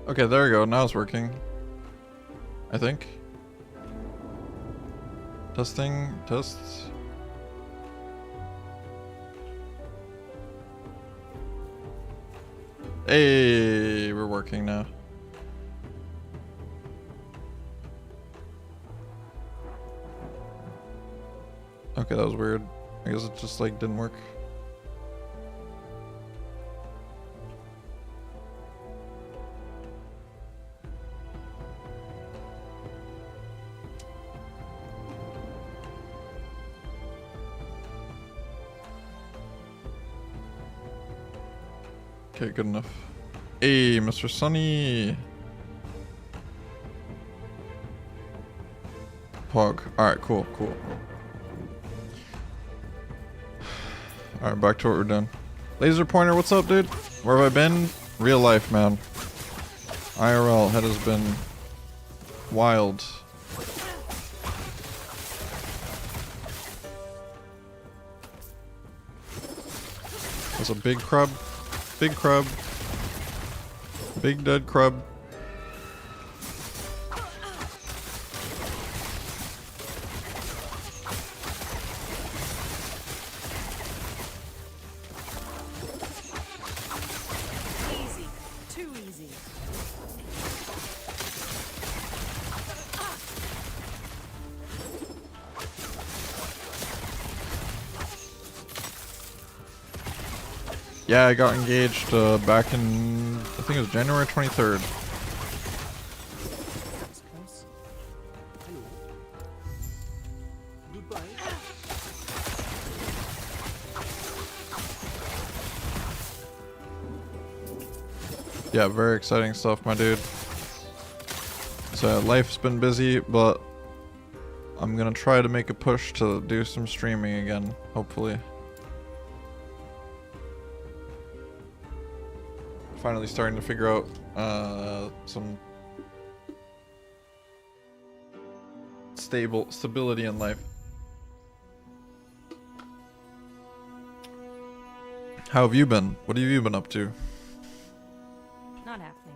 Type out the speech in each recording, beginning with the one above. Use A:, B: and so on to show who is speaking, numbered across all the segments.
A: Okay, there we go. Now it's working. I think. Testing, tests. Hey, we're working now. Okay, that was weird. I guess it just like didn't work. Okay, good enough. Hey, Mr. Sunny. Pog. Alright, cool, cool. Alright, back to what we're doing. Laser pointer, what's up, dude? Where have I been? Real life, man. IRL, head has been wild. There's a big crab. Big crab. Big dead crab.
B: Easy. Too easy.
A: Yeah, I got engaged back in, I think it was January 23rd. Yeah, very exciting stuff, my dude. So life's been busy, but I'm gonna try to make a push to do some streaming again, hopefully. Finally starting to figure out some stability in life. How have you been? What have you been up to?
B: Not happening.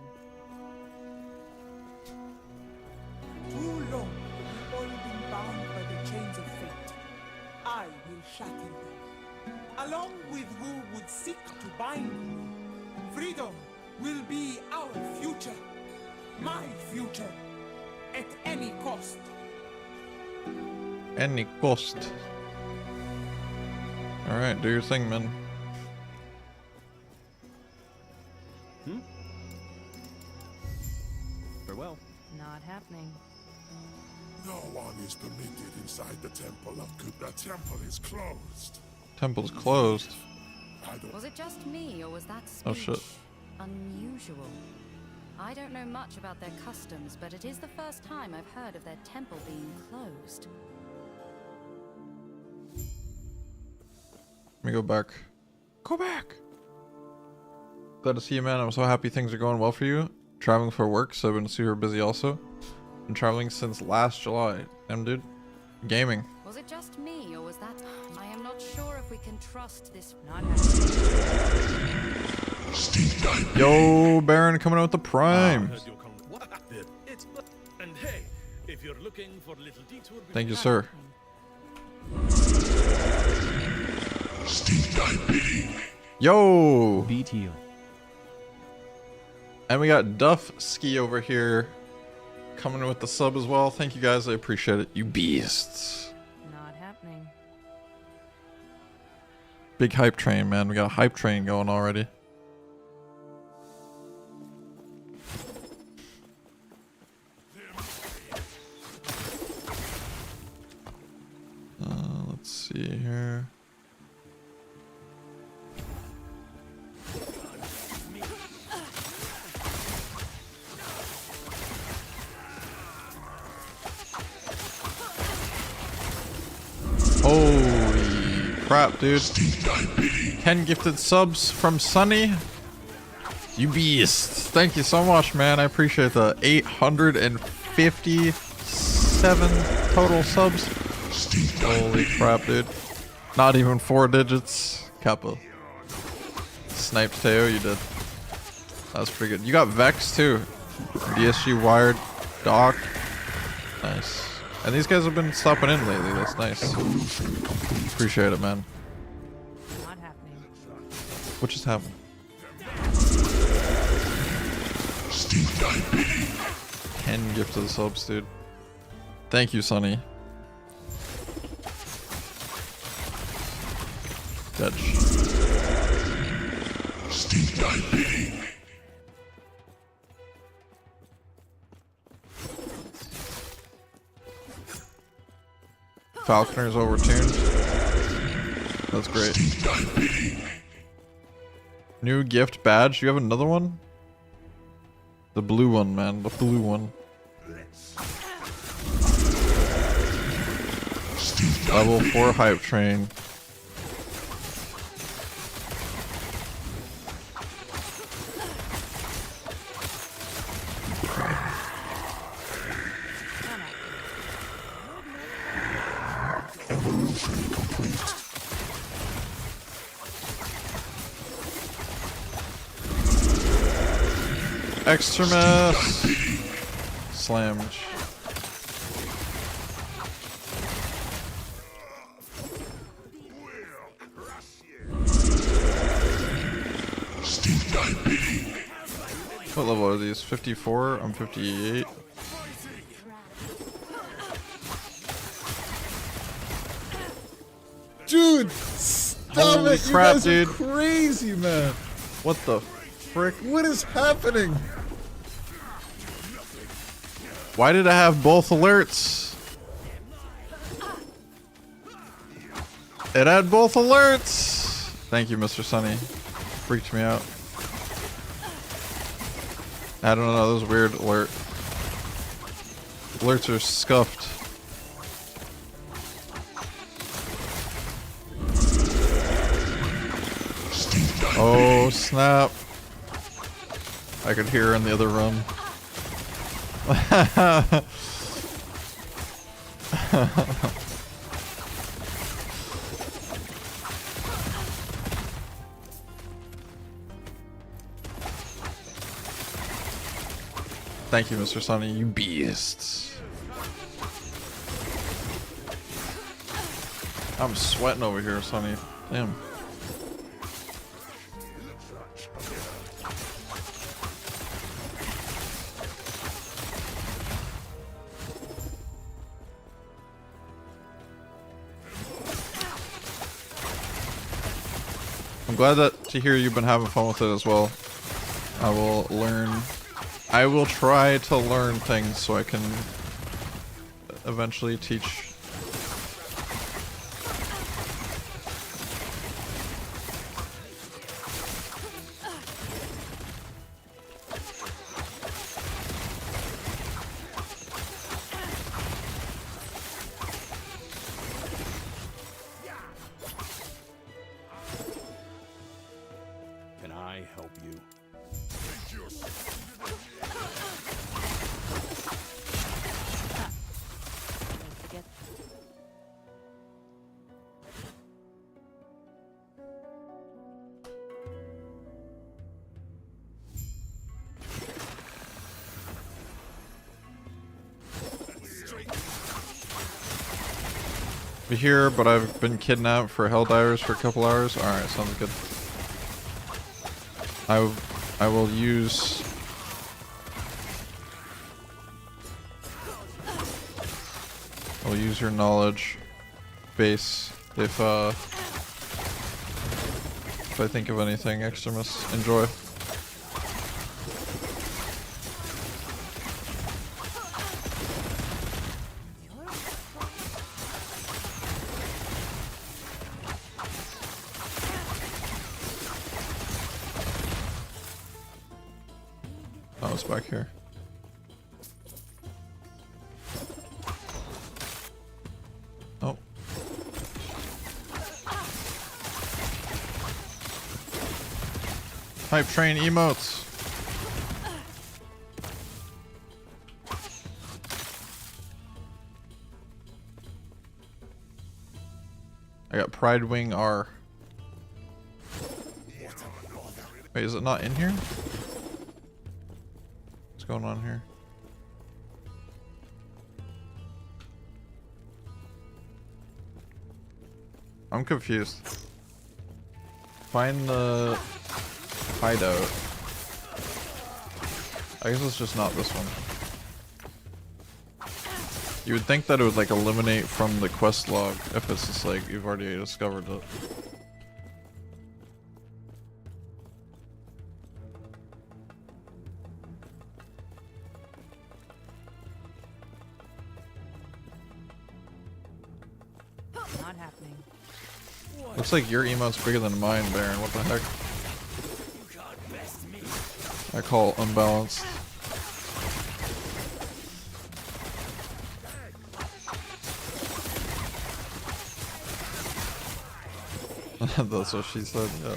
C: Too long we've all been bound by the chains of fate. I will shatter them, along with who would seek to bind me. Freedom will be our future, my future, at any cost.
A: Any cost. Alright, do your thing, man.
D: Farewell.
B: Not happening.
E: No one is permitted inside the temple of The temple is closed.
A: Temple's closed.
B: Was it just me, or was that speech
A: Oh, shit.
B: unusual? I don't know much about their customs, but it is the first time I've heard of their temple being closed.
A: Let me go back. Go back! Glad to see you, man. I'm so happy things are going well for you. Traveling for work, so I've been super busy also. Been traveling since last July. Damn, dude. Gaming.
B: Was it just me, or was that... I am not sure if we can trust this... Not happening.
A: Yo, Baron coming out with the prime.
F: And hey, if you're looking for a little detour,
A: Thank you, sir. Yo!
D: BTO.
A: And we got Duff Ski over here coming with the sub as well. Thank you guys, I appreciate it. You beasts.
B: Not happening.
A: Big hype train, man. We got a hype train going already. Let's see here. Holy crap, dude. 10 gifted subs from Sunny. You beast. Thank you so much, man. I appreciate the 857 total subs. Holy crap, dude. Not even 4 digits. Kappa. Sniped Teo, you did. That was pretty good. You got Vex too. DSG wired dock. Nice. And these guys have been stopping in lately. That's nice. Appreciate it, man.
D: Not happening.
A: What just happened? 10 gifted subs, dude. Thank you, Sonny. Dutch. Falconer's overtuned. That's great. New gift badge. You have another one? The blue one, man. The blue one. Level 4 hype train. Extremis slammed. What level are these? 54? I'm 58.
G: Dude, stop
A: Holy
G: it!
A: crap,
G: You guys
A: dude.
G: are crazy, man.
A: What the frick?
G: What is happening?
A: Why did I have both alerts? It had both alerts! Thank you, Mr. Sunny. Freaked me out. I don't know, those weird alerts are scuffed. Oh, snap. I could hear her in the other room. Thank you, Mr. Sonny, you beasts. I'm sweating over here, Sonny. Damn. I'm glad to hear you've been having fun with it as well. I will try to learn things so I can eventually teach.
F: Can I help you?
A: Be here, but I've been kidnapped for Helldivers for a couple hours. Alright, sounds good. I will use... I'll use your knowledge base if I think of anything. Extremis, enjoy. Oh, it's back here. Oh. Hype train emotes. I got Pride Wing R. Wait, is it not in here? going on here? I'm confused. Find the hideout. I guess it's just not this one. You would think that it would like eliminate from the quest log if it's just like you've already discovered it.
D: Not happening.
A: Looks like your emote's bigger than mine, Baron. What the heck? I call it unbalanced. That's what she said, yeah.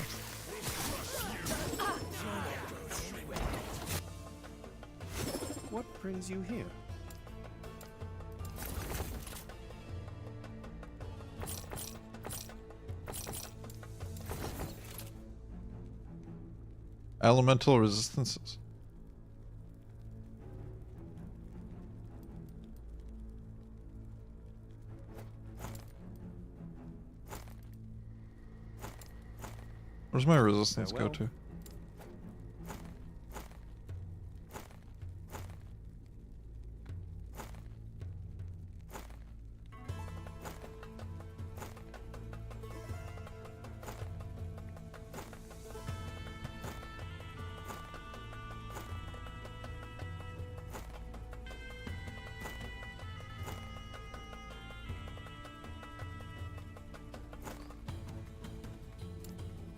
F: What brings you here?
A: Elemental resistances. Where's my resistance go to?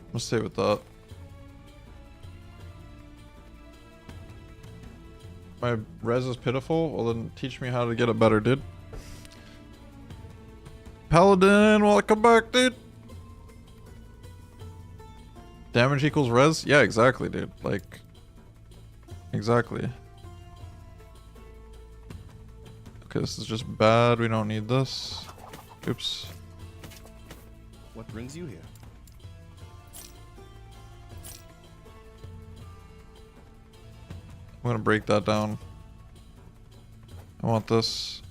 A: I'm gonna stay with that. My res is pitiful? Well then teach me how to get it better, dude. Paladin, welcome back, dude. Damage equals res? Yeah, exactly, dude. Like, exactly. Okay, this is just bad. We don't need this. Oops.
F: What brings you here?
A: I'm gonna break that down. I want this.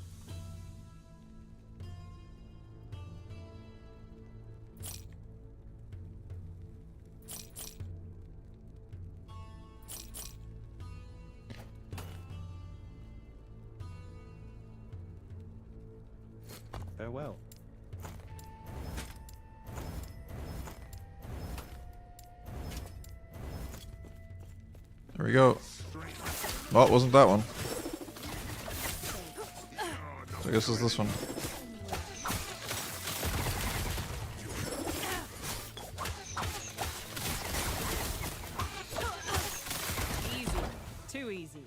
F: Farewell.
A: There we go. Well, it wasn't that one. So I guess it's this one.
D: Easy. Too easy.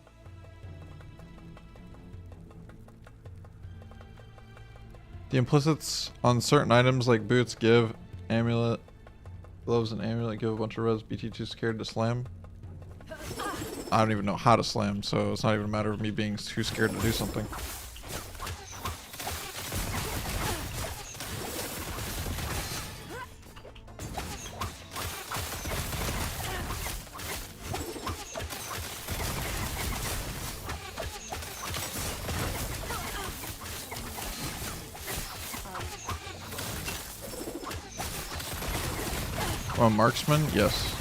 A: The implicits on certain items like boots give amulet, gloves and amulet give a bunch of res. BT too scared to slam. I don't even know how to slam, so it's not even a matter of me being too scared to do something. Oh, marksman? Yes.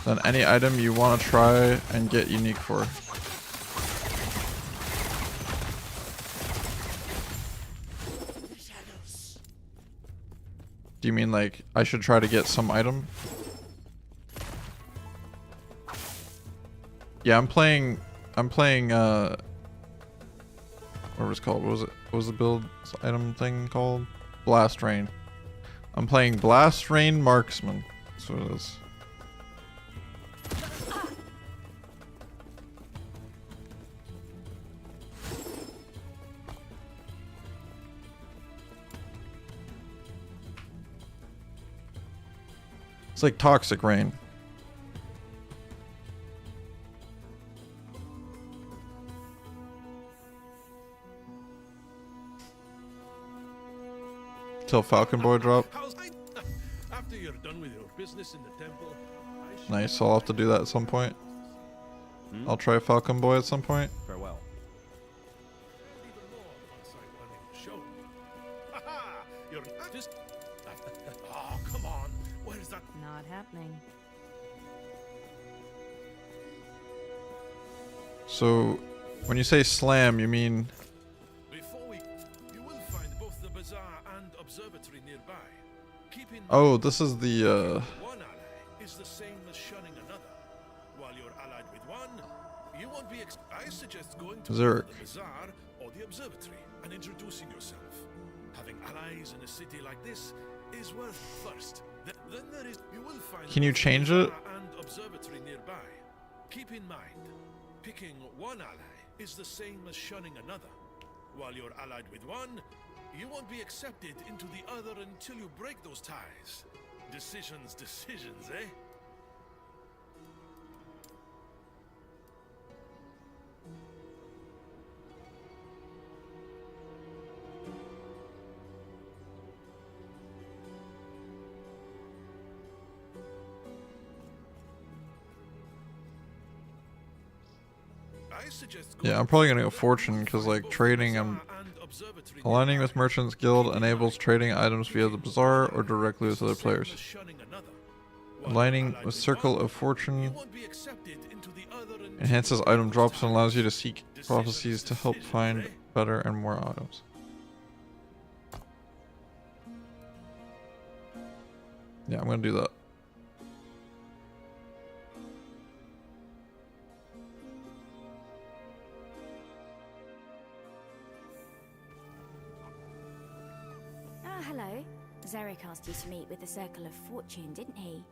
A: Then any item you want to try and get unique for. Do you mean like I should try to get some item? Yeah, I'm playing what was it called? What was the build item thing called? Blast Rain. I'm playing Blast Rain Marksman. That's what it is. It's like Toxic Rain. Till Falcon Boy drop.
E: How's I?
H: After you're done with your business in the temple, I shall
A: Nice. I'll have to do that at some point. I'll try Falcon Boy at some point.
F: Farewell.
H: even more once I'm running the show. Haha! You're just. Oh, come on. Where's that?
D: Not happening.
A: So, when you say slam, you mean...
H: Before we, you will find both the bazaar and observatory nearby. Keep in mind,
A: Oh, this is the,
H: one ally is the same as shunning another. While you're allied with one, you won't be. I suggest going to
A: Zerk.
H: the bazaar or the observatory and introducing yourself. Having allies in a city like this is worth first. Then there is. You will find.
A: Can you
H: both the
A: change it?
H: bazaar and observatory nearby. Keep in mind, picking one ally is the same as shunning another. While you're allied with one, you won't be accepted into the other until you break those ties. Decisions, eh? I suggest
A: yeah, I'm probably gonna go fortune, because, like, trading and aligning with Merchants Guild enables trading items via the bazaar or directly with other players. Aligning with Circle of Fortune enhances item drops and allows you to seek prophecies to help find better and more items. Yeah, I'm gonna do that.
I: Ah, hello. Zarek asked you to meet with the Circle of Fortune, didn't he?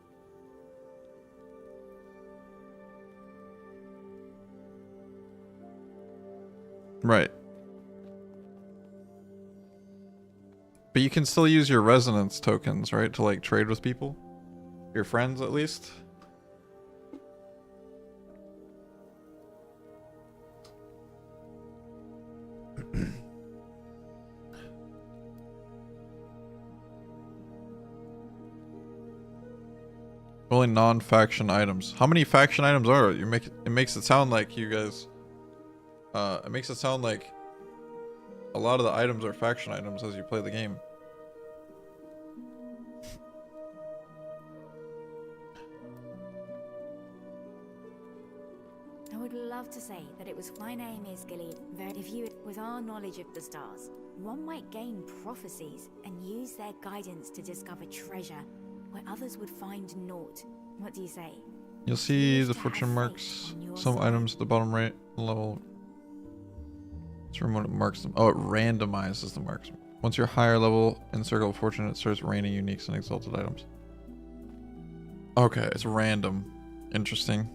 A: Right. But you can still use your resonance tokens, right? To, like, trade with people? Your friends, at least? Only non-faction items. How many faction items are it? It makes it sound like you guys... it makes it sound like a lot of the items are faction items as you play the game.
I: I would love to say that it was. My name is Gilead. If you, with our knowledge of the stars, one might gain prophecies and use their guidance to discover treasure where others would find naught. What do you say?
A: You'll see the fortune marks some items at the bottom right level. Let's remember what it marks them. Oh, it randomizes the marks. Once you're higher level in Circle of Fortune, it starts raining uniques and exalted items. Okay, it's random. Interesting.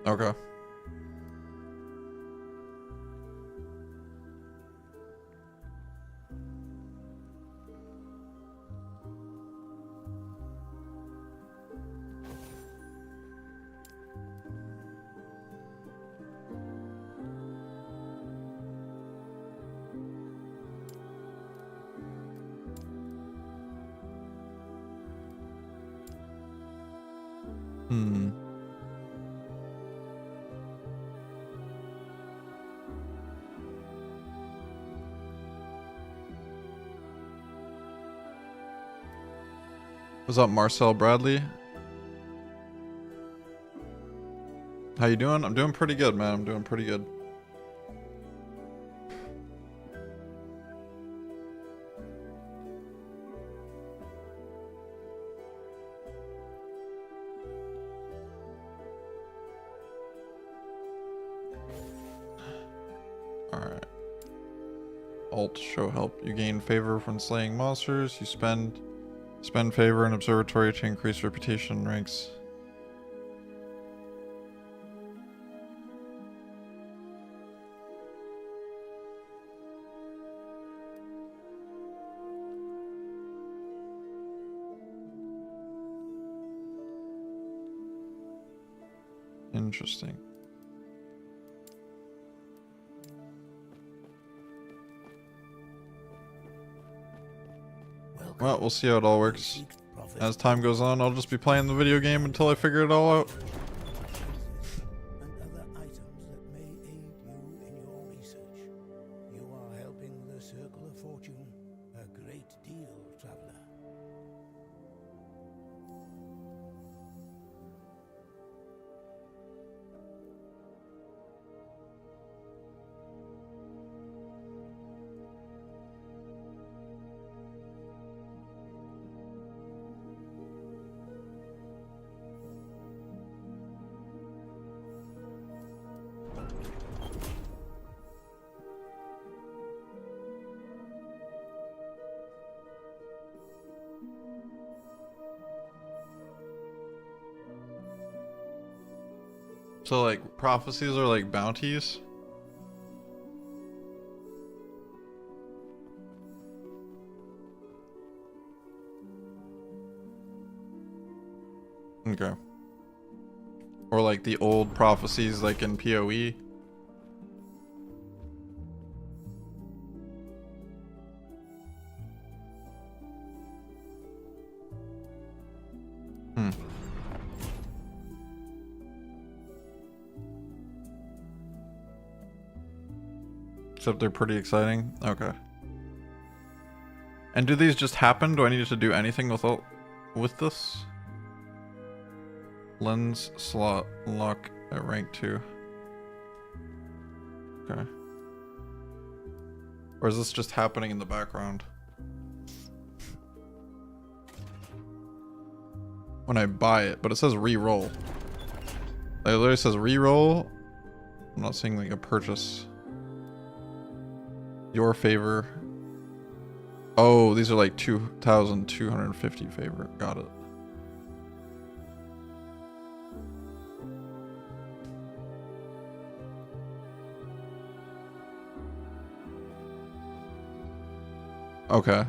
A: Okay. Hmm. What's up, Marcel Bradley? How you doing? I'm doing pretty good, man. I'm doing pretty good. Alright. Alt show help. You gain favor when slaying monsters. You spend favor in observatory to increase reputation ranks. Interesting. Well, we'll see how it all works. As time goes on, I'll just be playing the video game until I figure it all out.
J: And other items that may aid you in your research. You are helping the Circle of Fortune a great deal, traveler.
A: So like prophecies are like bounties? Okay. Or like the old prophecies like in PoE? Hmm. Except they're pretty exciting. Okay. And do these just happen? Do I need to do anything with this? Lens slot lock at rank 2. Okay. Or is this just happening in the background? When I buy it, but it says re-roll. It literally says re-roll. I'm not seeing like a purchase. Your favor. Oh, these are like 2,250 favor. Got it. Okay.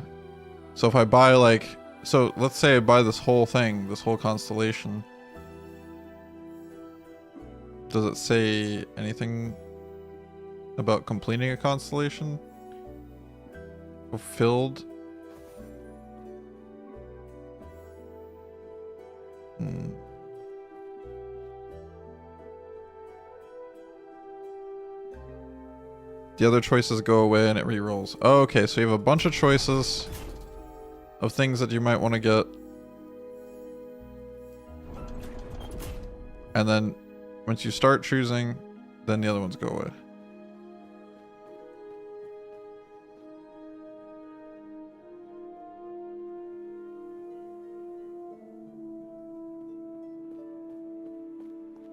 A: So if I buy like, so let's say I buy this whole thing, this whole constellation. Does it say anything about completing a constellation? Fulfilled? Hmm. The other choices go away and it re-rolls. Oh, okay, so you have a bunch of choices of things that you might want to get. And then once you start choosing, then the other ones go away.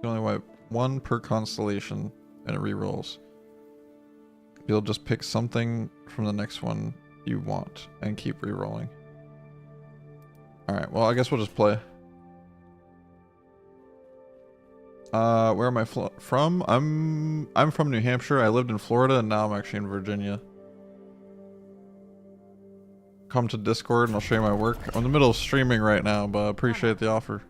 A: You only wipe one per constellation and it re-rolls. You'll just pick something from the next one you want and keep re-rolling. Alright, well I guess we'll just play. Where am I from? I'm from New Hampshire. I lived in Florida and now I'm actually in Virginia. Come to Discord and I'll show you my work. I'm in the middle of streaming right now, but I appreciate the offer.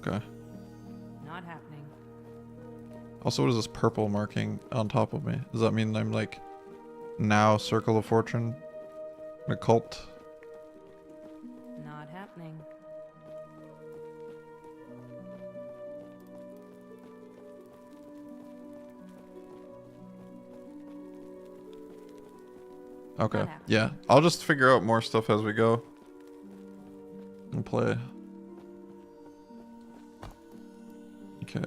A: Okay.
D: Not happening.
A: Also, what is this purple marking on top of me? Does that mean I'm like now Circle of Fortune? A cult?
D: Not happening.
A: Okay. Yeah. I'll just figure out more stuff as we go. And play. Okay.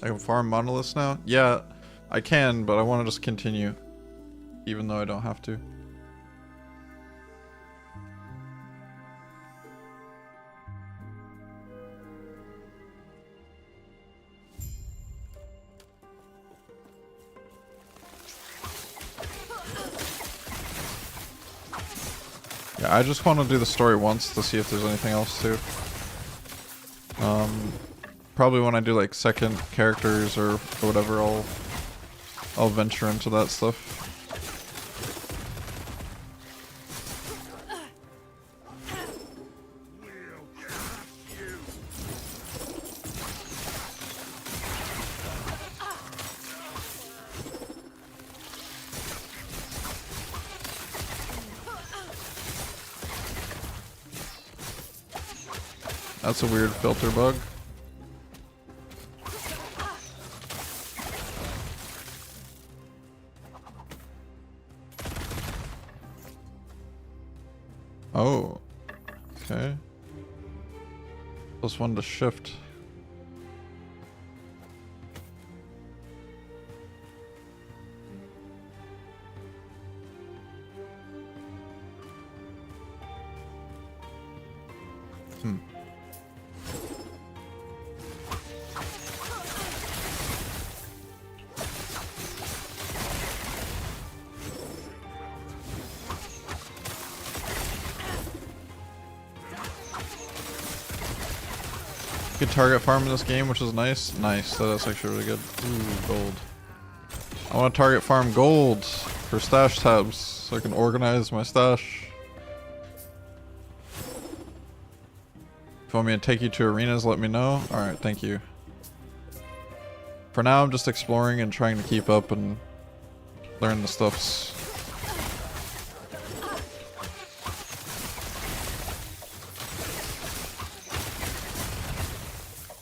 A: I can farm monoliths now? Yeah, I can, but I want to just continue. Even though I don't have to. Yeah, I just want to do the story once to see if there's anything else too. Probably when I do like second characters or whatever, I'll venture into that stuff. That's a weird filter bug. Oh, okay. +1 to shift. Good target farm in this game, which is nice. Nice, that's actually really good. Ooh, gold. I want to target farm gold for stash tabs so I can organize my stash. If you want me to take you to arenas, let me know. Alright, thank you. For now, I'm just exploring and trying to keep up and learn the stuffs.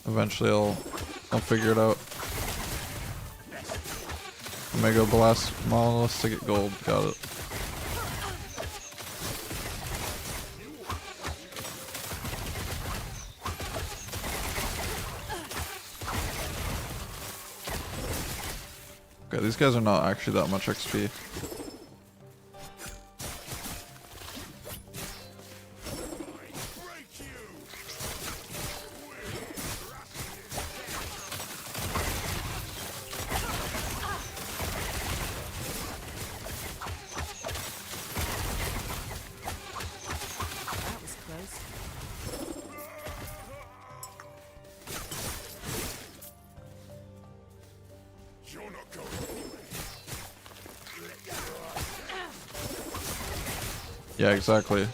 A: Eventually I'll figure it out. Omega Blast Monolith to get gold. Got it. Okay, these guys are not actually that much XP. Yeah, exactly.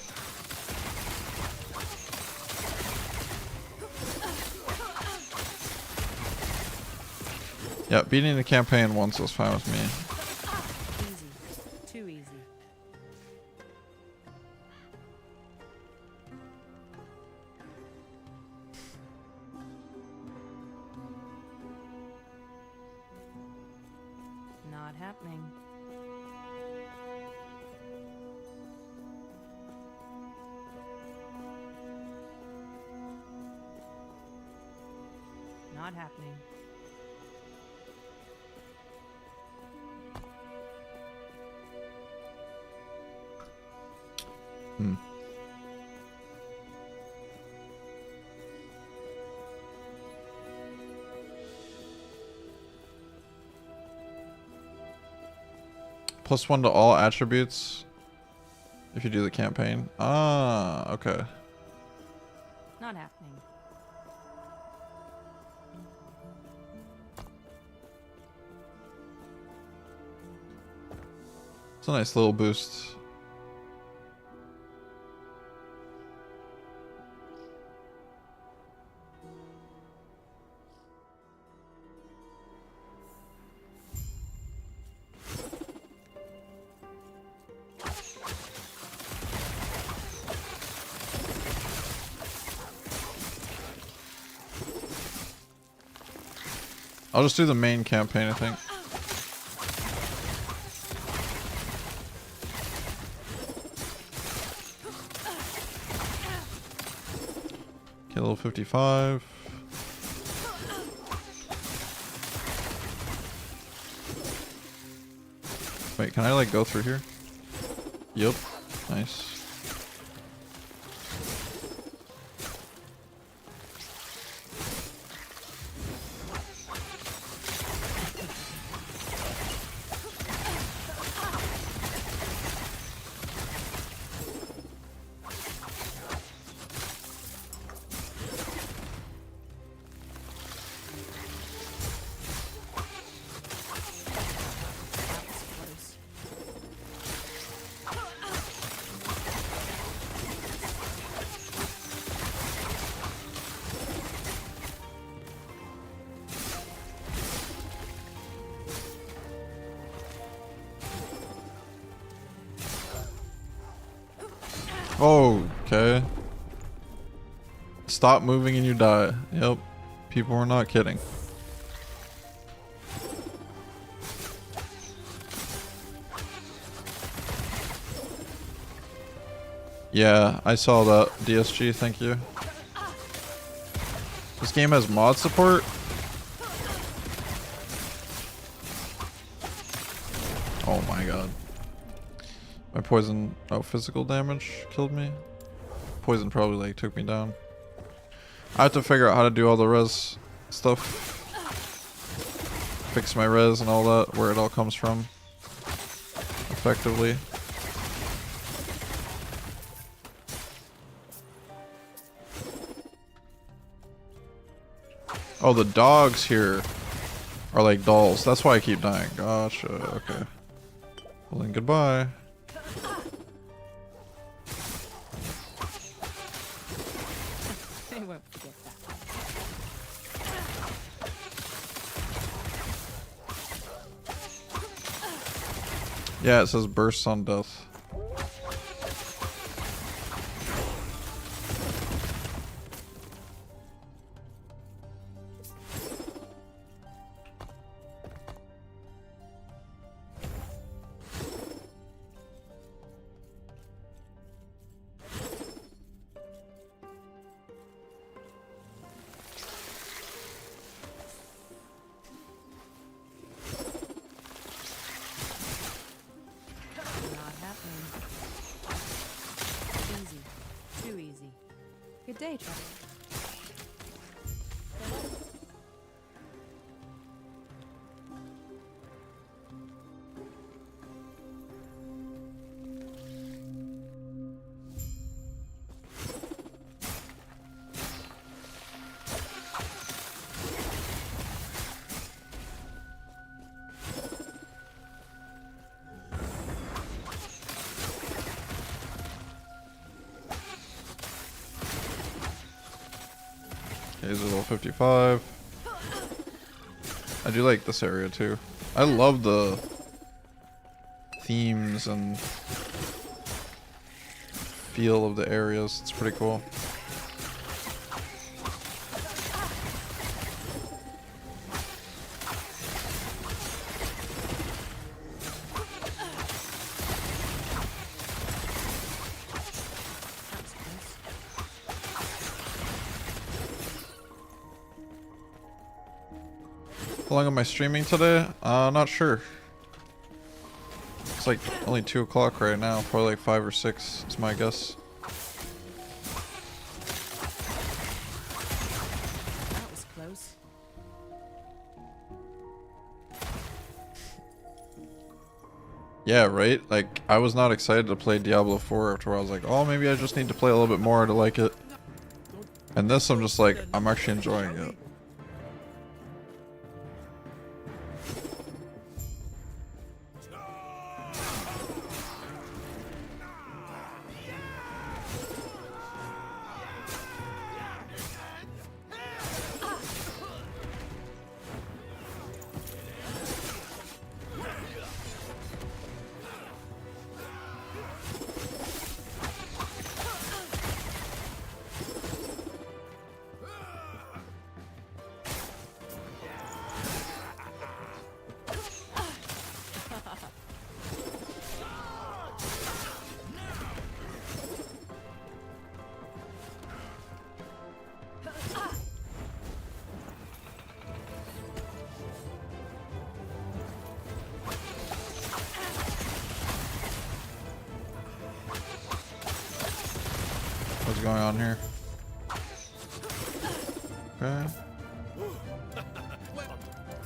A: Yeah, beating the campaign once was fine with me.
D: Easy. Too easy. Not happening. Not happening.
A: +1 to all attributes if you do the campaign. Ah, okay.
D: Not happening.
A: It's a nice little boost. I'll just do the main campaign, I think. Okay, level 55. Wait, can I like go through here? Yup. Nice. Oh, okay. Stop moving and you die. Yep. People were not kidding. Yeah, I saw that. DSG, thank you. This game has mod support? Oh my god. My poison... Oh, physical damage killed me? Poison probably like took me down. I have to figure out how to do all the res stuff. Fix my res and all that, where it all comes from. Effectively. Oh, the dogs here are like dolls. That's why I keep dying. Gotcha. Okay. Well then, goodbye.
D: They won't forget that.
A: Yeah, it says bursts on death.
D: Not happening. Easy. Too easy. Good day, Trevor.
A: Here's a level 55. I do like this area too. I love the themes and feel of the areas. It's pretty cool. How long am I streaming today? Not sure. It's like only 2 o'clock right now. Probably like 5 or 6 is my guess.
D: That was close.
A: Yeah, right? Like, I was not excited to play Diablo 4 after I was like, oh, maybe I just need to play a little bit more to like it. And this, I'm just like, I'm actually enjoying it. What's going on here? Okay.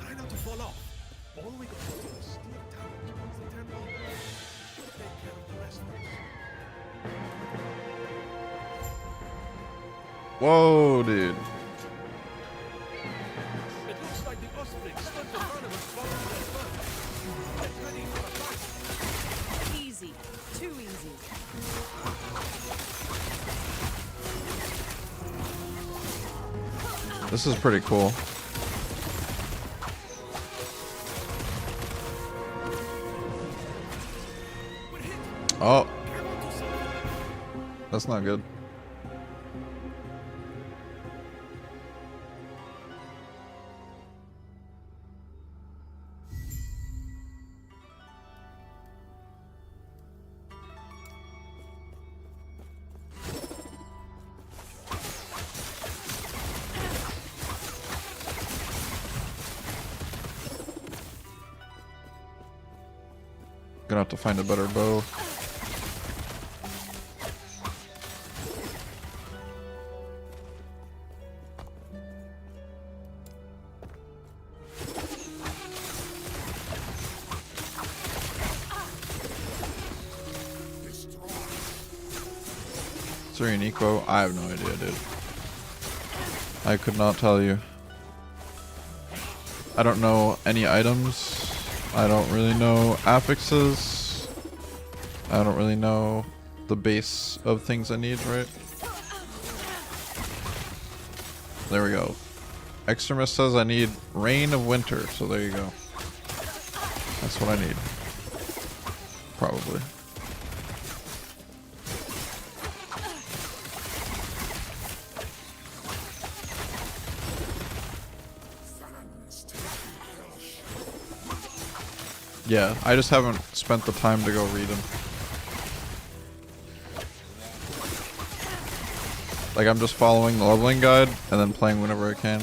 H: Try not to fall off. All we got to do is steer down towards the temple. We'll take care of the rest of us.
A: Whoa, dude.
H: It looks like the Ospreys spent the run of us following their first. Get ready for a fight.
D: Easy. Too easy.
A: This is pretty cool. Oh. That's not good. Gonna have to find a better bow. Is there an eco? I have no idea, dude. I could not tell you. I don't know any items. I don't really know affixes. I don't really know the base of things I need, right? There we go. Extremist says I need Rain of Winter, so there you go. That's what I need. Probably. Yeah, I just haven't spent the time to go read them. Like, I'm just following the leveling guide and then playing whenever I can.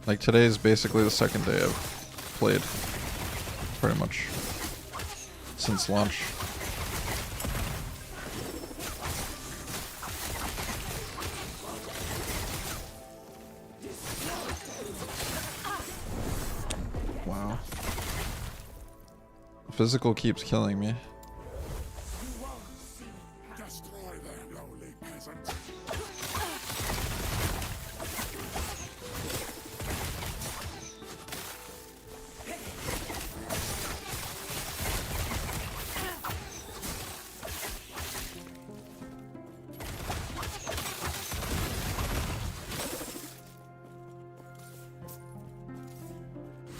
A: Like, today is basically the second day I've played. Pretty much. Since launch. Wow. Physical keeps killing me.
E: Destroy their lowly peasant.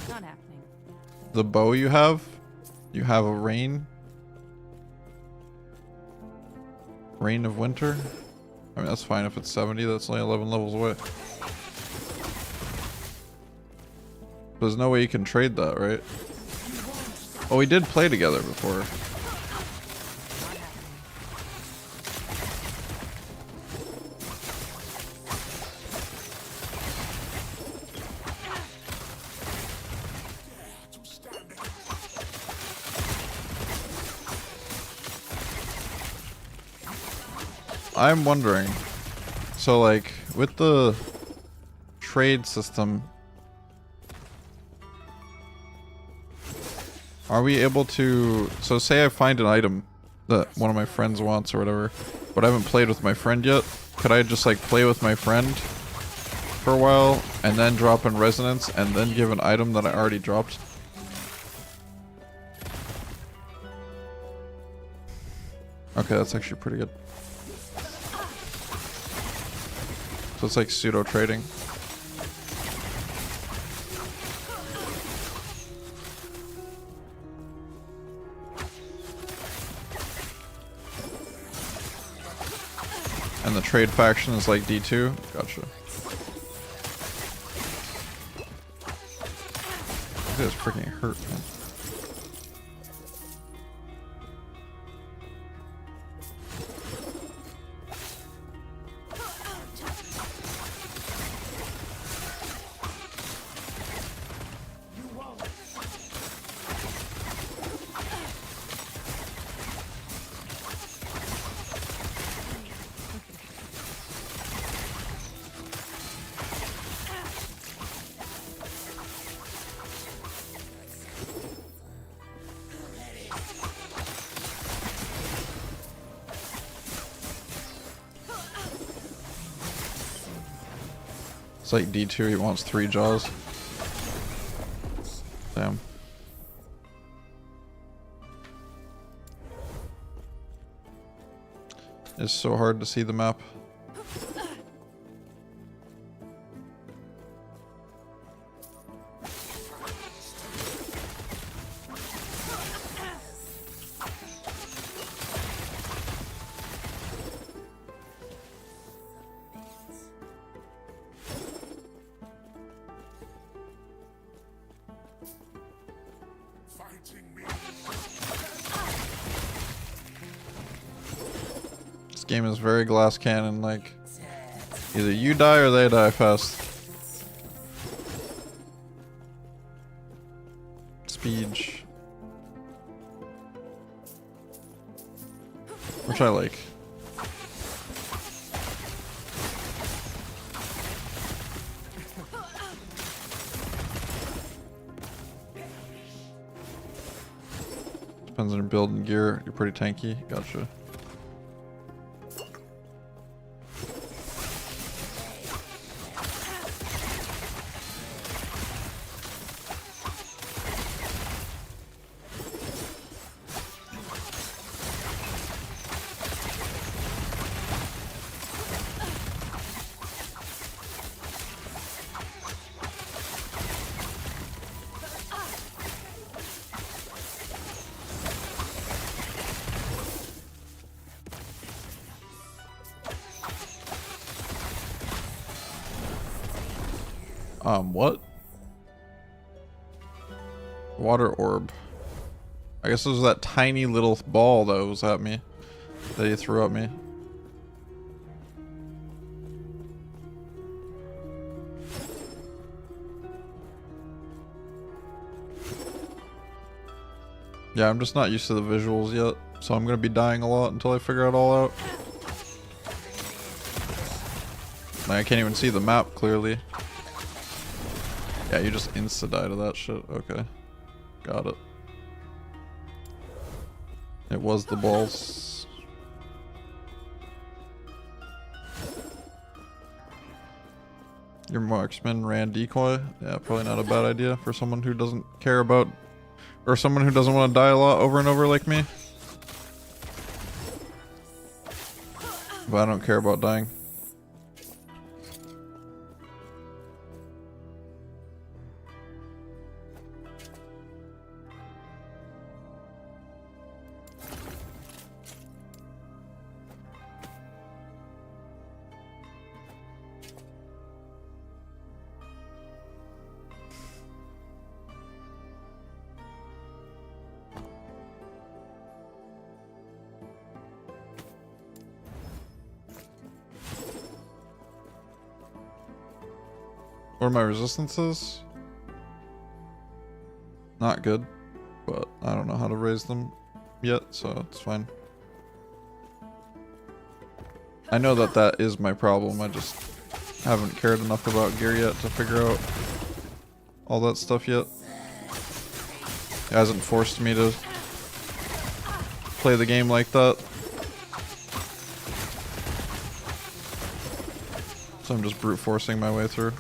D: Not happening.
A: The bow you have a rain of winter. I mean, that's fine if it's 70. That's only 11 levels away. There's no way you can trade that, right? Oh, we did play together before. I'm wondering, so like with the trade system, are we able to, so say I find an item that one of my friends wants or whatever, but I haven't played with my friend yet, could I just like play with my friend for a while and then drop in resonance and then give an item that I already dropped? Okay, that's actually pretty good. So it's like pseudo trading. And the trade faction is like D2? Gotcha. This guy's freaking hurt, man. It's like D2, he wants 3 jaws. Damn. It's so hard to see the map. game is very glass cannon, like either you die or they die fast. Speech. Which I like. Depends on your build and gear. You're pretty tanky. Gotcha. What? Water orb. I guess it was that tiny little ball that was at me. That you threw at me. Yeah, I'm just not used to the visuals yet. So I'm gonna be dying a lot until I figure it all out. Like, I can't even see the map clearly. Yeah, you just insta-die to that shit. Okay. Got it. It was the balls. Your marksman ran decoy? Yeah, probably not a bad idea for someone who doesn't care about... Or someone who doesn't want to die a lot over and over like me. But I don't care about dying. What are my resistances? Not good, but I don't know how to raise them yet, so it's fine. I know that that is my problem, I just haven't cared enough about gear yet to figure out all that stuff yet. It hasn't forced me to play the game like that. So I'm just brute forcing my way through.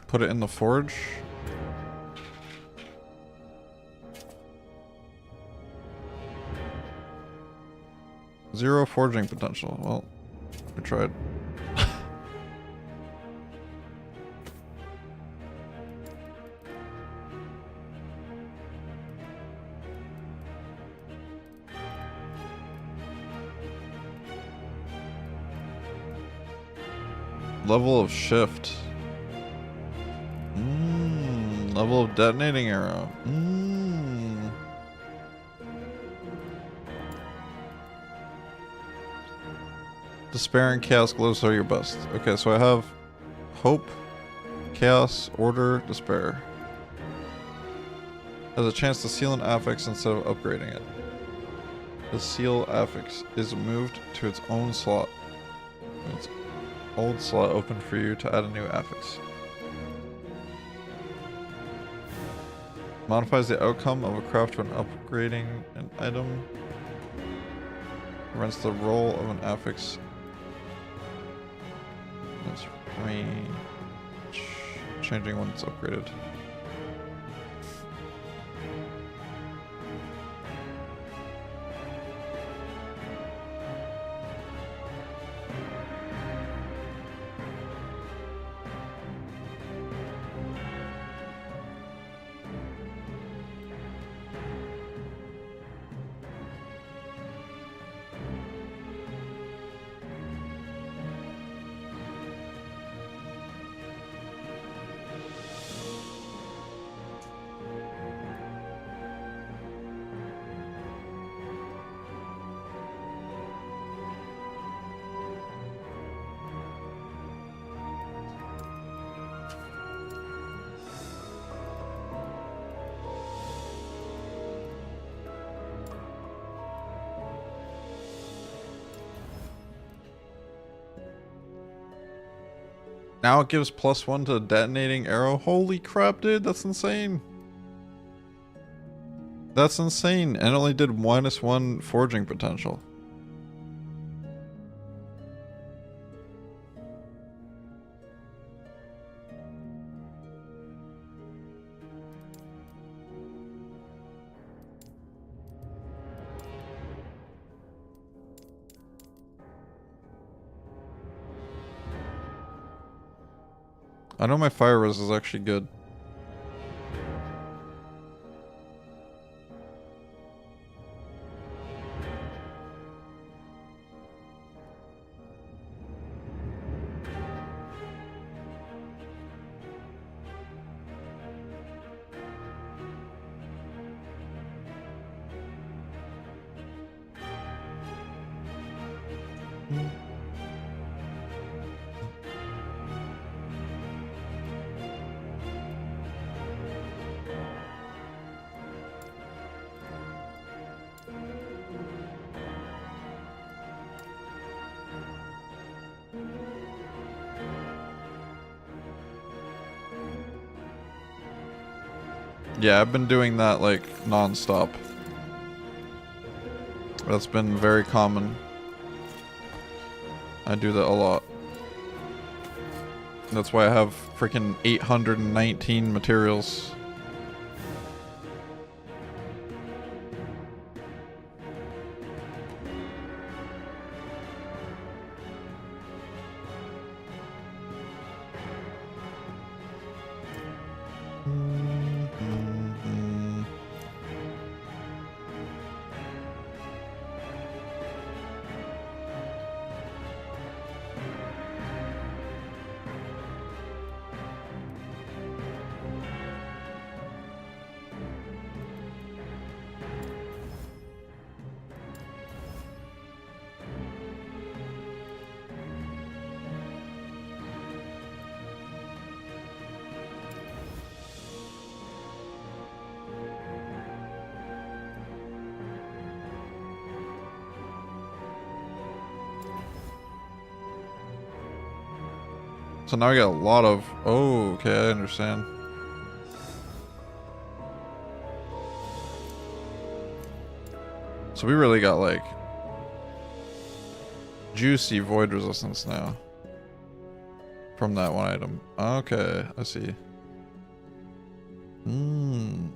A: Put it in the forge. Zero forging potential. Well, we tried. Level of shift. Level of detonating arrow. Despair and chaos glows are your best. Okay, so I have hope, chaos, order, despair. Has a chance to seal an affix instead of upgrading it. The seal affix is moved to its own slot. Its old slot open for you to add a new affix. Modifies the outcome of a craft when upgrading an item. Prevents the roll of an affix. That's range. Changing when it's upgraded. Now it gives +1 to detonating arrow. Holy crap, dude, that's insane. That's insane. And it only did -1 forging potential. I know my fire res is actually good. Yeah, I've been doing that like non-stop. That's been very common. I do that a lot. That's why I have freaking 819 materials. So now I got a lot of... Oh, okay, I understand. So we really got like... juicy void resistance now. From that one item. Okay, I see. Hmm.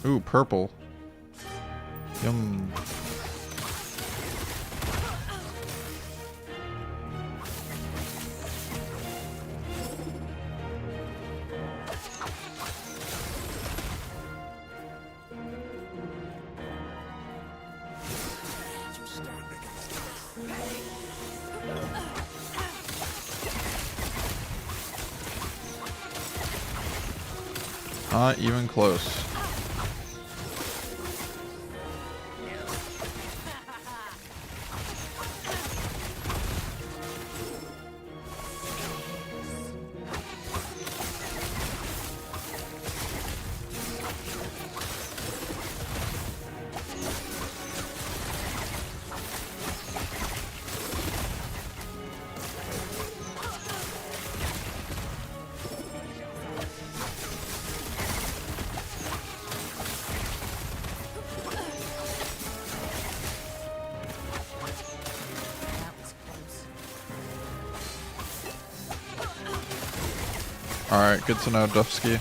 A: Ooh, purple. Yum. Not even close. Alright, good to know, Dufsky.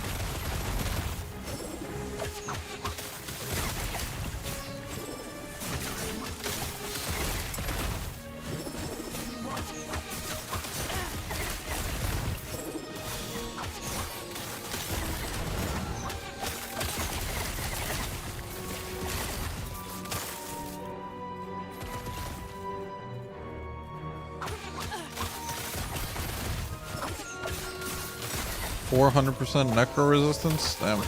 A: 400% necro resistance? Damn.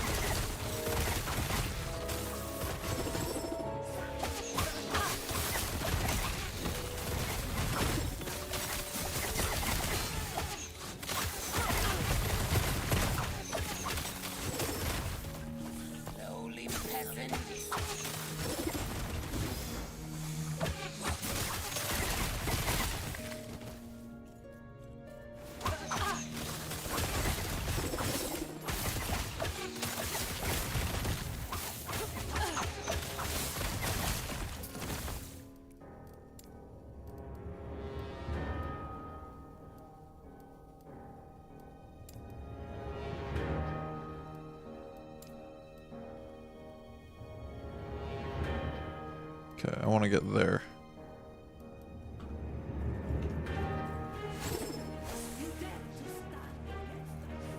A: Okay, I want to get there.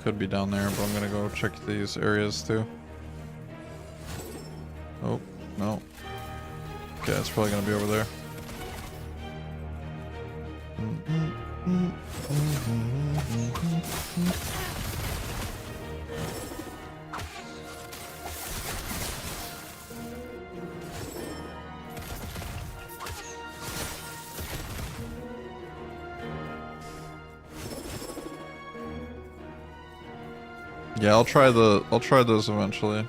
A: Could be down there, but I'm gonna go check these areas too. Oh, no. Okay, it's probably gonna be over there. Yeah, I'll try those eventually.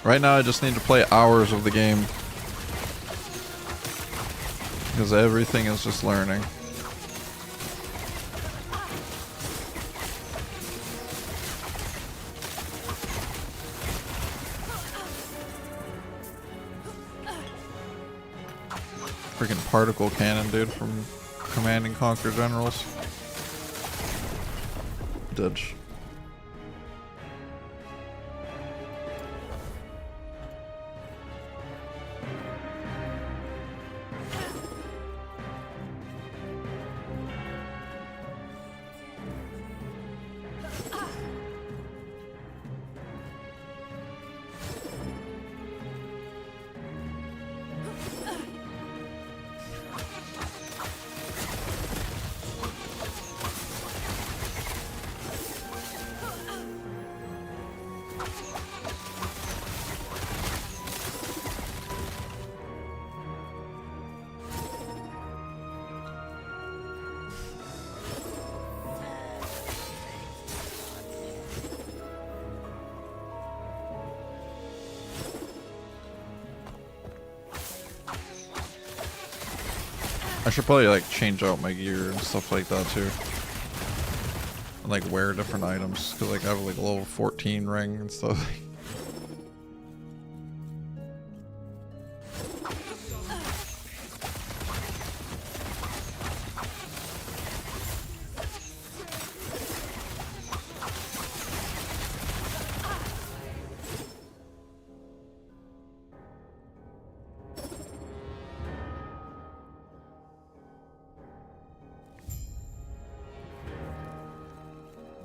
A: Right now I just need to play hours of the game. Because everything is just learning. Freaking particle cannon, dude, from Command and Conquer Generals. Dodge. I should probably like change out my gear and stuff like that too. And like wear different items, cause like I have like a level 14 ring and stuff.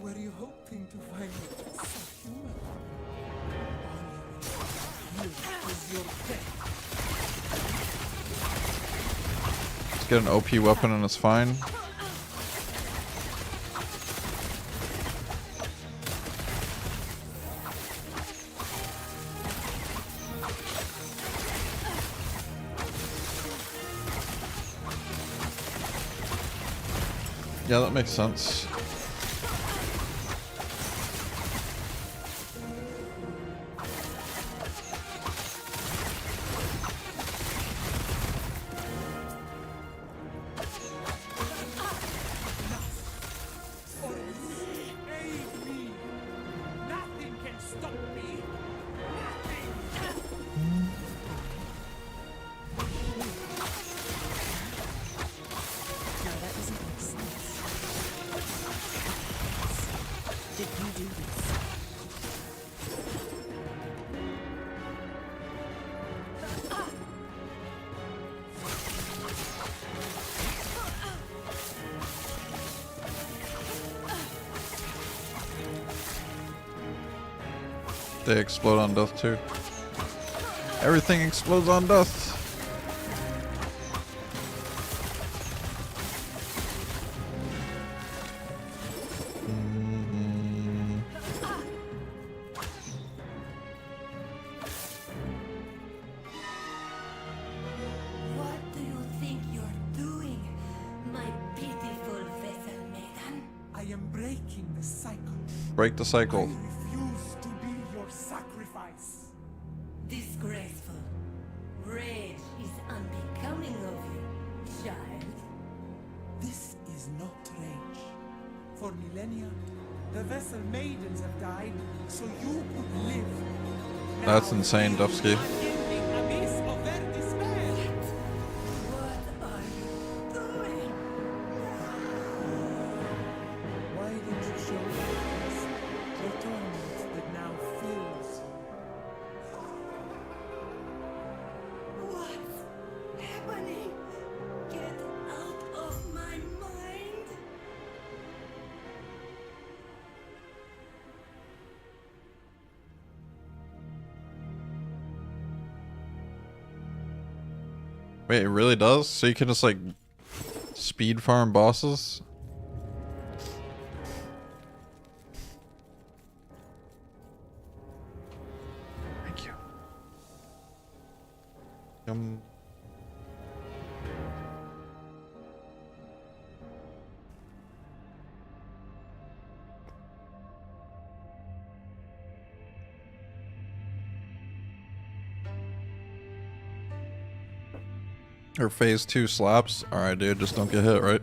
C: Were you hoping to find it so human? Here is your death.
A: Let's get an OP weapon and it's fine. Yeah, that makes sense. They explode on death too. Everything explodes on death. Break the
C: I
A: cycle.
C: refuse to be your sacrifice.
K: Disgraceful. Rage is unbecoming of you, child.
C: This is not rage. For millennia, the vessel maidens have died so you could live.
A: That's
C: Now
A: insane,
C: you
A: Dufsky.
C: are in the abyss of their despair.
K: What are you doing?
C: Why didn't you show me first the torment that now fills you?
K: What's happening? Get out of my mind.
A: Wait, it really does? So you can just like speed farm bosses? Thank you. Her phase 2 slaps. Alright, dude, just don't get hit, right?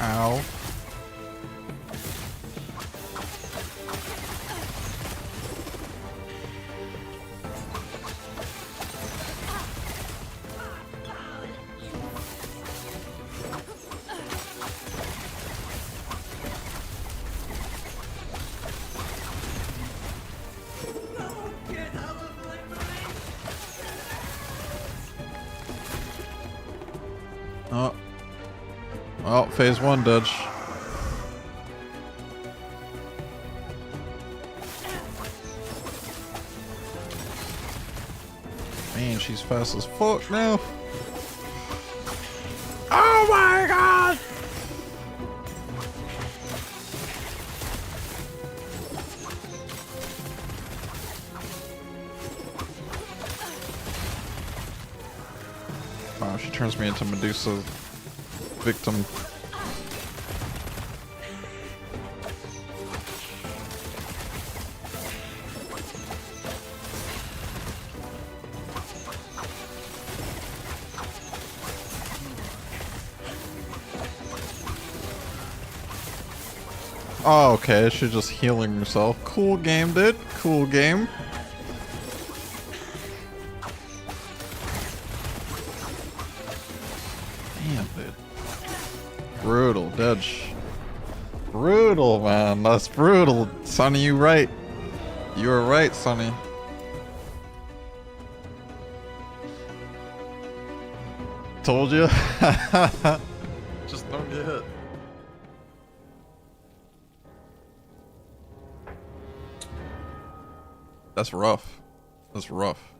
A: Ow.
K: Get out of my mind.
A: Oh. Well, phase 1 dodge. Man, she's fast as fuck now. Oh my god! Wow, she turns me into Medusa victim. Oh, okay, she's just healing herself. Cool game, dude. Cool game. Damn, dude. Brutal, Dedge. Brutal, man. That's brutal. Sonny, you right. You were right, Sonny. Told you. Just don't get hit. That's rough. That's rough.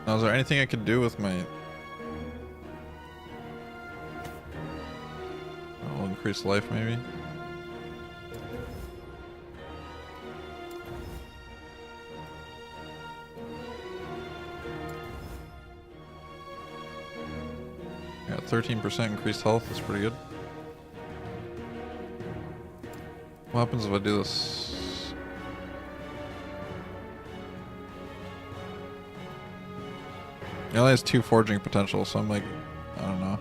A: Now, is there anything I could do with my... I'll increase life, maybe? 13% increased health is pretty good. What happens if I do this? It only has 2 forging potential, so I'm like, I don't know.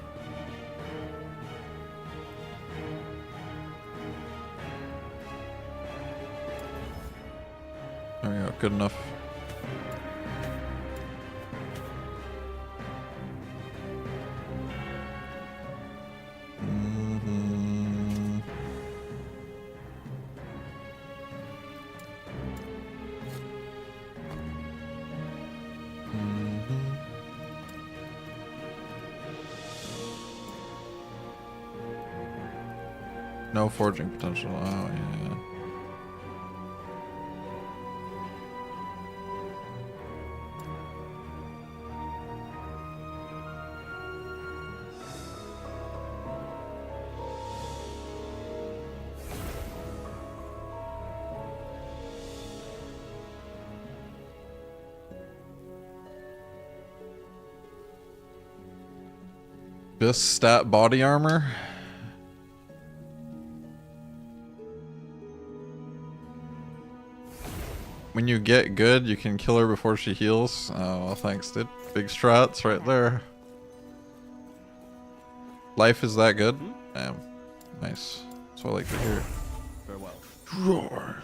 A: There we go, good enough. No forging potential. Oh, yeah. This stat body armor. When you get good, you can kill her before she heals. Oh, well, thanks, dude. Big strats right there. Life is that good? Damn. Nice. That's what I like to hear.
F: Farewell.
A: Roar.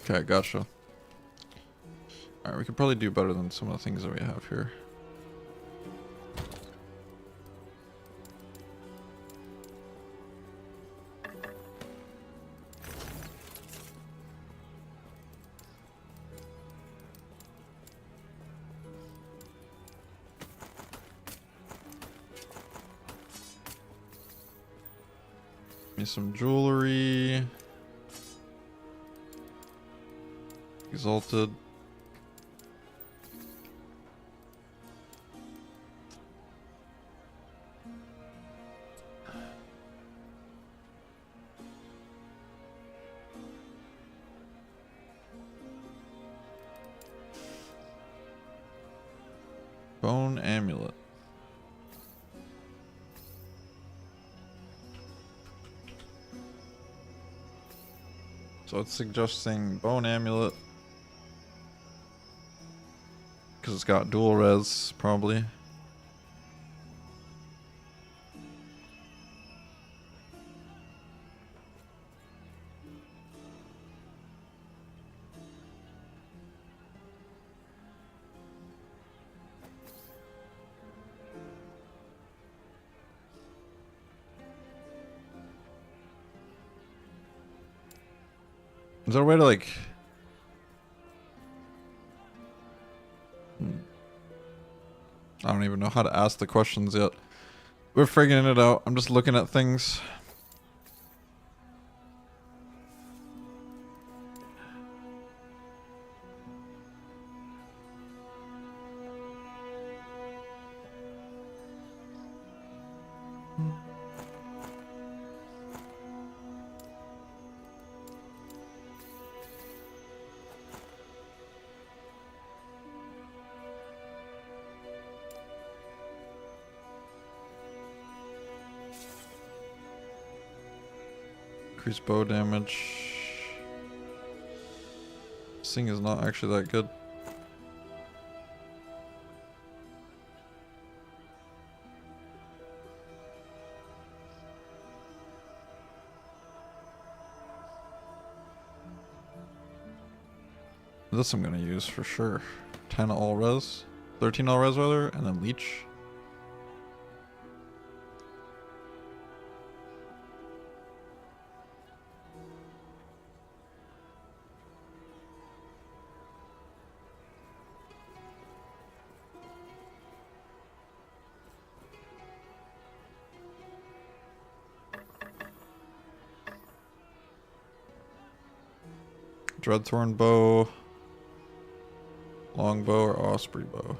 A: Okay, gotcha. Alright, we could probably do better than some of the things that we have here. Give me some jewelry. Exalted. Bone amulet. So it's suggesting bone amulet. Because it's got dual res, probably. Is there a way to like... I don't even know how to ask the questions yet. We're figuring it out. I'm just looking at things. Increased bow damage. This thing is not actually that good. This I'm gonna use for sure. 10 all res. 13 all res rather, and then leech. Dreadthorn bow, longbow, or osprey bow.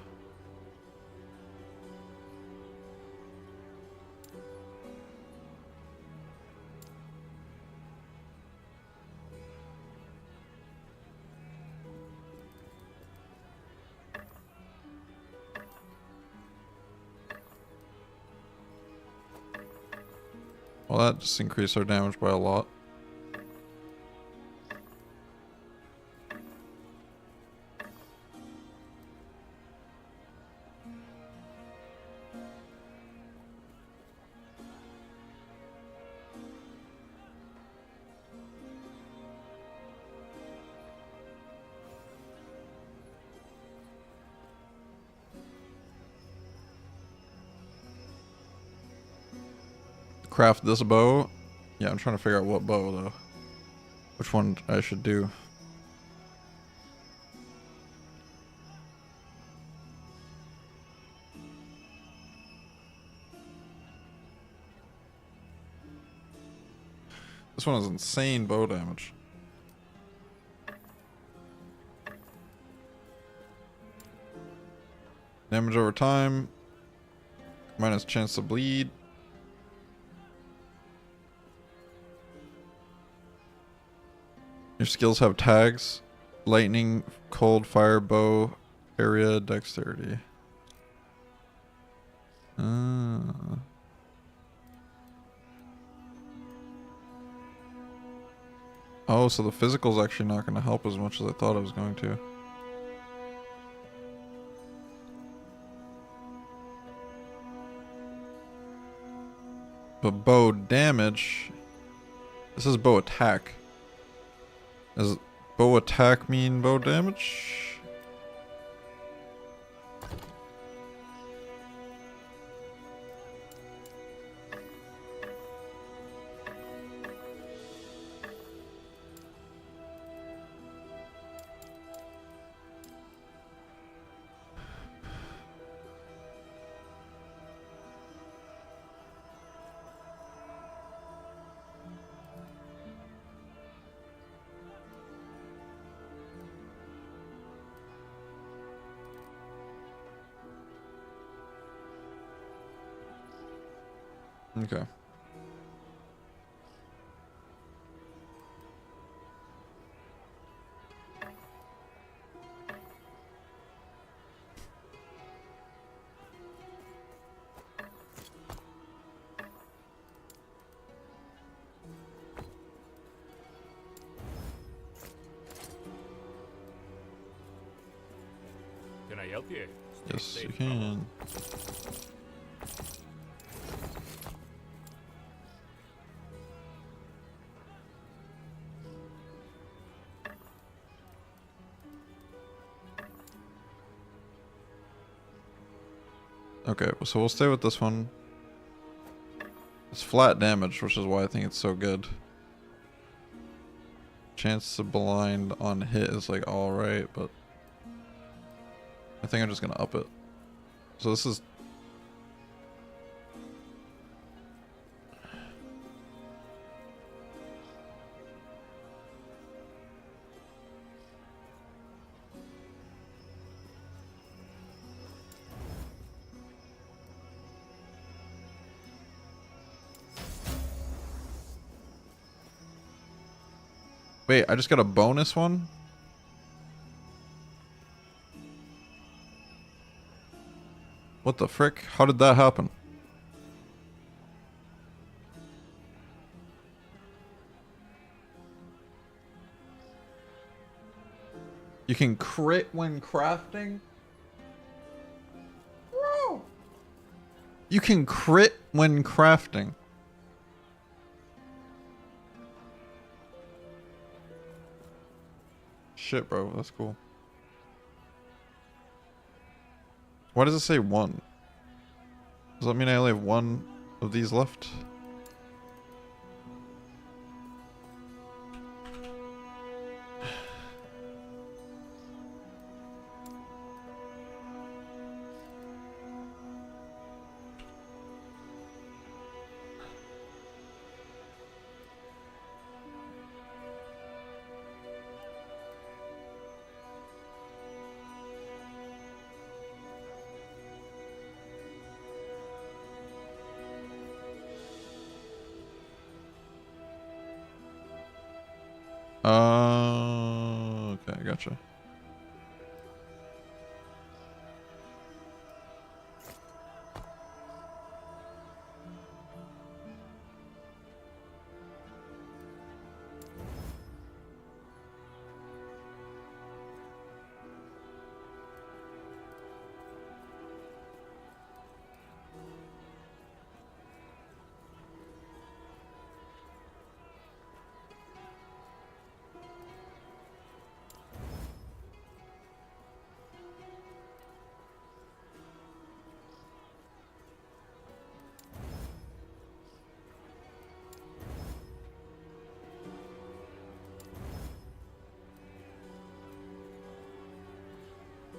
A: Well, that just increased our damage by a lot. Craft this bow. Yeah, I'm trying to figure out what bow though. Which one I should do. This one has insane bow damage. Damage over time. Minus chance to bleed. Your skills have tags. Lightning, cold, fire, bow, area, dexterity. Oh, so the physical's actually not going to help as much as I thought it was going to. But bow damage... This is bow attack. Does bow attack mean bow damage? Okay.
L: Can I help you?
A: Yes, you can. Okay, so we'll stay with this one. It's flat damage, which is why I think it's so good. Chance to blind on hit is like alright, but I think I'm just gonna up it. So this is... Wait, I just got a bonus one? What the frick? How did that happen? You can crit when crafting? Bro! You can crit when crafting. shit, bro. That's cool. Why does it say 1? Does that mean I only have 1 of these left? Okay, gotcha.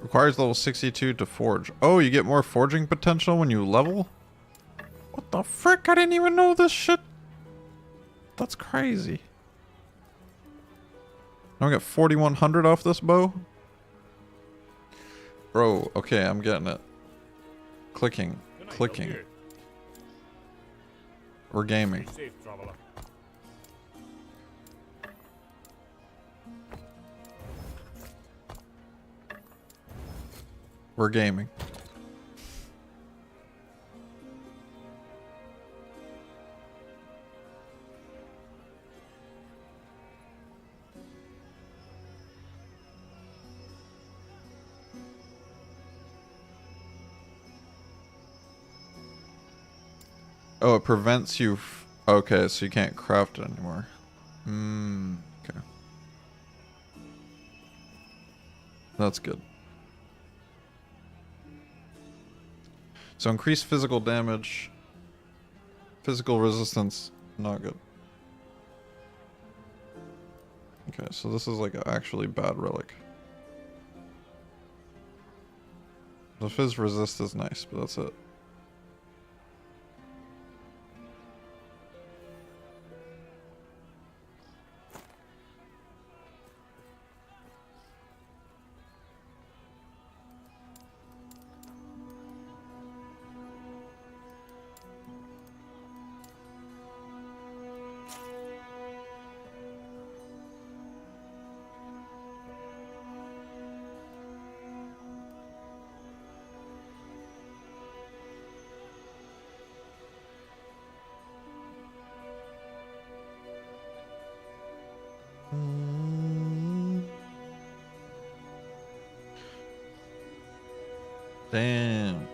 A: Requires level 62 to forge. Oh, you get more forging potential when you level? What the frick? I didn't even know this shit. That's crazy. Now I got 4,100 off this bow? Bro, okay, I'm getting it. Clicking. Clicking. We're gaming. We're gaming. Oh, it prevents you. Okay, so you can't craft it anymore. Okay. That's good. So increased physical damage, physical resistance, not good. Okay, so this is like an actually bad relic. The phys resist is nice, but that's it. Damn.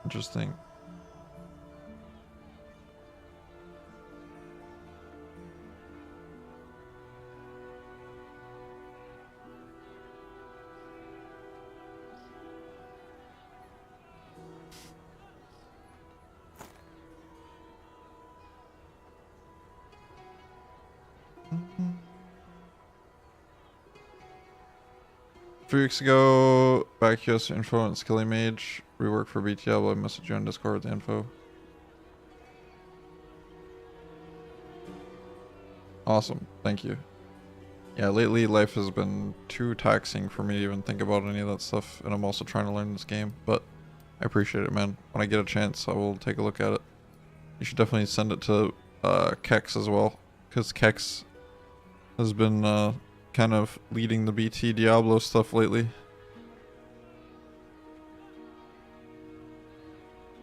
A: Interesting. A few weeks ago, back US info on Skilly Mage. Rework for BTL. I messaged you on Discord with the info. Awesome. Thank you. Yeah, lately life has been too taxing for me to even think about any of that stuff, and I'm also trying to learn this game, but I appreciate it, man. When I get a chance, I will take a look at it. You should definitely send it to Kex as well, because Kex has been kind of leading the BT Diablo stuff lately.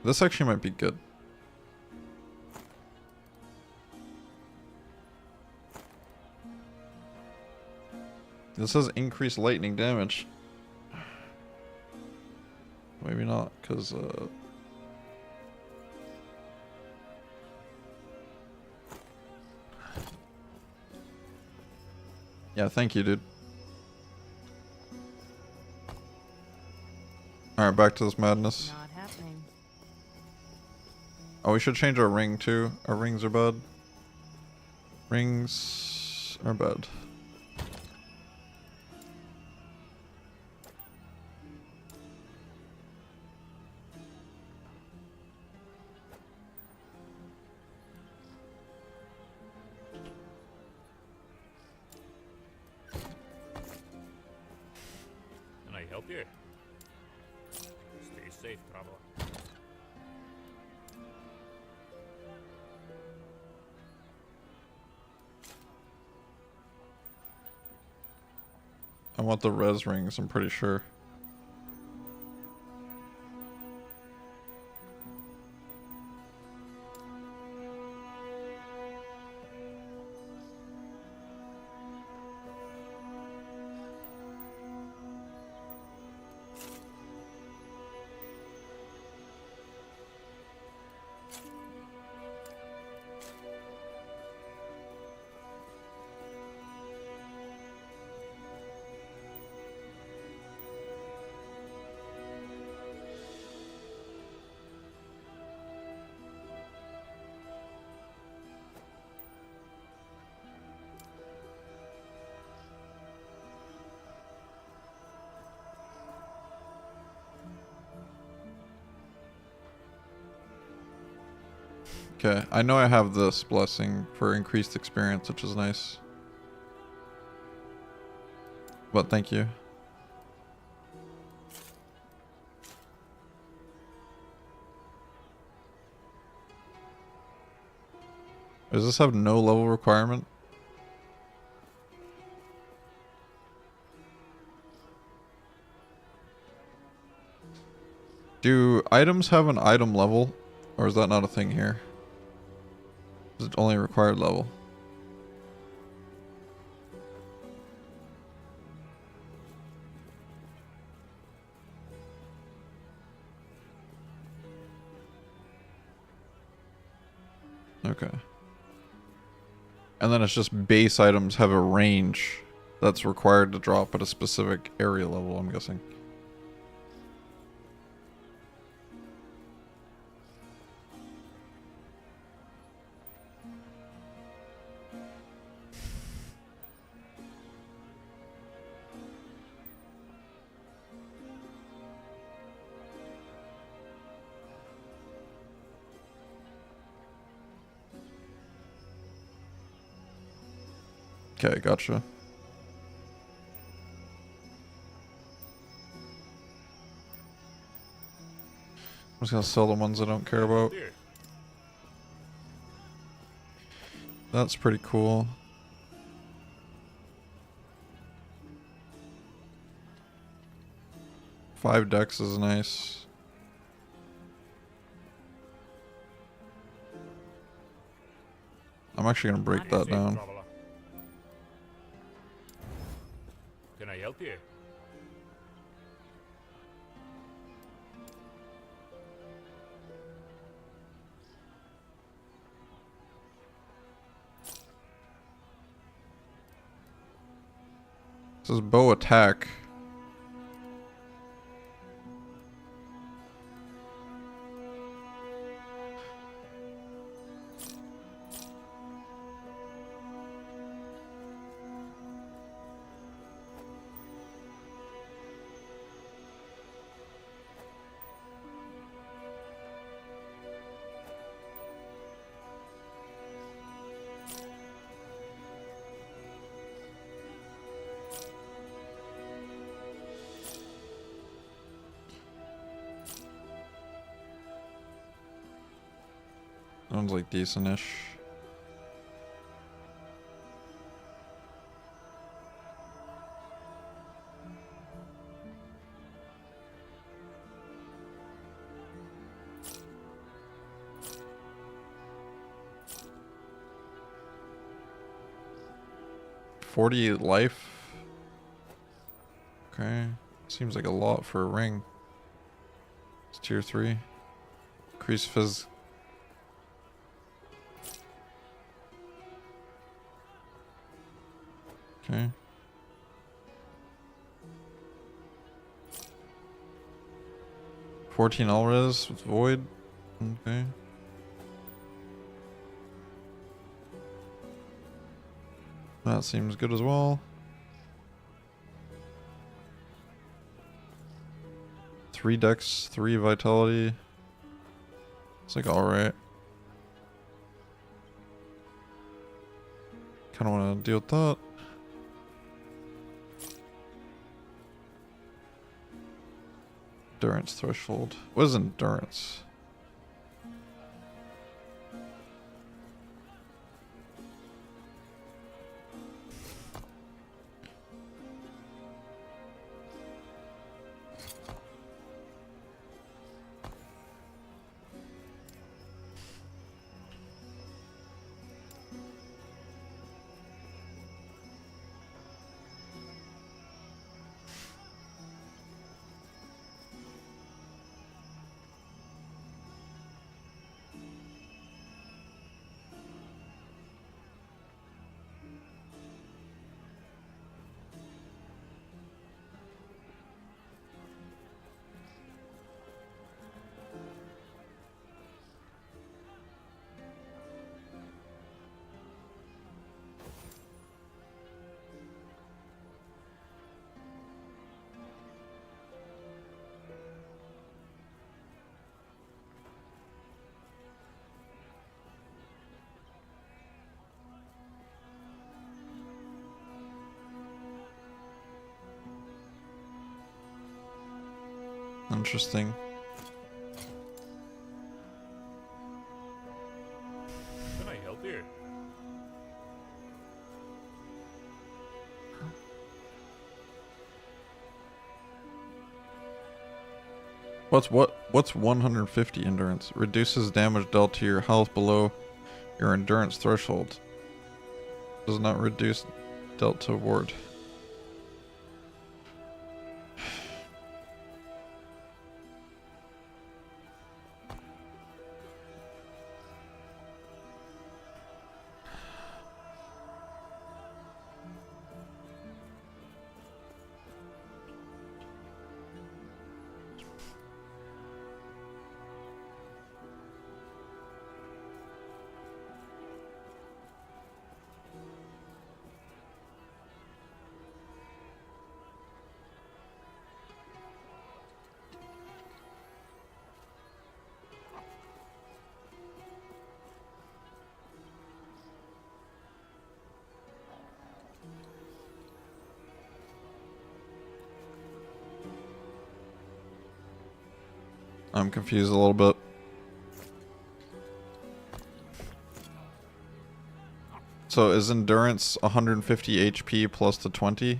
A: This actually might be good. This says increased lightning damage. Maybe not, because yeah, thank you, dude. Alright, back to this madness.
D: Not happening.
A: Oh, we should change our ring too. Our rings are bad. Rings are bad.
L: Can I help you? Stay safe, traveler.
A: I want the res rings, I'm pretty sure. Okay, I know I have this blessing for increased experience, which is nice. But thank you. Does this have no level requirement? Do items have an item level? Or is that not a thing here? Is it only a required level? Okay. And then it's just base items have a range that's required to drop at a specific area level, I'm guessing. Okay, gotcha. I'm just gonna sell the ones I don't care about. That's pretty cool. Five decks is nice. I'm actually gonna break that down.
L: Can I help you?
A: This is bow attack. That one's like decent-ish. $40 life. Okay. Seems like a lot for a ring. It's tier 3. Increase phys. Okay. $14 Alres with void. Okay. That seems good as well. 3 dex, 3 vitality. It's like alright. Kinda wanna deal with that. Endurance threshold. What is endurance? Interesting.
L: Can I help you?
A: What's 150 endurance? Reduces damage dealt to your health below your endurance threshold. Does not reduce dealt to ward. I'm confused a little bit. So is endurance 150 HP plus the 20%?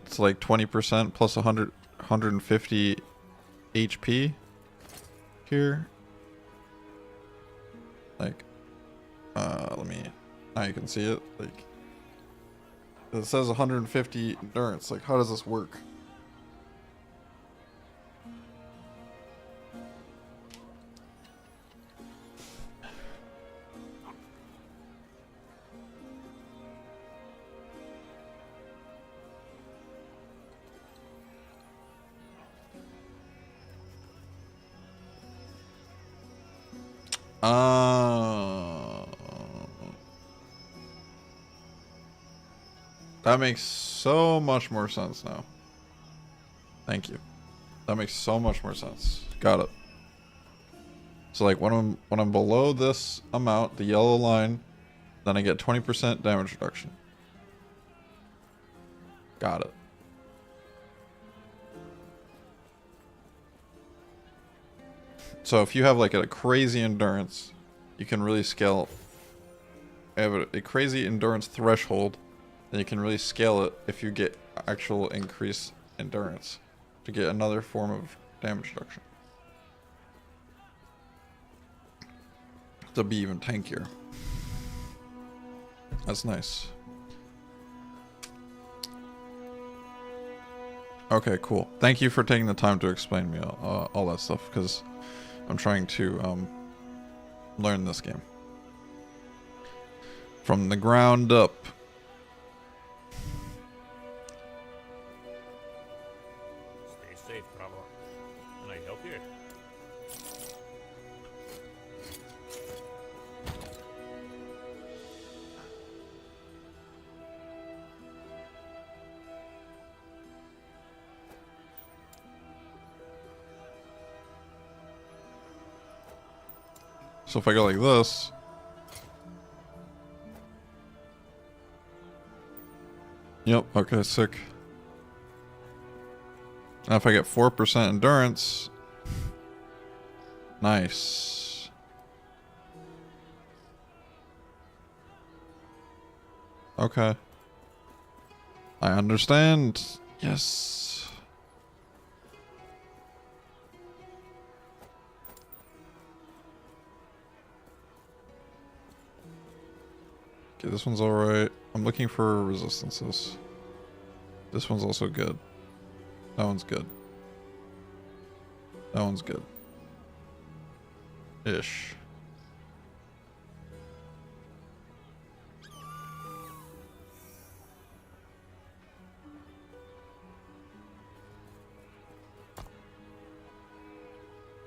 A: It's like 20% plus 150 HP here. Like, let me, now you can see it. Like, it says 150 endurance. Like, how does this work? That makes so much more sense now. Thank you. That makes so much more sense. Got it. So like when I'm below this amount, the yellow line, then I get 20% damage reduction. Got it. So if you have like a crazy endurance, you can really scale. Have a crazy endurance threshold, then you can really scale it if you get actual increased endurance to get another form of damage reduction. To be even tankier. That's nice. Okay, cool. Thank you for taking the time to explain me all that stuff, because I'm trying to learn this game from the ground up.
L: Stay safe, Bravo. Can I help you?
A: So if I go like this, yep, okay, sick. Now if I get 4% endurance, nice. Okay. I understand. Yes. Okay, this one's alright. I'm looking for resistances. This one's also good. That one's good. That one's good. Ish.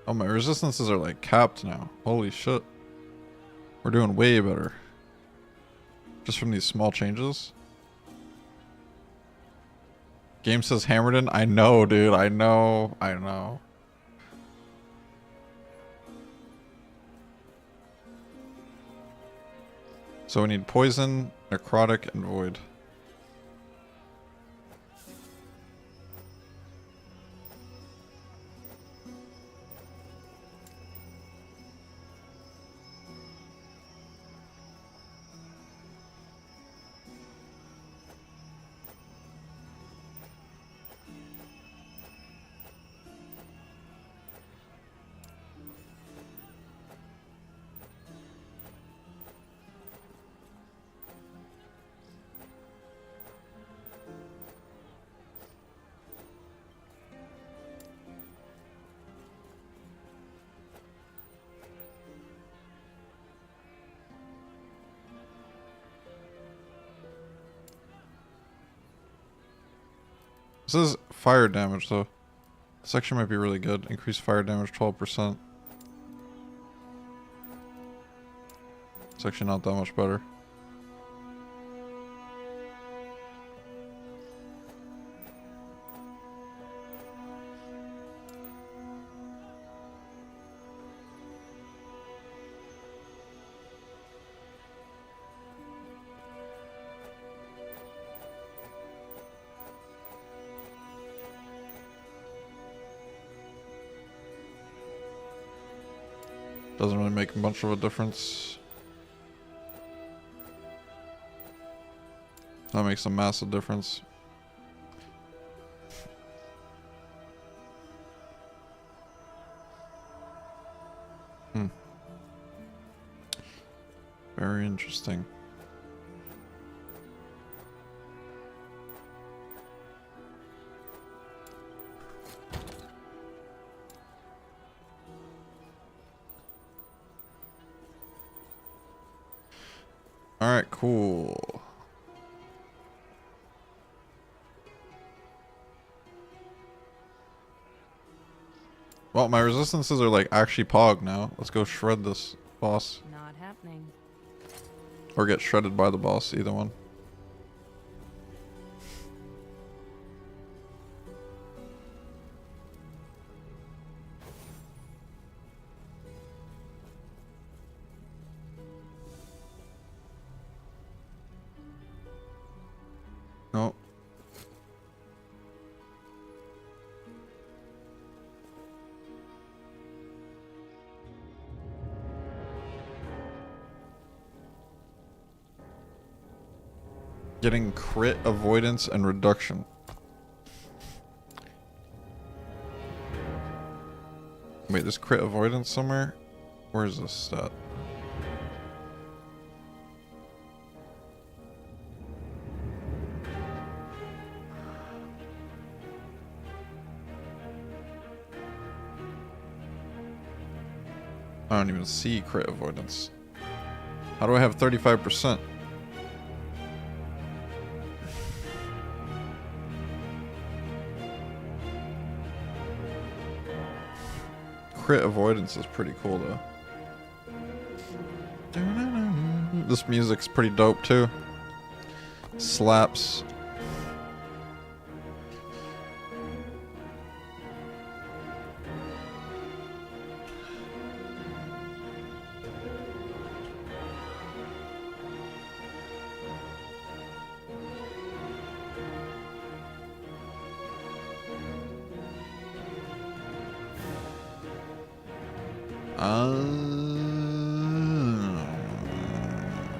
A: Oh, my resistances are like capped now. Holy shit. We're doing way better. Just from these small changes. Game says Hammerden. I know, dude. I know. I know. So we need poison, necrotic, and void. This is fire damage though. This actually might be really good. Increase fire damage 12%. It's actually not that much better. Doesn't really make much of a difference. That makes a massive difference. Very interesting. Alright, cool. Well, my resistances are like actually pog now. Let's go shred this boss.
D: Not happening.
A: Or get shredded by the boss, either one. No. Getting crit avoidance and reduction. Wait, there's crit avoidance somewhere? Where is this stat? I don't even see crit avoidance. How do I have 35%? Crit avoidance is pretty cool though. This music's pretty dope too. Slaps.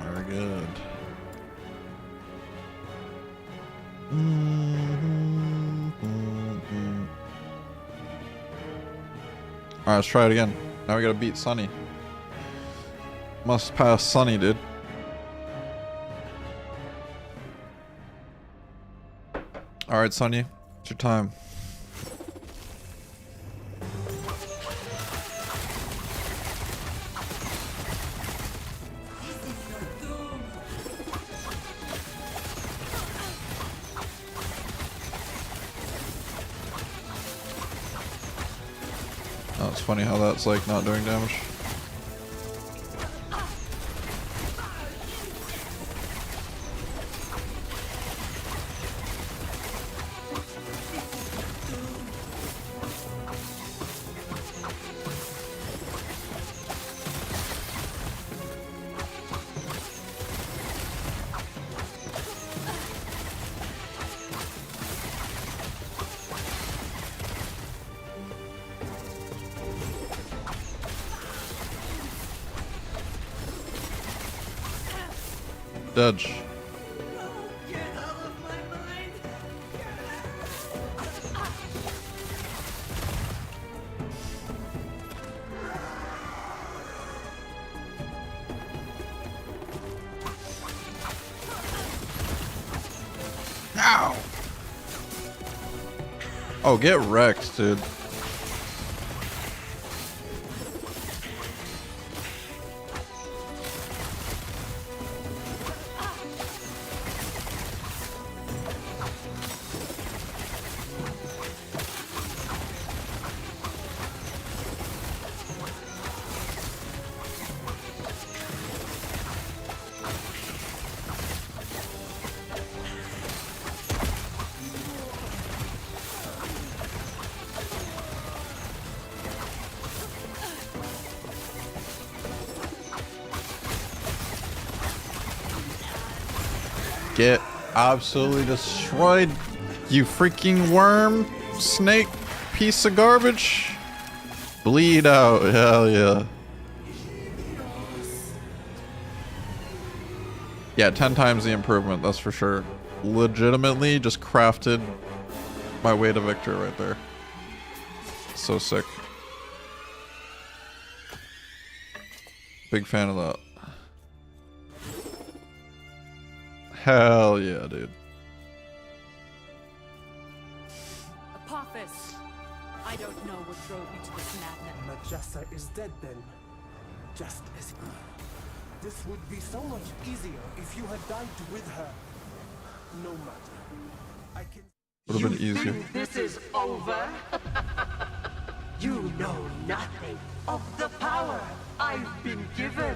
A: Very good. Alright, let's try it again. Now we gotta beat Sunny. Must pass Sunny, dude. Alright, Sunny. It's your time. Oh, it's funny how that's like not doing damage. Dodge. Ow! Oh, get wrecked, dude. Get absolutely destroyed, you freaking worm, snake, piece of garbage. Bleed out, hell yeah. Yeah, 10 times the improvement, that's for sure. Legitimately just crafted my way to victory right there. So sick. Big fan of that. Hell yeah, dude.
K: Apophis! I don't know what drove you to this madness.
C: Majessa is dead then. Just as this would be so much easier if you had died with her. No matter. I can.
A: Would have been easier.
K: This is over? You know nothing of the power I've been given.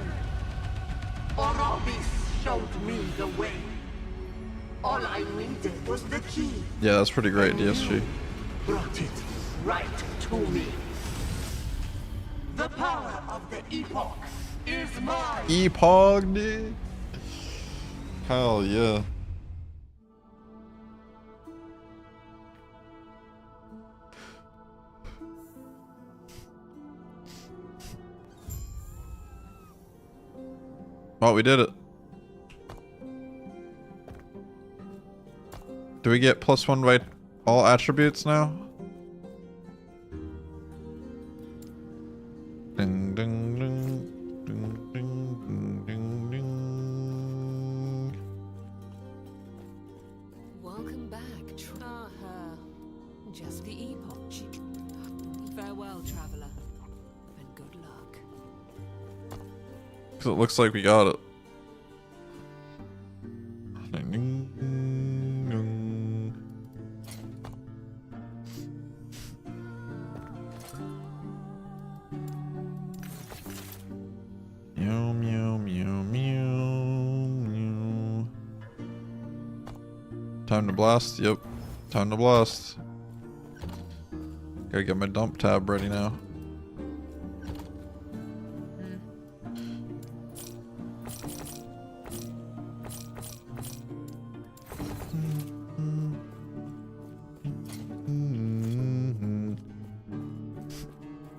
K: Orobis showed me the way. All I needed was the key.
A: Yeah, that's pretty great, DSG.
K: Brought it right to me. The power of the Epoch is mine.
A: Epoch, dude. Hell yeah. Oh, we did it. Do we get +1 by all attributes now? Ding, ding, ding, ding, ding, ding, ding.
B: Welcome back, Just the Epoch. Farewell, traveler, and good luck.
A: 'Cause it looks like we got it. Meow, meow, meow, meow, meow. Time to blast. Yep. Time to blast. Gotta get my dump tab ready now.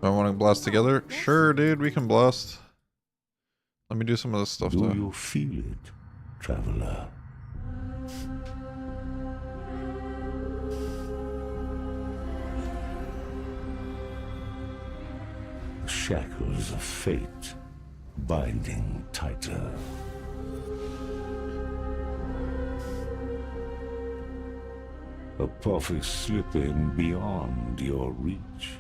A: Do I want to blast together? Sure, dude, we can blast. Let me do some of this stuff, though.
J: Do you feel it, traveler? The shackles of fate binding tighter. A puff is slipping beyond your reach.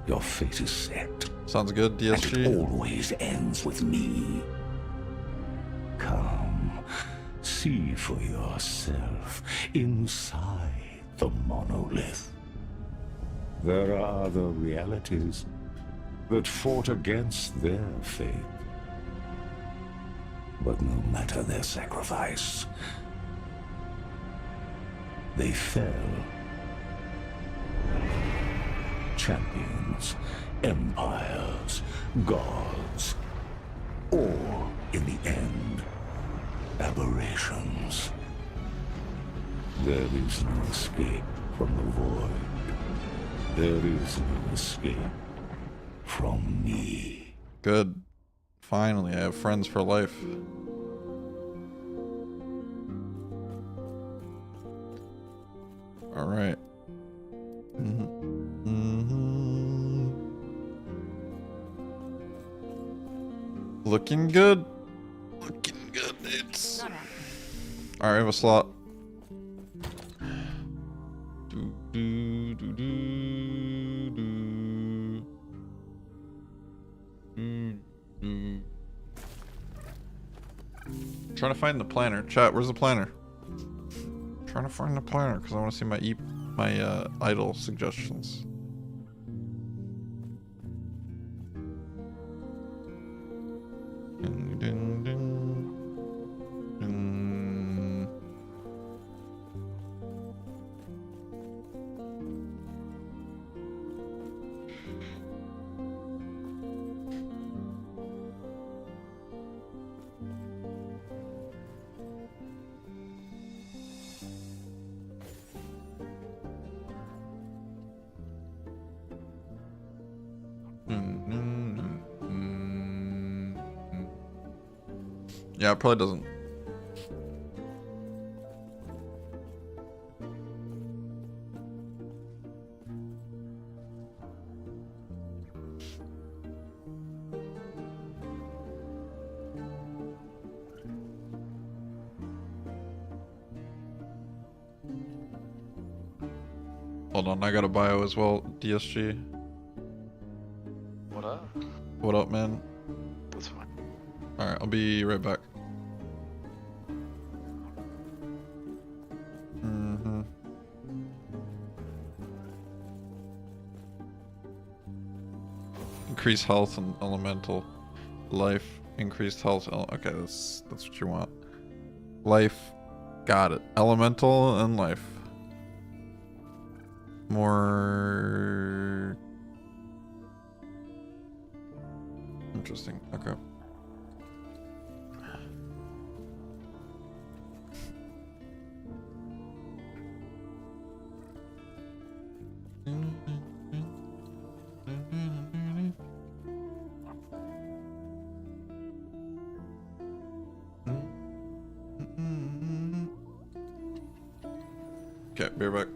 J: Your fate is set.
A: Sounds good, DSG.
J: And it always ends with me. Come, see for yourself inside the monolith. There are other realities that fought against their fate. But no matter their sacrifice, they fell. Champions, empires, gods, or, in the end, aberrations. There is no escape from the void. There is no escape from me.
A: Good. Finally, I have friends for life. All right. Looking good. Looking good, dudes. All right, I have a slot. Trying to find the planner. Chat, where's the planner? Trying to find the planner because I want to see my idle suggestions. Ding, ding, ding. Ding. Yeah, it probably doesn't. Hold on, I got a bio as well, DSG.
M: What up?
A: What up, man?
M: That's fine.
A: Alright, I'll be right back. Increase health and elemental. Life, increased health. Okay, that's what you want. Life, got it. Elemental and life. More interesting. Okay. Okay, be right back.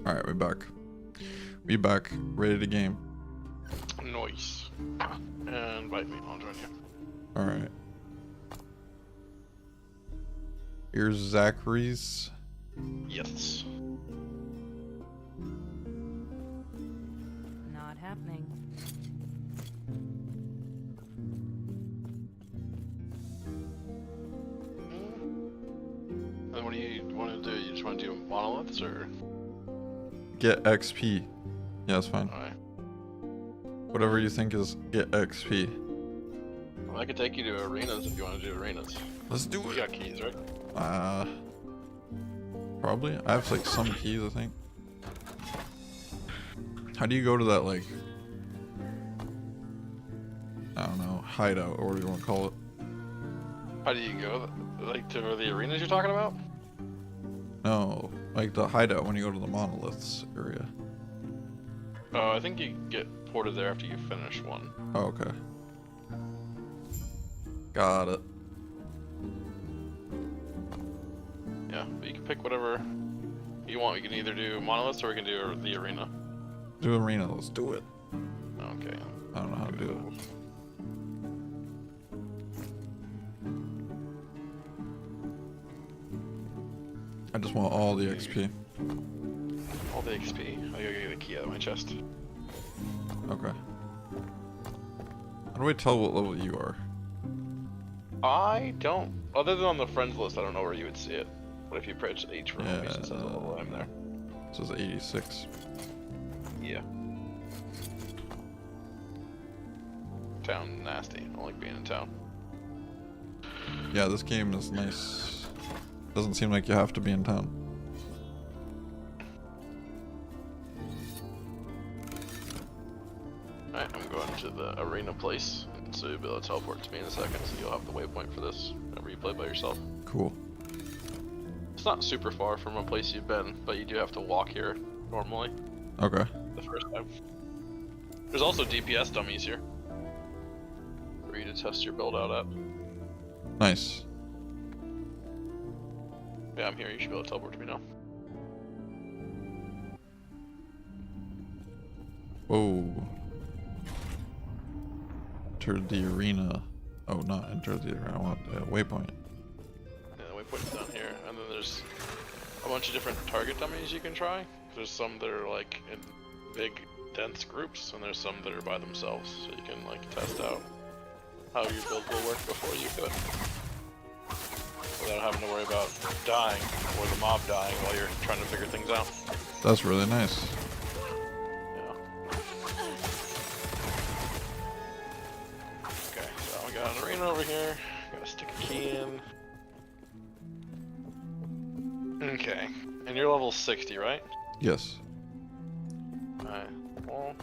A: Alright, we back. We back. Ready to game.
M: Nice. And bite me. I'll join you.
A: Alright. Here's Zachary's.
M: Yes.
D: Not happening.
M: And what do you want to do? You just want to do monoliths or?
A: Get XP. Yeah, that's fine.
M: Alright.
A: Whatever you think is get XP.
M: Well, I could take you to arenas if you want to do arenas.
A: Let's do
M: You
A: it.
M: got keys, right?
A: Probably. I have like some keys, I think. How do you go to that, like, I don't know, hideout or what do you want to call it?
M: How do you go? Like to the arenas you're talking about?
A: No, like the hideout when you go to the monoliths area.
M: I think you get ported there after you finish one.
A: Oh, okay. Got it.
M: Yeah, but you can pick whatever you want. You can either do monoliths or we can do the arena.
A: Do arena, let's do it.
M: Okay.
A: I don't know how to do it. I just want all the XP.
M: All the XP. I gotta get the key out of my chest.
A: Okay. How do I tell what level you are?
M: I don't. Other than on the friends list, I don't know where you would see it. What if you approach each room?
A: Yeah.
M: It says what level I'm there.
A: It says 86.
M: Yeah. Town nasty. I don't like being in town.
A: Yeah, this game is nice. Doesn't seem like you have to be in town.
M: Alright, I'm going to the arena place, so you'll be able to teleport to me in a second, so you'll have the waypoint for this whenever you play by yourself.
A: Cool.
M: It's not super far from a place you've been, but you do have to walk here normally.
A: Okay.
M: The first time. There's also DPS dummies here for you to test your build out at.
A: Nice.
M: Yeah, I'm here. You should be able to teleport to me now.
A: Whoa. Enter the arena. Oh, not enter the arena. I want a waypoint.
M: Yeah, the waypoint's down here, and then there's a bunch of different target dummies you can try. There's some that are like in big, dense groups, and there's some that are by themselves, so you can like test out how your build will work before you do it, without having to worry about dying or the mob dying while you're trying to figure things out.
A: That's really nice.
M: Yeah. Okay, so we got an arena over here. Gotta stick a key in. Okay, and you're level 60, right?
A: Yes.
M: Alright, well,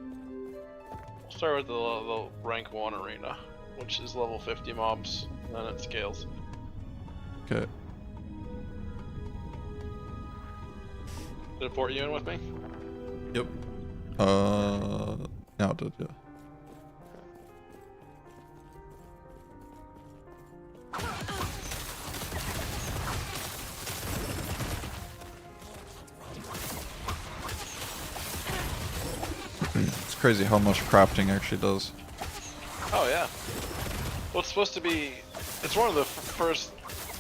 M: we'll start with the rank 1 arena, which is level 50 mobs, and then it scales.
A: Okay.
M: Did it port you in with me?
A: Yep. Now it did, yeah. It's crazy how much crafting actually does.
M: Oh yeah. Well, it's supposed to be, it's one of the first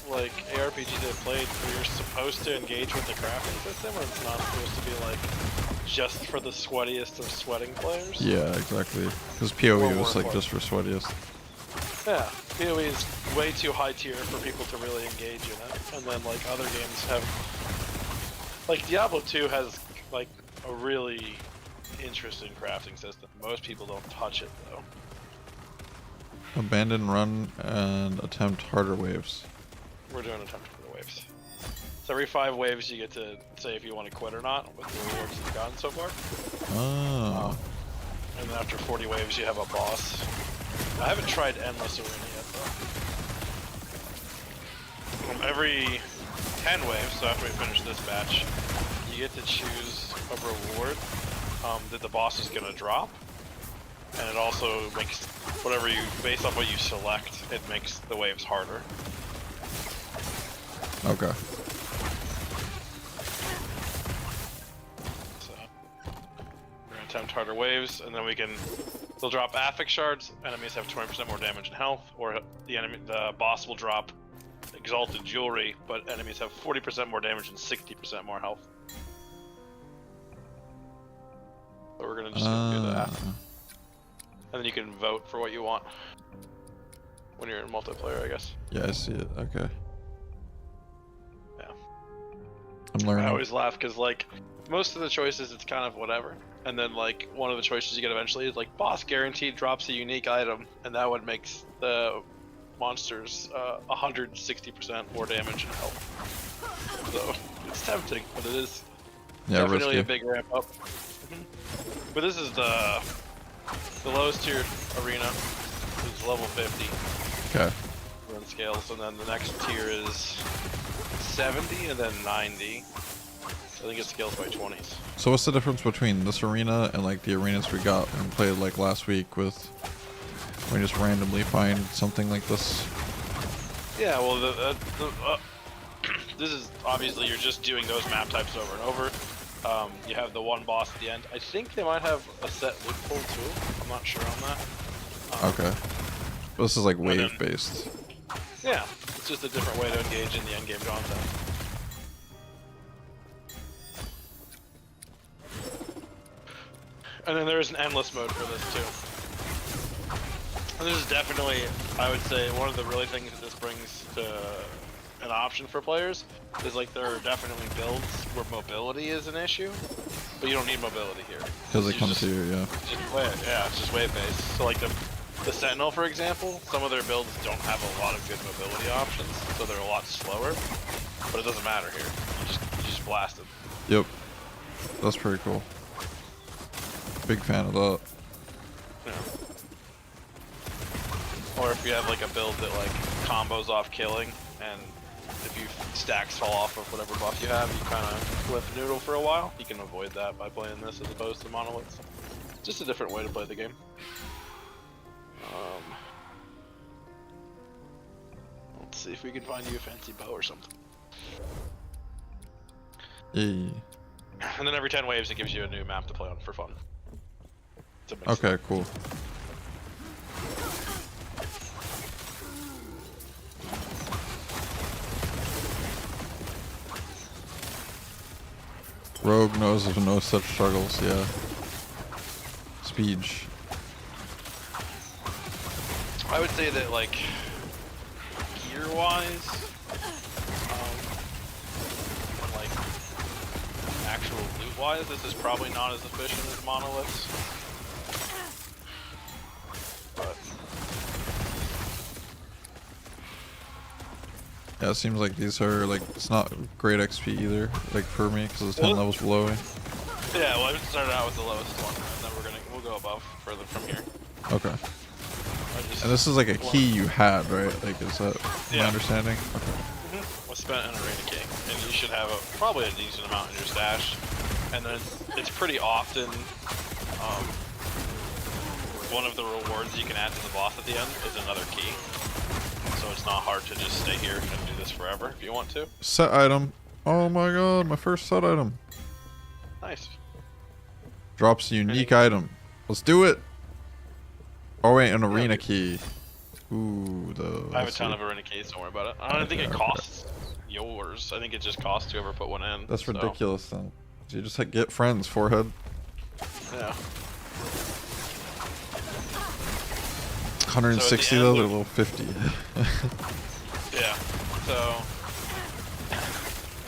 M: like ARPGs I've played where you're supposed to engage with the crafting system, or it's not supposed to be like just for the sweatiest of sweating players.
A: Yeah, exactly. Because PoE
M: Or
A: was like
M: Warforged.
A: just for sweatiest.
M: Yeah, PoE is way too high tier for people to really engage in it, and then like other games have, like Diablo 2 has like a really interesting crafting system. Most people don't touch it though.
A: Abandon, run, and attempt harder waves.
M: We're doing attempt for the waves. So every 5 waves you get to say if you want to quit or not with the rewards you've gotten so far.
A: Oh.
M: And then after 40 waves you have a boss. I haven't tried Endless Arena yet though. Every 10 waves, so after we finish this batch, you get to choose a reward that the boss is going to drop. And it also makes whatever you, based on what you select, it makes the waves harder.
A: Okay.
M: attempt harder waves, and then we can. They'll drop affix shards. Enemies have 20% more damage and health, or the boss will drop exalted jewelry, but enemies have 40% more damage and 60% more health. So we're gonna just do that, and then you can vote for what you want when you're in multiplayer, I guess.
A: Yeah, I see it. Okay.
M: Yeah.
A: I'm learning.
M: I always laugh because like most of the choices, it's kind of whatever. And then like one of the choices you get eventually is like boss guaranteed drops a unique item, and that one makes the monsters 160% more damage and health. So it's tempting, but it is definitely
A: risky.
M: a big ramp up. But this is the lowest tier arena is level 50.
A: Okay.
M: Run scales, and then the next tier is 70 and then 90. I think it scales by 20s.
A: So what's the difference between this arena and like the arenas we got and played like last week with when we just randomly find something like this?
M: Yeah, well, this is obviously you're just doing those map types over and over. You have the one boss at the end. I think they might have a set loophole too. I'm not sure on that.
A: Okay. This is like wave based.
M: Yeah, it's just a different way to engage in the end game content. And then there's an endless mode for this too. And this is definitely, I would say, one of the really things that this brings to an option for players is like there are definitely builds where mobility is an issue, but you don't need mobility here.
A: Because it comes here, yeah.
M: It's just wave based. So like the Sentinel, for example, some of their builds don't have a lot of good mobility options, so they're a lot slower. But it doesn't matter here. You just blast them.
A: Yep. That's pretty cool. Big fan of that.
M: Yeah. Or if you have like a build that like combos off killing, and if you stacks fall off of whatever buff you have, you kind of flip noodle for a while. You can avoid that by playing this as opposed to monoliths. Just a different way to play the game. Let's see if we can find you a fancy bow or something.
A: Yay.
M: And then every 10 waves it gives you a new map to play on for fun.
A: Okay, cool. Rogue knows of no such struggles, yeah. Speech.
M: I would say that like gear-wise, and like actual loot-wise, this is probably not as efficient as monoliths. But
A: Yeah, it seems like these are like, it's not great XP either, like for me, because it's 10 levels below me.
M: yeah, well, I started out with the lowest one, and then we'll go above further from here.
A: Okay. And this is like a key you had, right? Like, is that my understanding? Okay.
M: I spent an arena key, and you should have probably a decent amount in your stash. And then it's pretty often one of the rewards you can add to the boss at the end is another key. So it's not hard to just stay here and do this forever if you want to.
A: Set item. Oh my god, my first set item.
M: Nice.
A: Drops a unique item. Let's do it. Oh wait, an arena key. Ooh,
M: I have a ton of arena keys, don't worry about it. I don't think it costs yours. I think it just costs whoever put one in.
A: That's ridiculous then. So you just like, get friends, forehead.
M: Yeah.
A: 160
M: so
A: though, they're level 50.
M: Yeah. So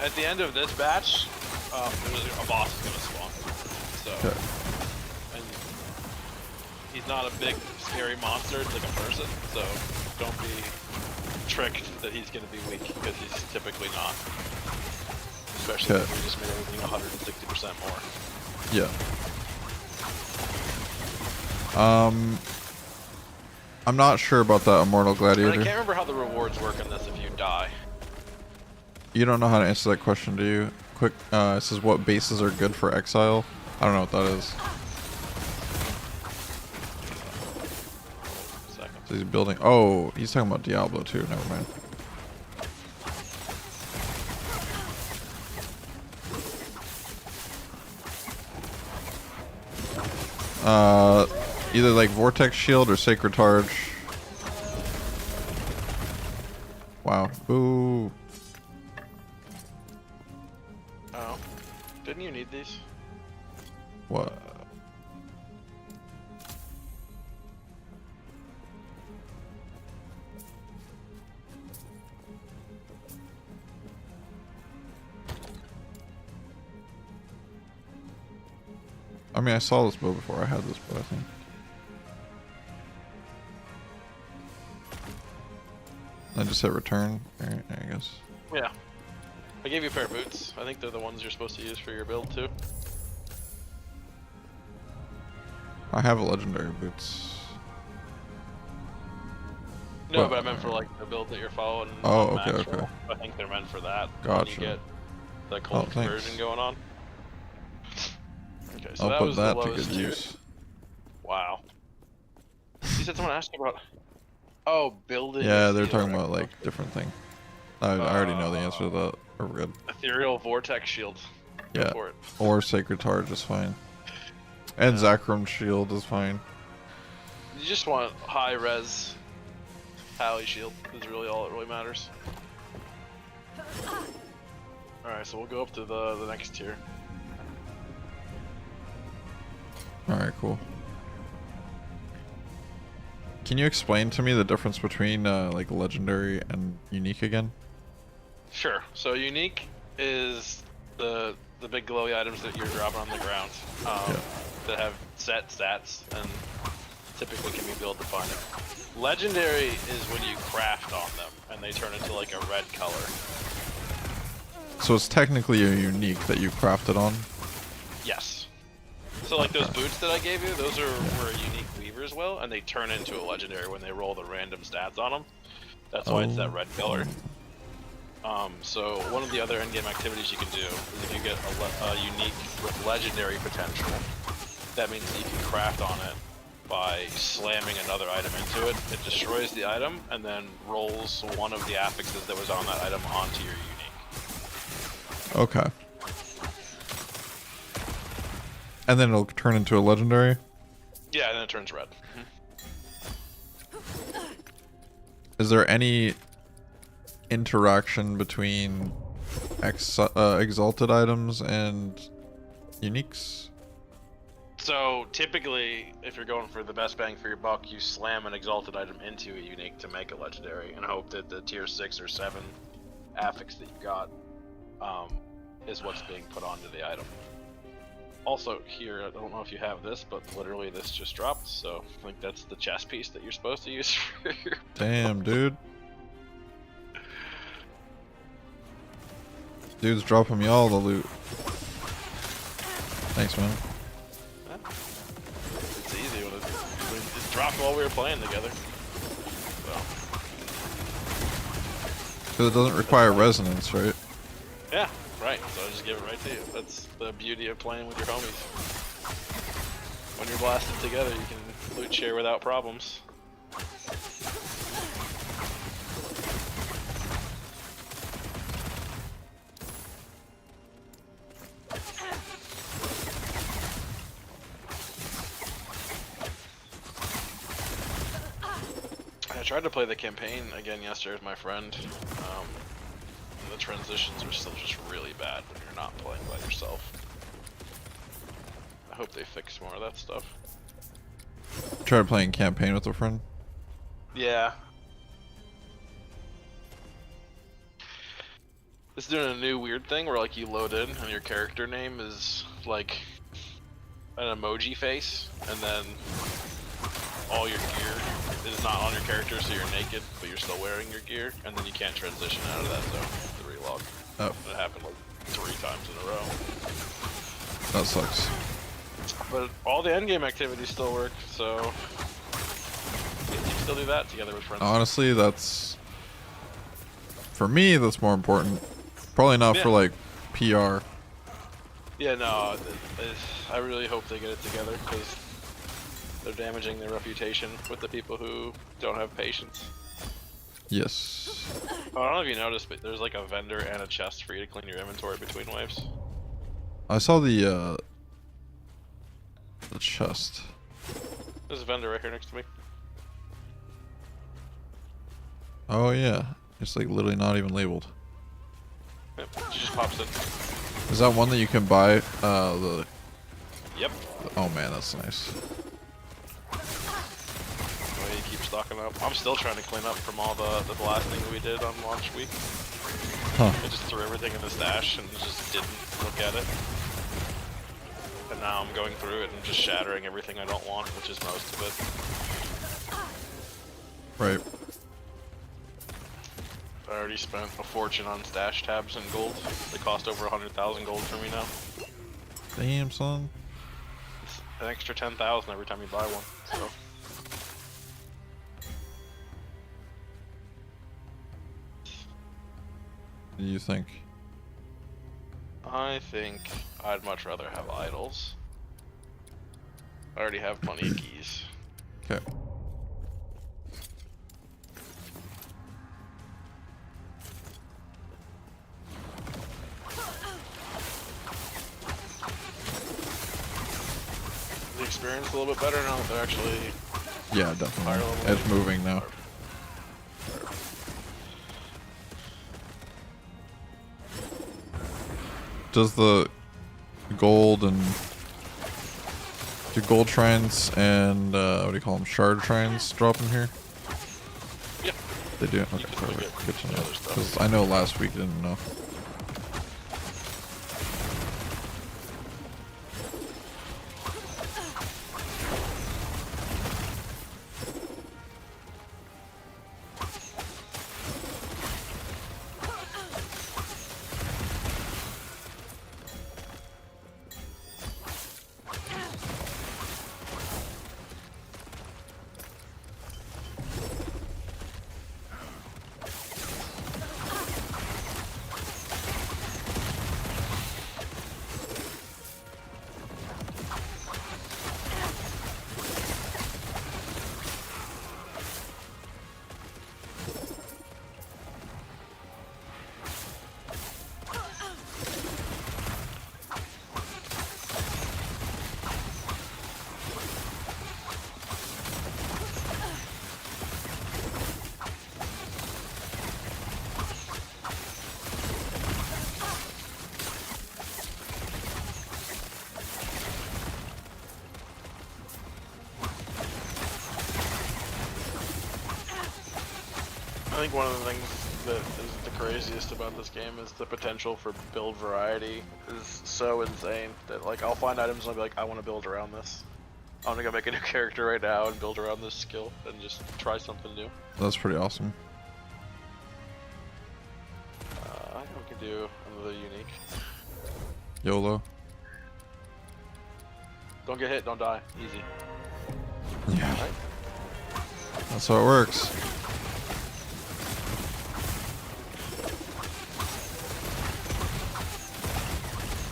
M: at the end of this batch, there's a boss is gonna spawn. So and he's not a big scary monster, it's like a person, so don't be tricked that he's gonna be weak, because he's typically not. Especially if we just made everything 160% more.
A: Yeah. I'm not sure about that Immortal Gladiator.
M: And I can't remember how the rewards work in this if you die.
A: You don't know how to answer that question, do you? Quick, it says what bases are good for exile. I don't know what that is. So he's building. Oh, he's talking about Diablo too. Never mind. Either like Vortex Shield or Sacred Charge. Wow. Ooh.
M: Oh. Didn't you need these?
A: What? I mean, I saw this bow before. I had this bow, I think. I just hit return. Alright, I guess.
M: Yeah. I gave you a pair of boots. I think they're the ones you're supposed to use for your build too.
A: I have legendary boots.
M: No,
A: What?
M: but I meant for like the build that you're following.
A: Oh,
M: on
A: okay,
M: Max
A: okay.
M: Roll. I think they're meant for that.
A: Gotcha.
M: When you get the cold
A: thanks.
M: conversion going on. Okay, so
A: I'll
M: that
A: put
M: was
A: that
M: the
A: to
M: lowest
A: good
M: tier.
A: use.
M: Wow. You said someone asked you about. Oh, building.
A: Yeah,
M: a
A: they're
M: shield.
A: talking about like different thing. I already know the answer to that. We're good.
M: Ethereal Vortex Shield. Go
A: Yeah.
M: for it.
A: Or Sacred Charge is fine. And Zakram Shield is fine.
M: You just want high res Pally Shield is really all that really matters. Alright, so we'll go up to the next tier.
A: Alright, cool. Can you explain to me the difference between like legendary and unique again?
M: Sure. So unique is the big glowy items that you're dropping on the ground that have set stats and typically can be build defining. Legendary is when you craft on them and they turn into like a red color.
A: So it's technically a unique that you crafted on?
M: Yes. So like those boots that I gave you, those were unique weavers well, and they turn into a legendary when they roll the random stats on them. That's why it's that red color. So one of the other endgame activities you can do is if you get a unique with legendary potential, that means that you can craft on it by slamming another item into it. It destroys the item and then rolls one of the affixes that was on that item onto your unique.
A: Okay. And then it'll turn into a legendary?
M: Yeah, and then it turns red.
A: Is there any interaction between exalted items and uniques?
M: So typically, if you're going for the best bang for your buck, you slam an exalted item into a unique to make a legendary and hope that the tier 6 or 7 affix that you got is what's being put onto the item. Also here, I don't know if you have this, but literally this just dropped, so I think that's the chest piece that you're supposed to use for your
A: Damn, dude. Dude's dropping me all the loot. Thanks, man.
M: It's easy when it dropped while we were playing together. So.
A: Because it doesn't require resonance, right?
M: Yeah, right. So I just give it right to you. That's the beauty of playing with your homies. When you're blasted together, you can loot share without problems. I tried to play the campaign again yesterday with my friend. And the transitions are still just really bad when you're not playing by yourself. I hope they fix more of that stuff.
A: Tried playing campaign with a friend.
M: Yeah. It's doing a new weird thing where like you load in and your character name is like an emoji face, and then all your gear is not on your character, so you're naked, but you're still wearing your gear, and then you can't transition out of that zone to relog.
A: Oh.
M: It happened like 3 times in a row.
A: That sucks.
M: But all the endgame activities still work, so you can still do that together with friends.
A: Honestly, that's... For me, that's more important. Probably not for, like, PR.
M: Yeah, no, I really hope they get it together, because they're damaging their reputation with the people who don't have patience.
A: Yes.
M: Oh, I don't know if you noticed, but there's like a vendor and a chest for you to clean your inventory between waves.
A: I saw the chest.
M: There's a vendor right here next to me.
A: Oh yeah, it's like literally not even labeled.
M: Yep, she just pops in.
A: Is that one that you can buy? The.
M: Yep.
A: Oh man, that's nice.
M: Oh, you keep stocking up. I'm still trying to clean up from all the blasting we did on launch week.
A: Huh.
M: I just threw everything in the stash and just didn't look at it. And now I'm going through it and just shattering everything I don't want, which is most of it.
A: Right.
M: I already spent a fortune on stash tabs and gold. They cost over 100,000 gold for me now.
A: Damn, son.
M: It's an extra 10,000 every time you buy one. So.
A: What do you think?
M: I think I'd much rather have idols. I already have plenty of keys.
A: Okay.
M: The experience a little bit better now that they're actually.
A: Yeah, definitely. It's moving now. Does the gold and do gold shrines and what do you call them, shard shrines drop in here?
M: Yeah.
A: They do. Okay, perfect. Good to know. Because I know last week didn't know.
M: I think one of the things that is the craziest about this game is the potential for build variety is so insane that like I'll find items and I'll be like, I want to build around this. I want to go make a new character right now and build around this skill and just try something new.
A: That's pretty awesome.
M: I think we can do another unique.
A: YOLO.
M: Don't get hit, don't die. Easy.
A: Yeah.
M: Right?
A: That's how it works.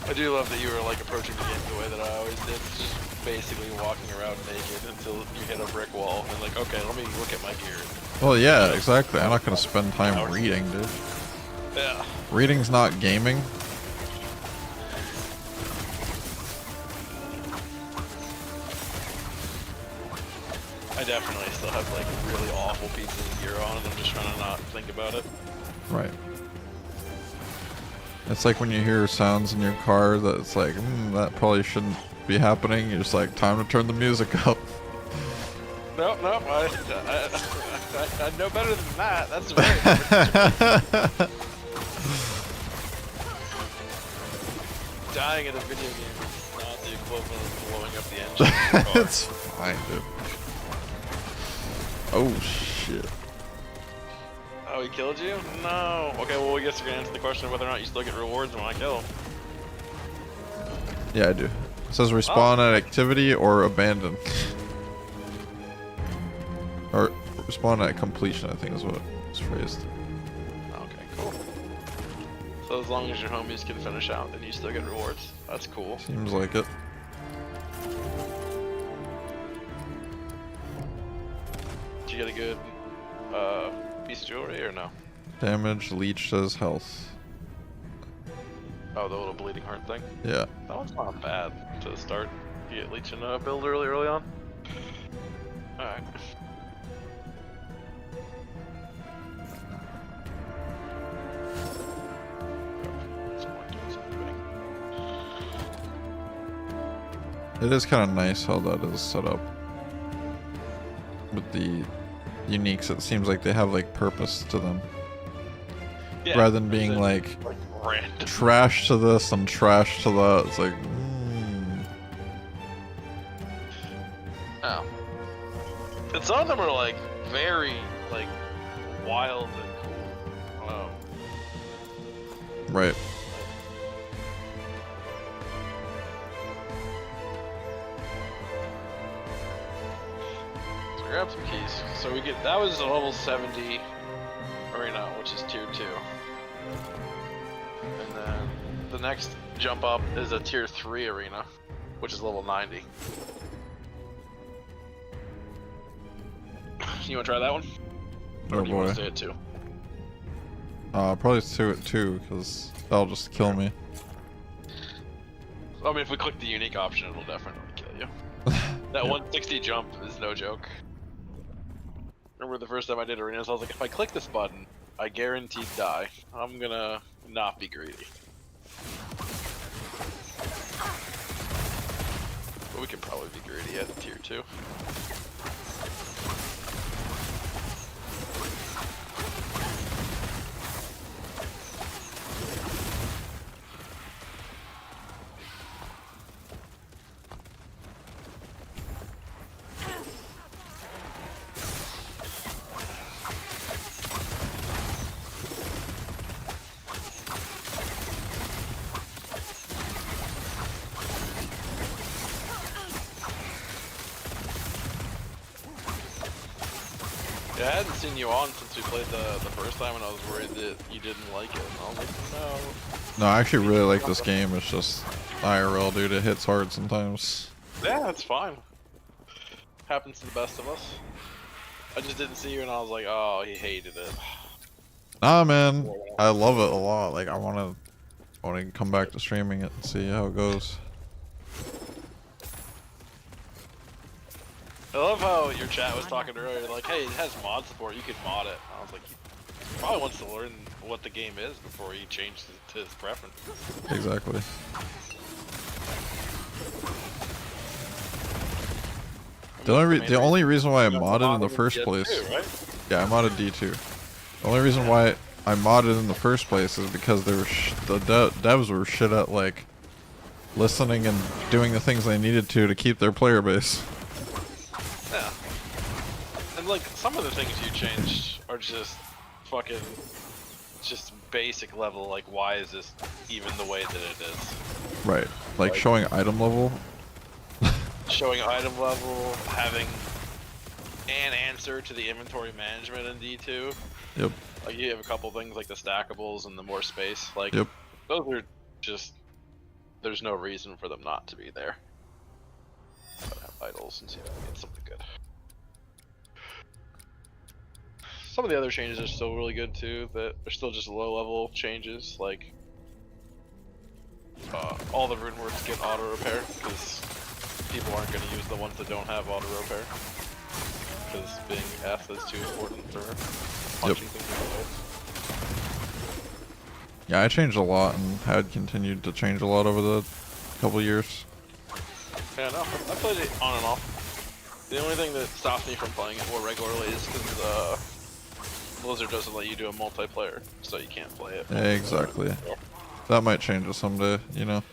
M: I do love that you were like approaching the game the way that I always did, just basically walking around naked until you hit a brick wall and like, okay, let me look at my gear.
A: Well, yeah, exactly. I'm not gonna spend time reading, dude.
M: Yeah.
A: Reading's not gaming.
M: I definitely still have like really awful pieces of gear on and I'm just trying to not think about it.
A: Right. It's like when you hear sounds in your car that's like, that probably shouldn't be happening. You're just like, time to turn the music up.
M: Nope, I know better than that. That's very dying in a video game is not the equivalent of blowing up the engine of your car.
A: It's fine, dude. Oh, shit.
M: Oh, he killed you? No. Okay, well, I guess you're gonna answer the question of whether or not you still get rewards when I kill him.
A: Yeah, I do. It says respawn at activity or abandon. Or respawn at completion, I think is what it's phrased.
M: Okay, cool. So as long as your homies can finish out, then you still get rewards. That's cool.
A: Seems like it.
M: Did you get a good piece of jewelry or no?
A: Damage, leech says health.
M: Oh, the little bleeding heart thing?
A: Yeah.
M: That one's not bad to start. You get leech and build really early on. Alright.
A: It is kind of nice how that is set up. With the uniques, it seems like they have like purpose to them.
M: Yeah,
A: rather than being like
M: random.
A: trash to this and trash to that. It's like,
M: Oh. And some of them are like very like wild and cool. Oh.
A: right.
M: So grab some keys. So we get, that was a level 70 arena, which is tier 2. And then the next jump up is a tier 3 arena, which is level 90. You wanna try that one?
A: Oh
M: Or do you wanna
A: boy.
M: stay at 2?
A: Probably 2 at 2, because that'll just kill me.
M: I mean, if we click the unique option, it'll definitely kill you. That 160 jump is no joke. Remember the first time I did arenas, I was like, if I click this button, I guaranteed die. I'm gonna not be greedy. But we can probably be greedy at tier 2. Yeah, I hadn't seen you on since we played the first time, and I was worried that you didn't like it. And I was like, no.
A: No, I actually really like this game. It's just IRL, dude. It hits hard sometimes.
M: Yeah, that's fine. Happens to the best of us. I just didn't see you, and I was like, oh, he hated it.
A: Nah, man. I love it a lot. Like, I want to come back to streaming it and see how it goes.
M: I love how your chat was talking earlier, like, hey, it has mod support, you could mod it. I was like, he probably wants to learn what the game is before he changes it to his preference.
A: Exactly. The only reason why I modded in the first place, yeah, I modded D2. The only reason why I modded in the first place is because they were the devs were shit at like listening and doing the things they needed to keep their player base.
M: Yeah. And like, some of the things you changed are just fucking, just basic level, like, why is this even the way that it is?
A: Right. Like showing item level.
M: Showing item level, having an answer to the inventory management in D2.
A: Yep.
M: Like, you have a couple things like the stackables and the more space. Like,
A: yep.
M: Those are just, there's no reason for them not to be there. Gotta have vitals and see if I can get something good. Some of the other changes are still really good too, that are still just low level changes, like all the rune words get auto repair, because people aren't going to use the ones that don't have auto repair, because being F is too important for punching things in the face.
A: Yeah, I changed a lot and had continued to change a lot over the couple years.
M: Yeah, no, I played it on and off. The only thing that stops me from playing it more regularly is because Blizzard doesn't let you do a multiplayer, so you can't play it.
A: Exactly. That might change it someday, you know.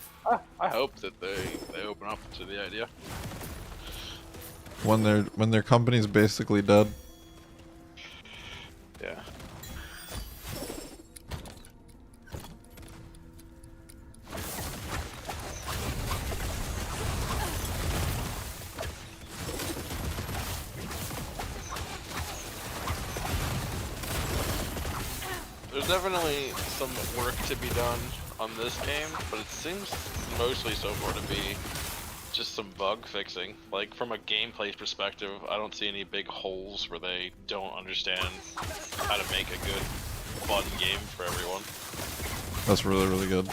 M: I hope that they open up to the idea.
A: When their company's basically dead.
M: Yeah. There's definitely some work to be done on this game, but it seems mostly so far to be just some bug fixing. Like, from a gameplay perspective, I don't see any big holes where they don't understand how to make a good, fun game for everyone.
A: That's really, really good.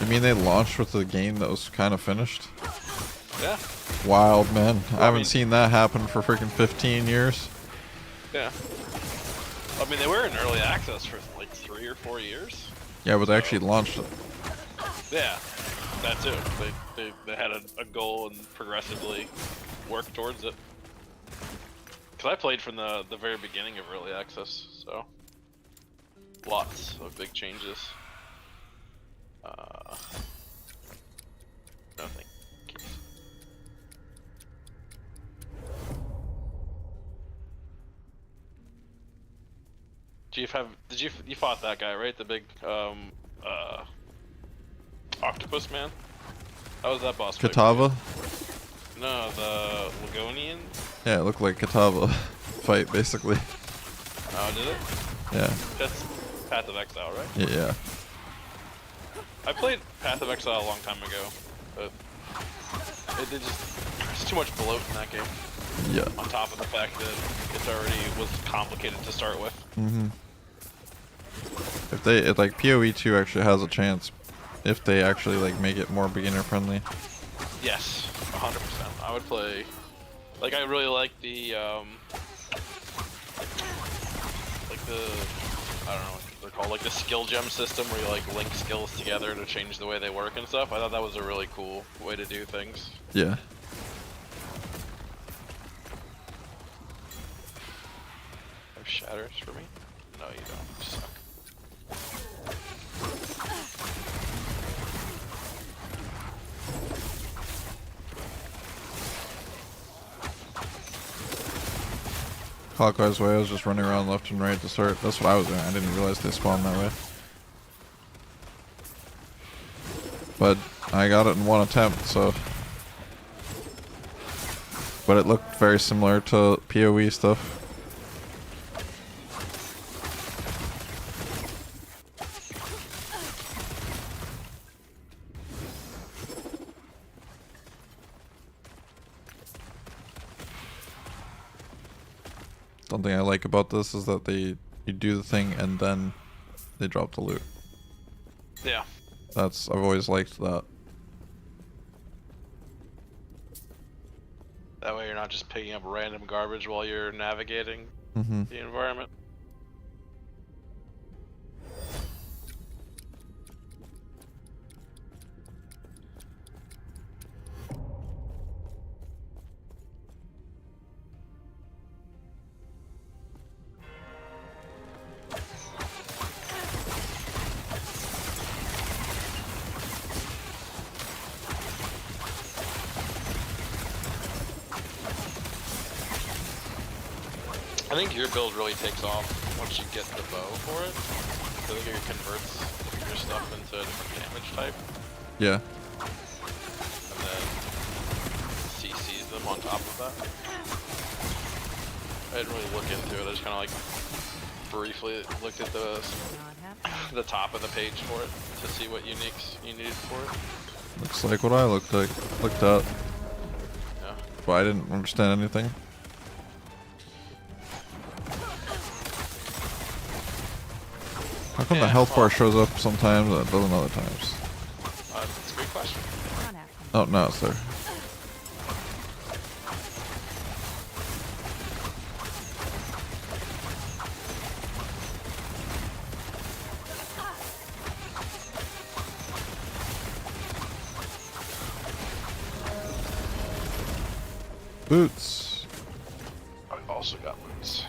A: I mean, they launched with a game that was kind of finished.
M: Yeah.
A: wild, man. I haven't seen that happen for freaking 15 years.
M: Yeah. I mean, they were in early access for like 3 or 4 years.
A: Yeah, but they actually launched it.
M: Yeah, that too. They had a goal and progressively worked towards it. Because I played from the very beginning of early access, so lots of big changes. Nothing. You fought that guy, right? The big octopus man? How was that boss fight?
A: Katava?
M: No, the Ligonian?
A: Yeah, it looked like Katava fight, basically.
M: Oh, did it?
A: Yeah.
M: That's Path of Exile, right?
A: Yeah.
M: I played Path of Exile a long time ago, but there's too much bloat in that game.
A: Yeah.
M: On top of the fact that it already was complicated to start with.
A: Mm-hmm. If like PoE 2 actually has a chance, if they actually like make it more beginner friendly.
M: Yes, 100%. I would play. Like I really like the I don't know what they're called, like the skill gem system where you like link skills together to change the way they work and stuff. I thought that was a really cool way to do things.
A: Yeah.
M: Have shatters for me? No, you don't. You suck.
A: Clockwise way, I was just running around left and right to start. That's what I was doing. I didn't realize they spawned that way. But I got it in one attempt, so. But it looked very similar to PoE stuff. Something I like about this is that you do the thing and then they drop the loot.
M: Yeah.
A: I've always liked that.
M: That way you're not just picking up random garbage while you're navigating the environment. I think your build really takes off once you get the bow for it. I think it converts your stuff into a different damage type.
A: Yeah.
M: And then CCs them on top of that. I didn't really look into it, I just kind of like briefly looked at the top of the page for it to see what uniques you needed for it.
A: Looks like what I looked at.
M: Yeah.
A: But I didn't understand anything. How come the health bar shows up sometimes and it doesn't other times?
M: That's a good question.
A: Oh, no, it's there. Boots.
M: I also got boots.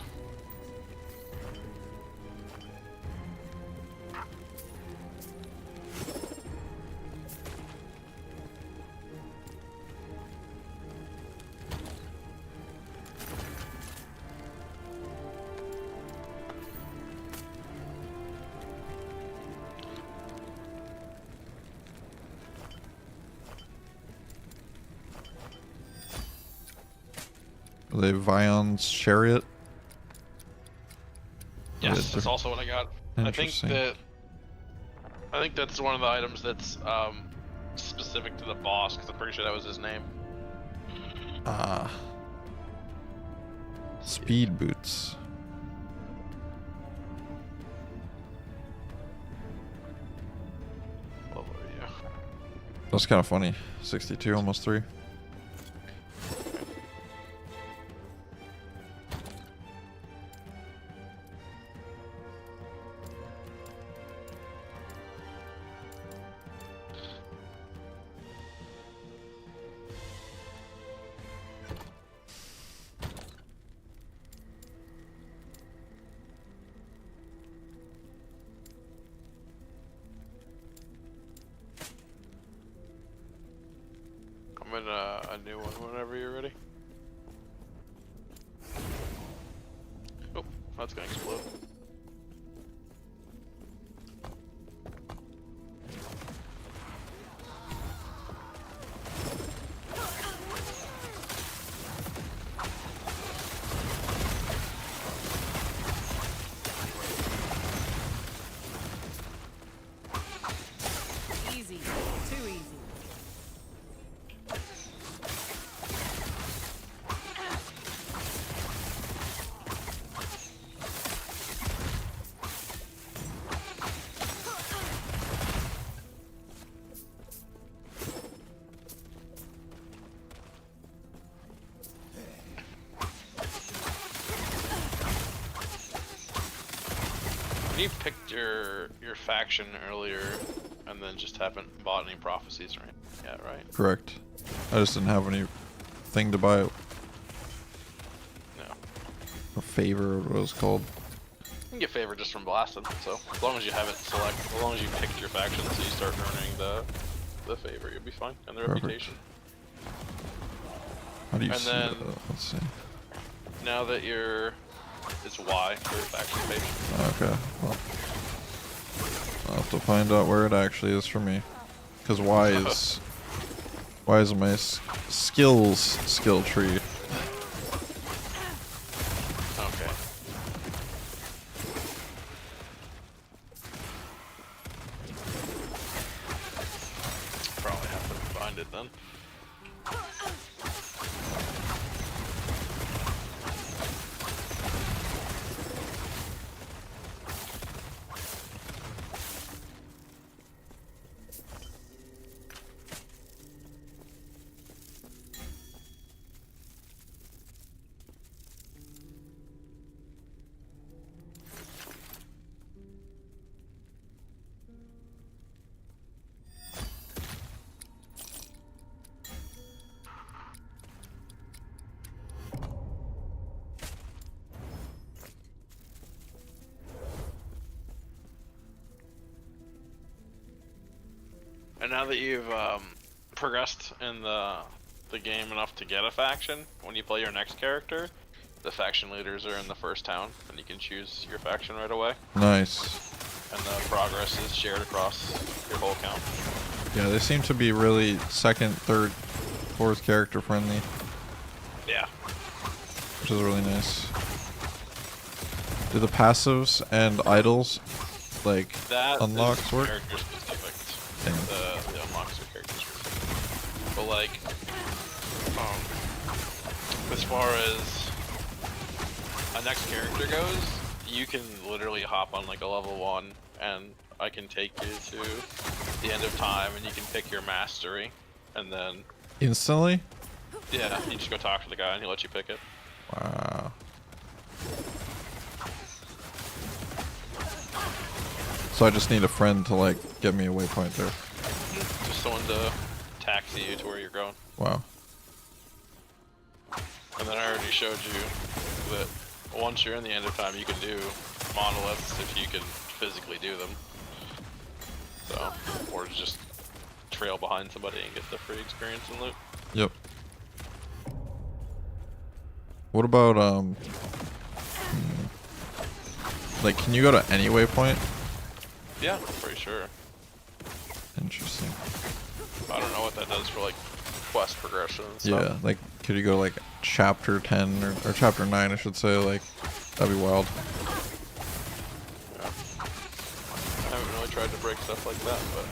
A: Are they Vion's chariot?
M: Yes, that's also what I got. I think
A: Interesting.
M: that's one of the items that's specific to the boss, because I'm pretty sure that was his name.
A: Ah. Speed boots.
M: What were you?
A: That's kind of funny. 62, almost 3.
M: join a new one whenever you're ready. Oh, that's gonna explode.
D: Easy. Too easy.
M: You picked your faction earlier, and then just haven't bought any prophecies or anything yet, right?
A: Correct. I just didn't have anything to buy.
M: No.
A: A favor, what it was called.
M: You can get favor just from blasting, so as long as you have it select, as long as you picked your faction, so you start earning the favor, you'll be fine, and the
A: Perfect.
M: reputation.
A: How do you
M: And
A: see
M: then-
A: that? Let's see.
M: Now that it's Y for your faction page.
A: Okay, well, I'll have to find out where it actually is for me, because Y is my skills skill tree.
M: Okay. Probably have to find it then. And now that you've progressed in the game enough to get a faction, when you play your next character, the faction leaders are in the first town, and you can choose your faction right away.
A: Nice.
M: And the progress is shared across your whole account.
A: Yeah, they seem to be really second, third, fourth character friendly,
M: Yeah.
A: which is really nice. Do the passives and idols, like,
M: That
A: unlocks
M: is
A: work?
M: character specific.
A: Damn.
M: The unlocks are character specific. But like, as far as a next character goes, you can literally hop on like a level 1 and I can take you to the end of time and you can pick your mastery and then
A: Instantly?
M: yeah, you just go talk to the guy and he'll let you pick it.
A: Wow. So I just need a friend to like get me a waypoint there.
M: Just someone to taxi you to where you're going.
A: Wow.
M: And then I already showed you that once you're in the end of time, you can do monoliths if you can physically do them. So, or just trail behind somebody and get the free experience and loot.
A: Yep. What about like, can you go to any waypoint?
M: Yeah, pretty sure.
A: Interesting.
M: I don't know what that does for like quest progression and stuff.
A: Yeah, like, could you go like chapter 10 or chapter 9, I should say? Like, that'd be wild.
M: Yeah. I haven't really tried to break stuff like that, but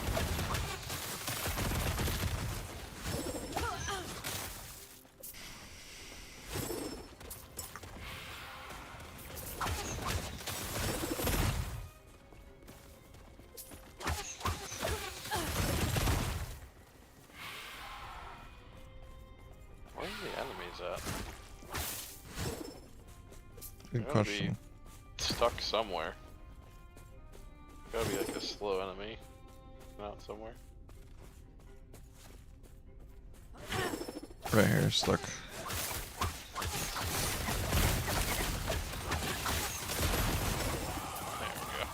M: where are the enemies at?
A: Good
M: Gotta
A: question.
M: Be stuck somewhere. Gotta be like a slow enemy out somewhere.
A: Right here, stuck.
M: There we go.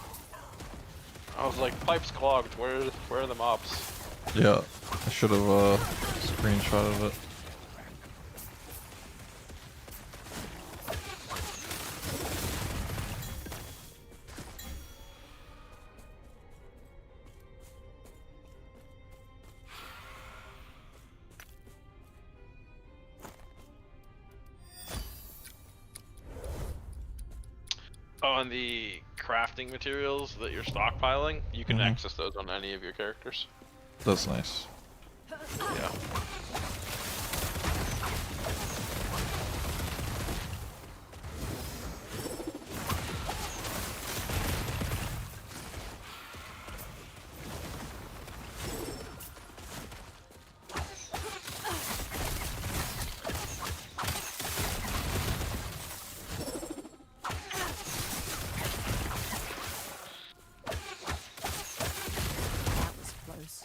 M: I was like, pipes clogged. Where are the mobs?
A: Yeah, I should have screenshotted it.
M: Oh, and the crafting materials that you're stockpiling, you can access those on any of your characters.
A: That's nice.
M: Yeah.
D: That was close.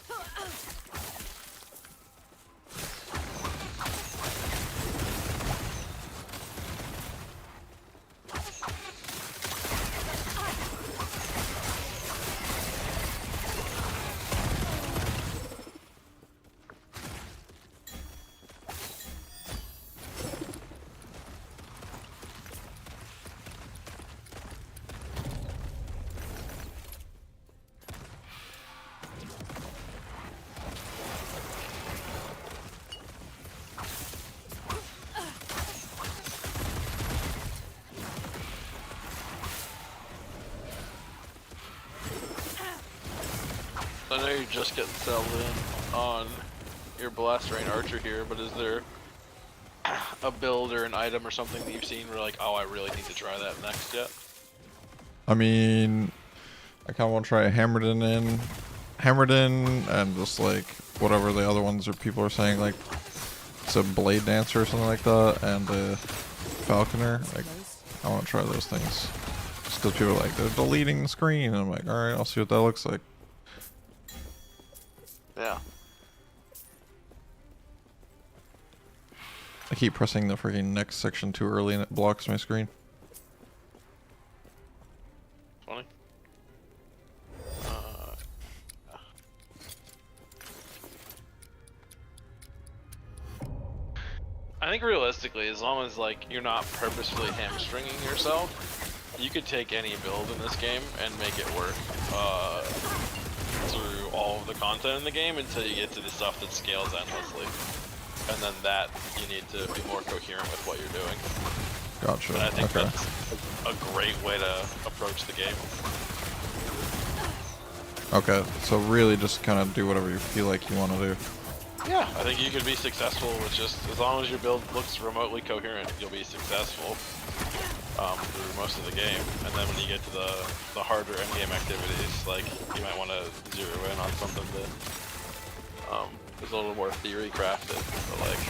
M: I know you're just getting settled in on your Blast Rain Archer here, but is there a build or an item or something that you've seen where like, oh, I really need to try that next yet?
A: I mean, I kind of want to try Hammered in, and just like whatever the other ones or people are saying, like it's a Blade Dancer or something like that, and the Falconer. Like, I want to try those things. Just because people are like, they're deleting the screen, and I'm like, all right, I'll see what that looks like.
M: Yeah.
A: I keep pressing the freaking next section too early and it blocks my screen.
M: Funny. I think realistically, as long as like you're not purposefully hamstringing yourself, you could take any build in this game and make it work through all of the content in the game until you get to the stuff that scales endlessly. And then that, you need to be more coherent with what you're doing.
A: Gotcha.
M: And I think
A: Okay.
M: that's a great way to approach the game.
A: Okay, so really just kind of do whatever you feel like you want to do.
M: Yeah, I think you could be successful with just, as long as your build looks remotely coherent, you'll be successful through most of the game. And then when you get to the harder endgame activities, like, you might want to zero in on something that is a little more theory crafted. But like,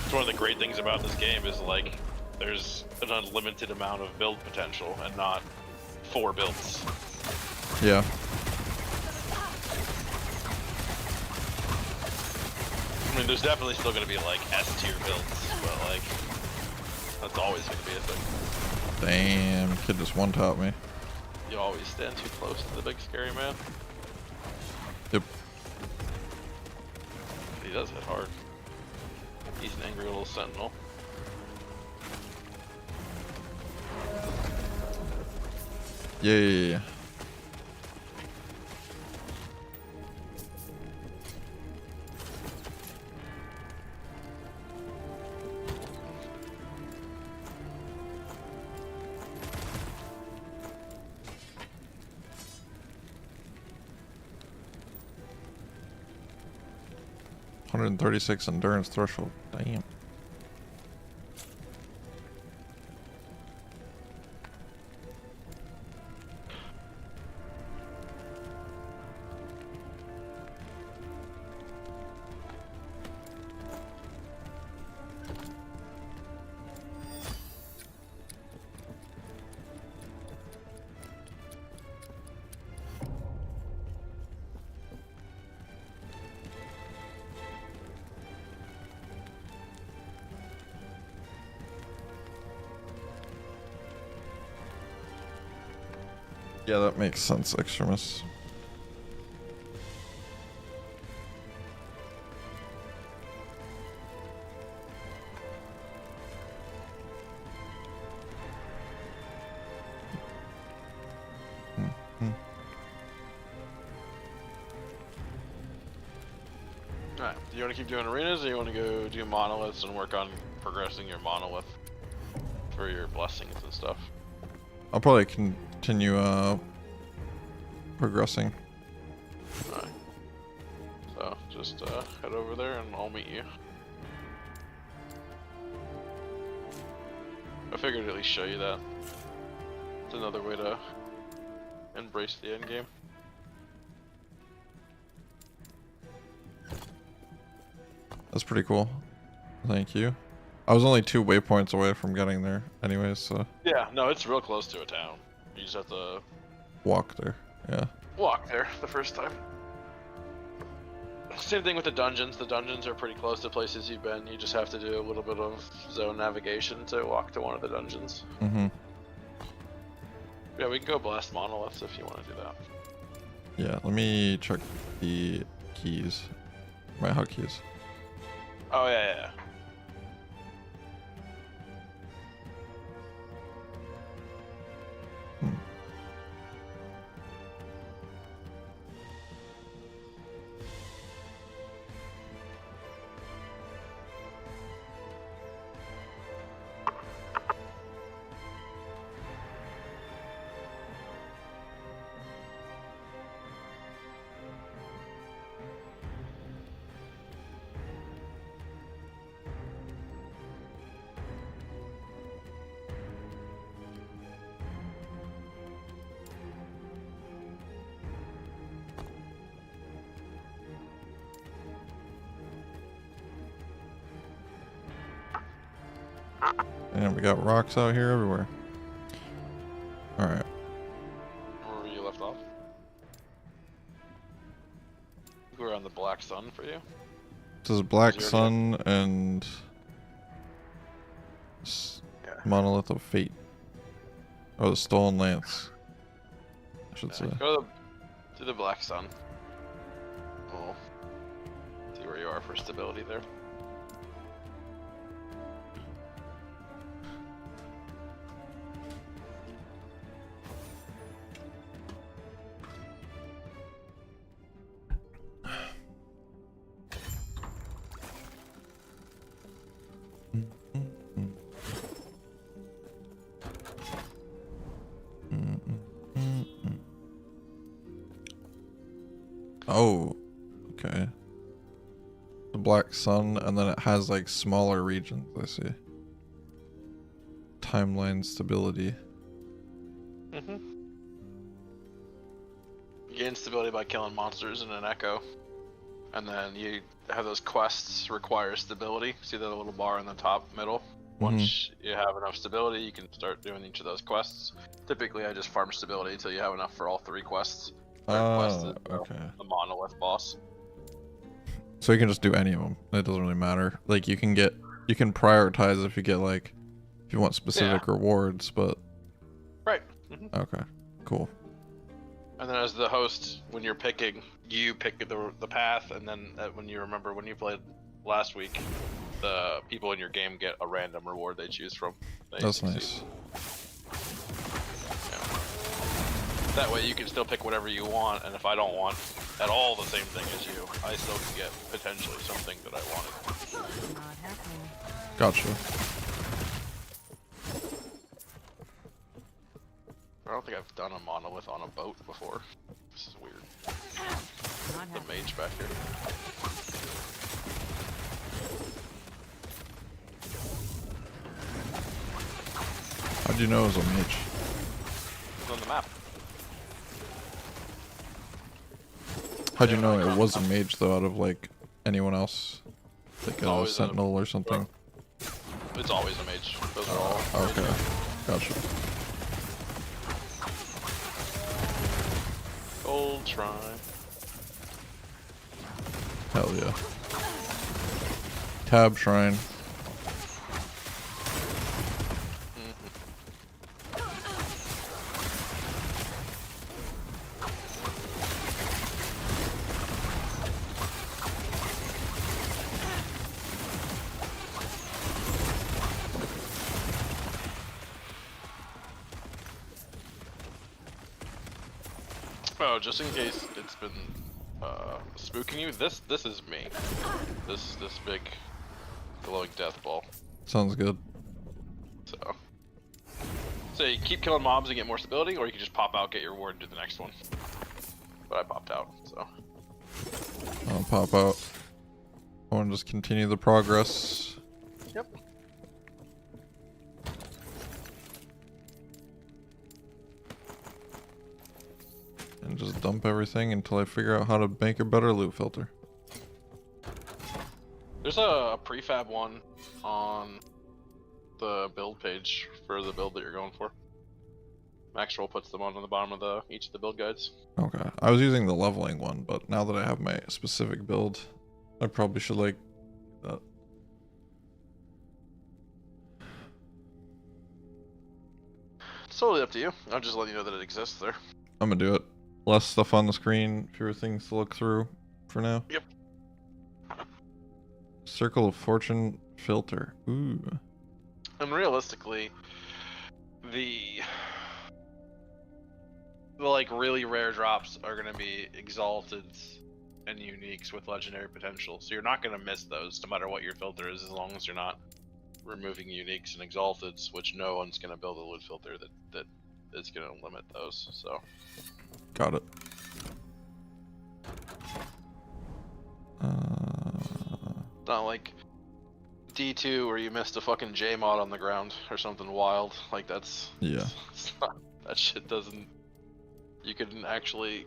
M: it's one of the great things about this game is like, there's an unlimited amount of build potential and not 4 builds.
A: Yeah.
M: I mean, there's definitely still going to be like S-tier builds, but like, that's always going to be a thing.
A: Damn, kid just one-topped me.
M: You always stand too close to the big scary man.
A: Yep.
M: He does hit hard. He's an angry little sentinel.
A: Yeah. 136 endurance threshold. Damn. Yeah, that makes sense, Extremis.
M: Alright, do you want to keep doing arenas, or you want to go do monoliths and work on progressing your monolith for your blessings and stuff?
A: I'll probably continue progressing.
M: Alright. So, just head over there and I'll meet you. I figured I'd at least show you that. It's another way to embrace the end game.
A: That's pretty cool. Thank you. I was only 2 waypoints away from getting there anyways, so...
M: Yeah, no, it's real close to a town. You just have to...
A: walk there, yeah.
M: walk there the first time. Same thing with the dungeons. The dungeons are pretty close to places you've been. You just have to do a little bit of zone navigation to walk to one of the dungeons.
A: Mm-hmm.
M: Yeah, we can go blast monoliths if you want to do that.
A: Yeah, let me check the keys. My hotkeys.
M: Oh, yeah.
A: And we got rocks out here everywhere. Alright.
M: Where you left off? We're on the Black Sun for you.
A: This is Black Sun and Monolith of Fate. Oh, the Stolen Lance, I should say.
M: Go to the Black Sun. We'll see where you are for stability there.
A: Oh, okay. The Black Sun, and then it has like smaller regions, I see. Timeline stability.
M: Mm-hmm. You gain stability by killing monsters in an echo. And then you have those quests require stability. See that little bar in the top middle? Once you have enough stability, you can start doing each of those quests. Typically, I just farm stability until you have enough for all 3 quests.
A: Oh, okay.
M: The monolith boss.
A: So you can just do any of them. It doesn't really matter. Like you can prioritize if you get like, if you want specific rewards, but.
M: Right.
A: Okay. Cool.
M: And then as the host, when you're picking, you pick the path, and then when you played last week, the people in your game get a random reward they choose from.
A: That's nice.
M: That way you can still pick whatever you want, and if I don't want at all the same thing as you, I still can get potentially something that I wanted.
B: Not happening.
A: Gotcha.
M: I don't think I've done a monolith on a boat before. This is weird. The mage back here.
A: How'd you know it was a mage?
M: It's on the map.
A: How'd you know it was a mage though, out of like anyone else? Like a sentinel or something?
M: It's always a mage. Those are all.
A: Okay. Gotcha.
M: Gold shrine.
A: Hell yeah. Tab shrine.
M: Oh, just in case it's been spooking you. This is me. This big glowing death ball.
A: Sounds good.
M: So you keep killing mobs and get more stability, or you can just pop out, get your reward, and do the next one. But I popped out, so.
A: I'll pop out. I want to just continue the progress.
M: Yep.
A: And just dump everything until I figure out how to make a better loot filter.
M: There's a prefab one on the build page for the build that you're going for. Maxwell puts them on the bottom of each of the build guides.
A: Okay, I was using the leveling one, but now that I have my specific build, I probably should like that.
M: It's totally up to you. I'm just letting you know that it exists there.
A: I'm gonna do it. Less stuff on the screen, fewer things to look through for now.
M: Yep.
A: Circle of Fortune filter. Ooh.
M: And realistically, the like really rare drops are gonna be exalteds and uniques with legendary potential. So you're not gonna miss those no matter what your filter is, as long as you're not removing uniques and exalteds, which no one's gonna build a loot filter that is gonna limit those. So
A: got it.
M: not like D2 where you missed a fucking J mod on the ground or something wild. Like that's it's not, that shit doesn't. You can actually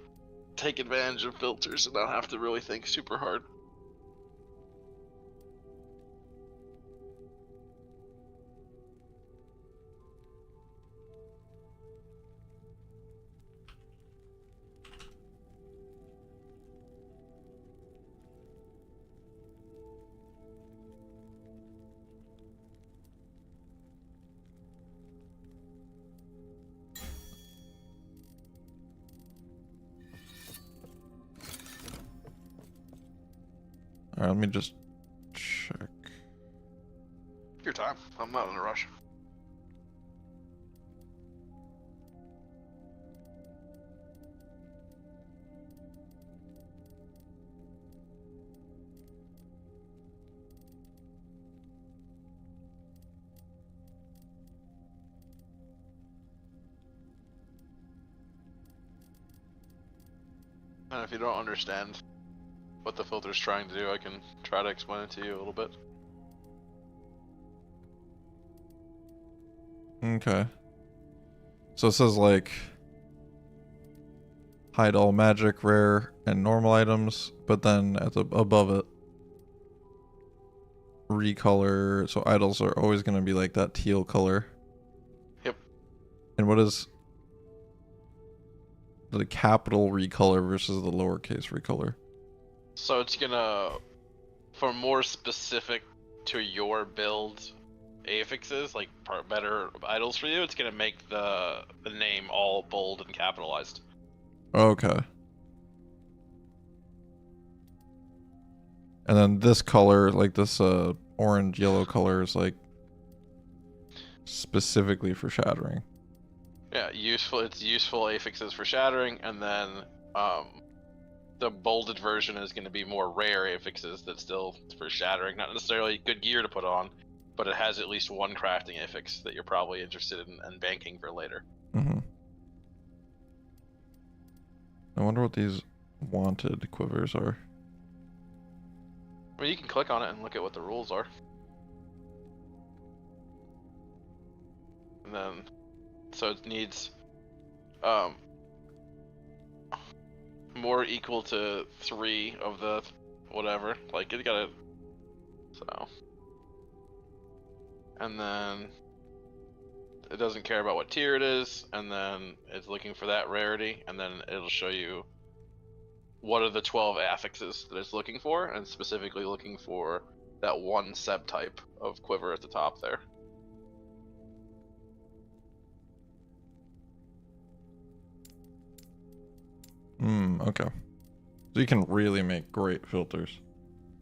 M: take advantage of filters and not have to really think super hard.
A: Alright, let me just check.
M: Your time. I'm not in a rush. And if you don't understand what the filter's trying to do, I can try to explain it to you a little bit.
A: Okay. So it says like hide all magic, rare, and normal items, but then at the above it, recolor. So idols are always going to be like that teal color.
M: Yep.
A: And what is the capital recolor versus the lowercase recolor?
M: So it's gonna, for more specific to your build affixes, like better idols for you, it's gonna make the name all bold and capitalized.
A: Okay. And then this color, like this orange yellow color, is like specifically for shattering.
M: Yeah, useful. It's useful affixes for shattering, and then the bolded version is going to be more rare affixes that's still for shattering. Not necessarily good gear to put on, but it has at least one crafting affix that you're probably interested in banking for later.
A: Mm-hmm. I wonder what these wanted quivers are.
M: I mean, you can click on it and look at what the rules are. And then, so it needs more equal to 3 of the whatever. Like, it gotta, so. And then it doesn't care about what tier it is, and then it's looking for that rarity, and then it'll show you what are the 12 affixes that it's looking for, and specifically looking for that one subtype of quiver at the top there.
A: Okay. So you can really make great filters.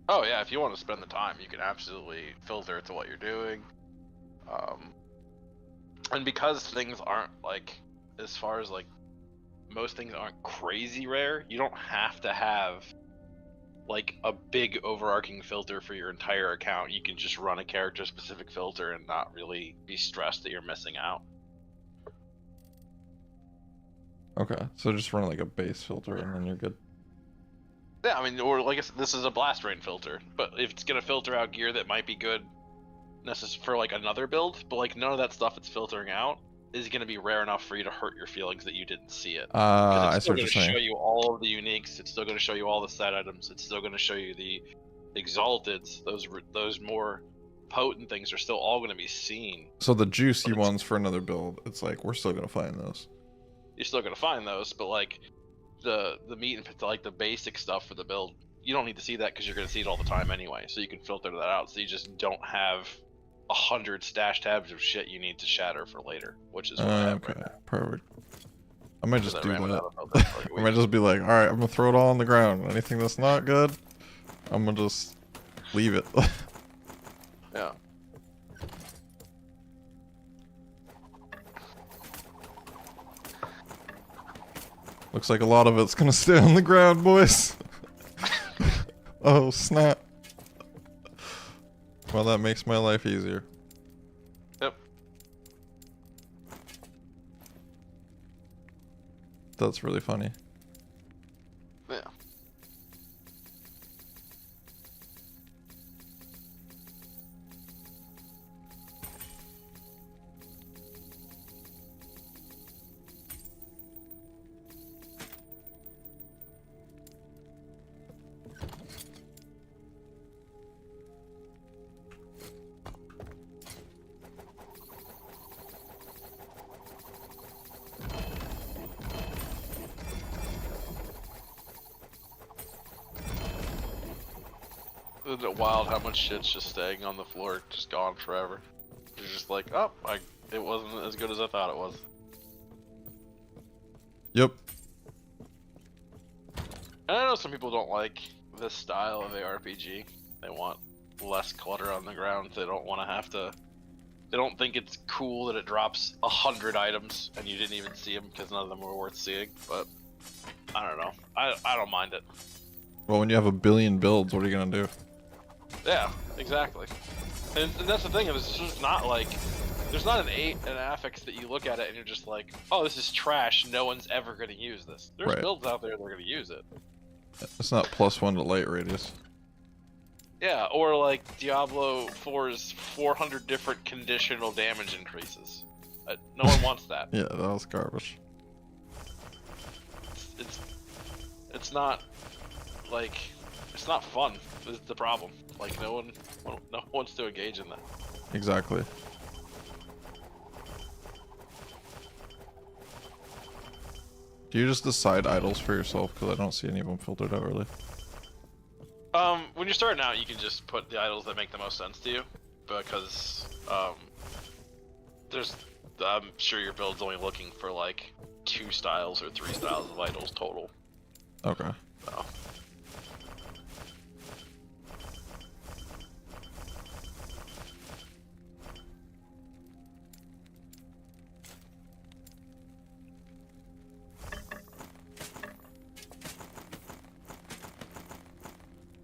M: Oh yeah, if you want to spend the time, you can absolutely filter it to what you're doing. And because things aren't like, as far as like most things aren't crazy rare, you don't have to have like a big overarching filter for your entire account. You can just run a character specific filter and not really be stressed that you're missing out.
A: Okay, so just run like a base filter and then you're good.
M: Yeah, I mean, or like I said, this is a blast rain filter, but if it's gonna filter out gear that might be good for like another build, but like none of that stuff it's filtering out is gonna be rare enough for you to hurt your feelings that you didn't see it.
A: I
M: It's
A: see
M: still
A: what you're
M: gonna
A: saying.
M: show you all of the uniques. It's still gonna show you all the set items. It's still gonna show you the exalteds. Those more potent things are still all gonna be seen.
A: So the juicy ones for another build, it's like we're still gonna find those.
M: You're still gonna find those, but like the meat and like the basic stuff for the build, you don't need to see that because you're gonna see it all the time anyway. So you can filter that out. So you just don't have 100 stash tabs of shit you need to shatter for later, which is what I have
A: Okay,
M: right now.
A: perfect. I might just do
M: ran
A: that.
M: without a build for like a
A: I might just be like, all right, I'm gonna throw it all on the ground. Anything that's not good, I'm gonna just leave it.
M: Yeah.
A: Looks like a lot of it's gonna stay on the ground, boys. Oh, snap. Well, that makes my life easier.
M: Yep.
A: That's really funny.
M: Yeah. Isn't it wild how much shit's just staying on the floor, just gone forever? You're just like, oh, it wasn't as good as I thought it was.
A: Yep.
M: And I know some people don't like this style of ARPG. They want less clutter on the ground. They don't want to have to. They don't think it's cool that it drops 100 items and you didn't even see them because none of them were worth seeing. But I don't know. I don't mind it.
A: Well, when you have a billion builds, what are you gonna do?
M: Yeah, exactly. And that's the thing, is it's just not like, there's not an affix that you look at it and you're just like, oh, this is trash, no one's ever going to use this. There's
A: Right.
M: builds out there that are going to use it.
A: It's not +1 to light radius.
M: Yeah, or like Diablo 4's 400 different conditional damage increases. No one wants that.
A: Yeah, that was garbage.
M: It's not, like, it's not fun, is the problem. Like, no one wants to engage in that.
A: Exactly. Do you just decide idols for yourself? Because I don't see any of them filtered out really.
M: When you're starting out, you can just put the idols that make the most sense to you, because I'm sure your build's only looking for like 2 styles or 3 styles of idols total.
A: Okay.
M: So.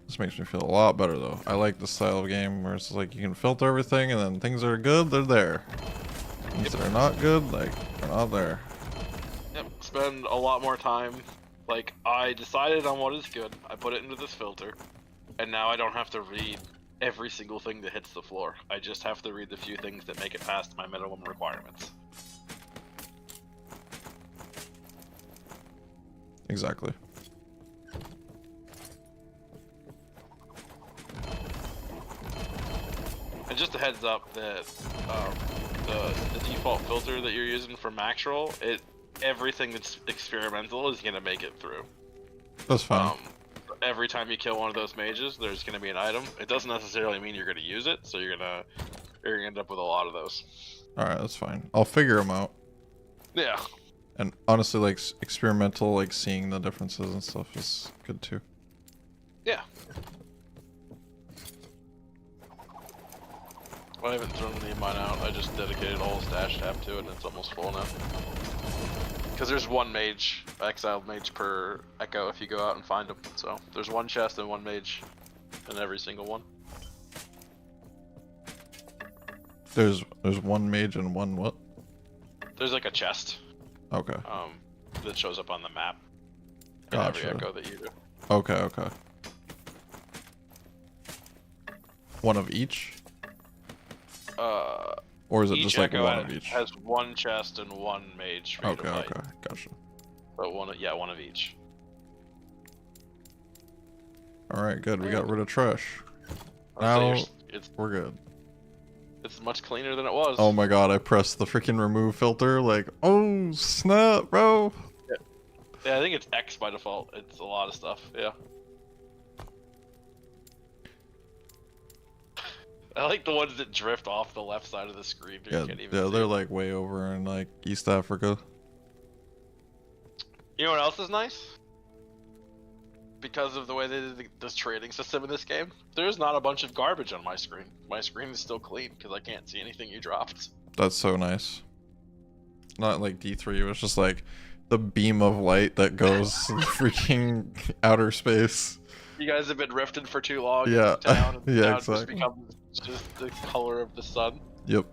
A: This makes me feel a lot better though. I like the style of game where it's like you can filter everything and then things that are good, they're there. Things that are not good, like, they're not there.
M: Yep, spend a lot more time. Like, I decided on what is good, I put it into this filter, and now I don't have to read every single thing that hits the floor. I just have to read the few things that make it past my minimum requirements.
A: Exactly.
M: And just a heads up that the default filter that you're using for max roll, everything that's experimental is gonna make it through.
A: That's fine.
M: Every time you kill one of those mages, there's gonna be an item. It doesn't necessarily mean you're gonna use it, so you're gonna end up with a lot of those.
A: Alright, that's fine. I'll figure them out.
M: Yeah.
A: And honestly, like, experimental, like, seeing the differences and stuff is good too.
M: Yeah. I haven't thrown any of mine out. I just dedicated a whole stash tab to it, and it's almost full now. Because there's one mage, exiled mage per echo if you go out and find them. So there's one chest and one mage in every single one.
A: There's one mage and one what?
M: There's like a chest.
A: Okay.
M: That shows up on the map. In
A: Gotcha.
M: every echo that you do.
A: Okay, okay. One of each? Or is it
M: Each
A: just like
M: echo
A: one of each?
M: has one chest and one mage for you to
A: Okay,
M: fight.
A: okay, gotcha.
M: But one of each.
A: Alright, good. We got rid of trash.
M: I'd
A: Now,
M: say
A: we're good.
M: It's much cleaner than it was.
A: Oh my god, I pressed the freaking remove filter, like, oh, snap, bro!
M: Yeah, I think it's X by default. It's a lot of stuff, yeah. I like the ones that drift off the left side of the screen. You
A: Yeah,
M: can't even
A: yeah,
M: see
A: they're
M: them.
A: like way over in like East Africa.
M: You know what else is nice? Because of the way they did this trading system in this game, there's not a bunch of garbage on my screen. My screen is still clean because I can't see anything you dropped.
A: That's so nice. Not like D3, it was just like the beam of light that goes freaking outer space.
M: You guys have been rifting for too long
A: Yeah,
M: in town, and
A: yeah,
M: town
A: exactly.
M: just becomes just the color of the sun.
A: Yep.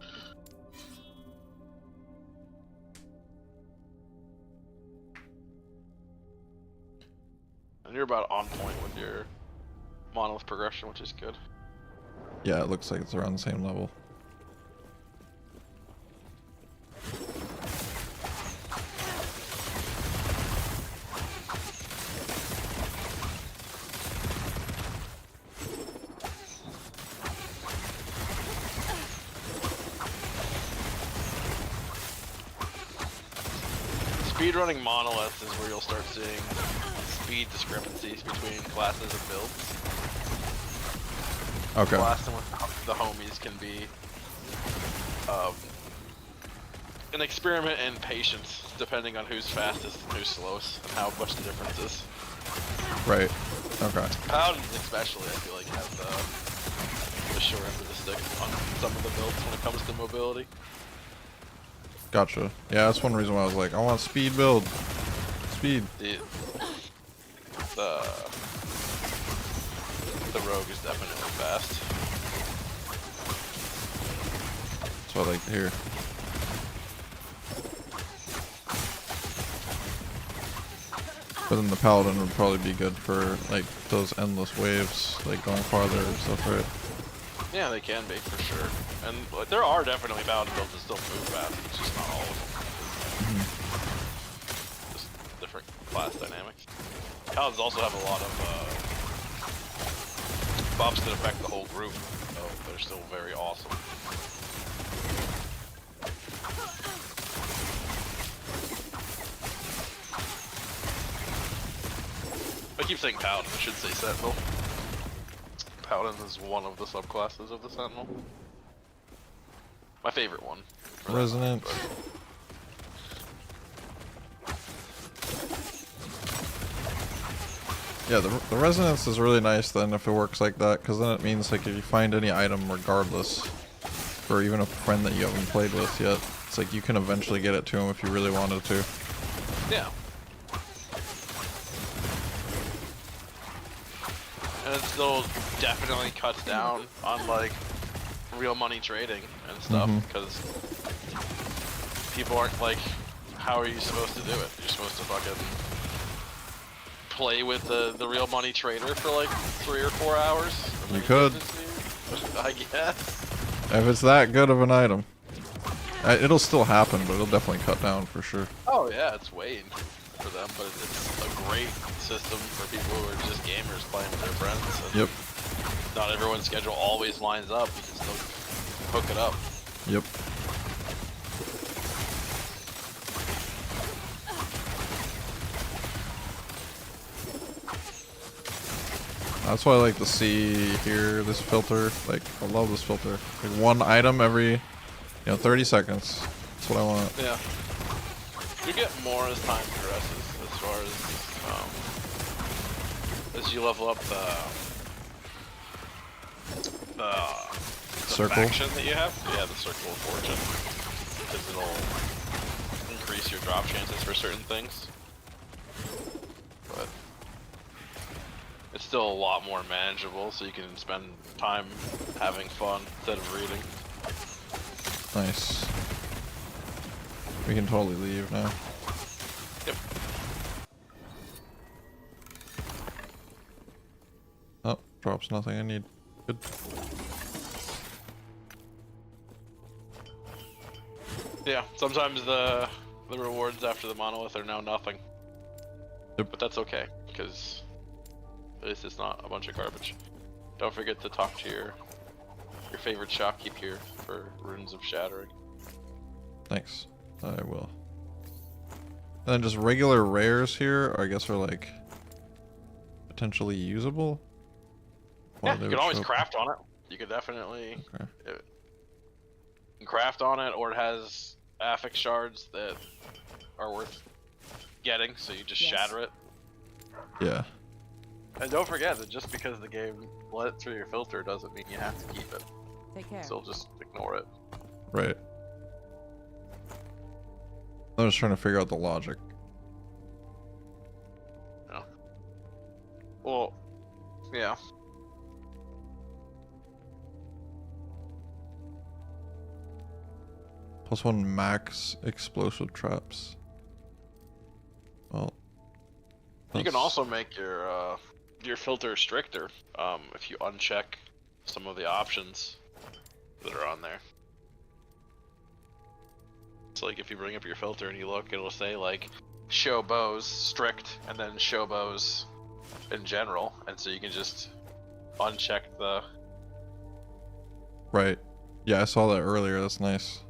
M: And you're about on point with your monolith progression, which is good.
A: Yeah, it looks like it's around the same level.
M: Speedrunning monoliths is where you'll start seeing speed discrepancies between classes and builds.
A: Okay.
M: Blasting with the homies can be an experiment in patience, depending on who's fastest and who's slowest, and how much the difference is.
A: Right. Okay.
M: Paladins especially, I feel like, have the short end of the stick on some of the builds when it comes to mobility.
A: Gotcha. Yeah, that's one reason why I was like, I want speed build. Speed.
M: The rogue is definitely fast.
A: That's what I like to hear. But then the paladin would probably be good for like those endless waves, like going farther and stuff, right?
M: Yeah, they can be for sure. And like, there are definitely paladin builds that still move fast. It's just not all of them. Just different class dynamics. Paladins also have a lot of buffs that affect the whole group, so they're still very awesome. I keep saying Paladin, I should say Sentinel. Paladin is one of the subclasses of the Sentinel. My favorite one.
A: Resonance. Yeah, the resonance is really nice then if it works like that, because then it means like if you find any item regardless, or even a friend that you haven't played with yet, it's like you can eventually get it to him if you really wanted to.
M: Yeah. And it still definitely cuts down on like real money trading and stuff, because people aren't like, how are you supposed to do it? You're supposed to fucking play with the real money trader for like 3 or 4 hours.
A: You could.
M: I guess.
A: If it's that good of an item. It'll still happen, but it'll definitely cut down for sure.
M: Oh yeah, it's waiting for them, but it's a great system for people who are just gamers playing with their friends. And
A: Yep.
M: not everyone's schedule always lines up. You can still hook it up.
A: Yep. That's why I like to see here, this filter. Like, I love this filter. Like, one item every, 30 seconds. That's what I want.
M: Yeah. You get more as time progresses, as far as you level up the
A: Circle.
M: faction that you have. Yeah, the Circle of Fortune. Because it'll increase reduce your drop chances for certain things. But it's still a lot more manageable, so you can spend time having fun instead of reading.
A: Nice. We can totally leave now.
M: Yep.
A: Oh, drops nothing I need. Good.
M: Yeah, sometimes the rewards after the monolith are now nothing.
A: Yep.
M: But that's okay, because at least it's not a bunch of garbage. Don't forget to talk to your favorite shopkeep here for runes of shattering.
A: Thanks. I will. And then just regular rares here, I guess, are like potentially usable.
M: Yeah, you can always craft on it. You could definitely you can craft on it, or it has affix shards that are worth getting, so you just shatter it.
A: Yeah.
M: And don't forget that just because the game let it through your filter doesn't mean you have to keep it.
D: Take care.
M: So just ignore it.
A: Right. I'm just trying to figure out the logic.
M: Yeah. Well, yeah.
A: +1 max explosive traps. Well,
M: you can also make your filter stricter if you uncheck some of the options that are on there. So like if you bring up your filter and you look, it'll say like show bows strict and then show bows in general, and so you can just uncheck the.
A: Right. Yeah, I saw that earlier. That's nice.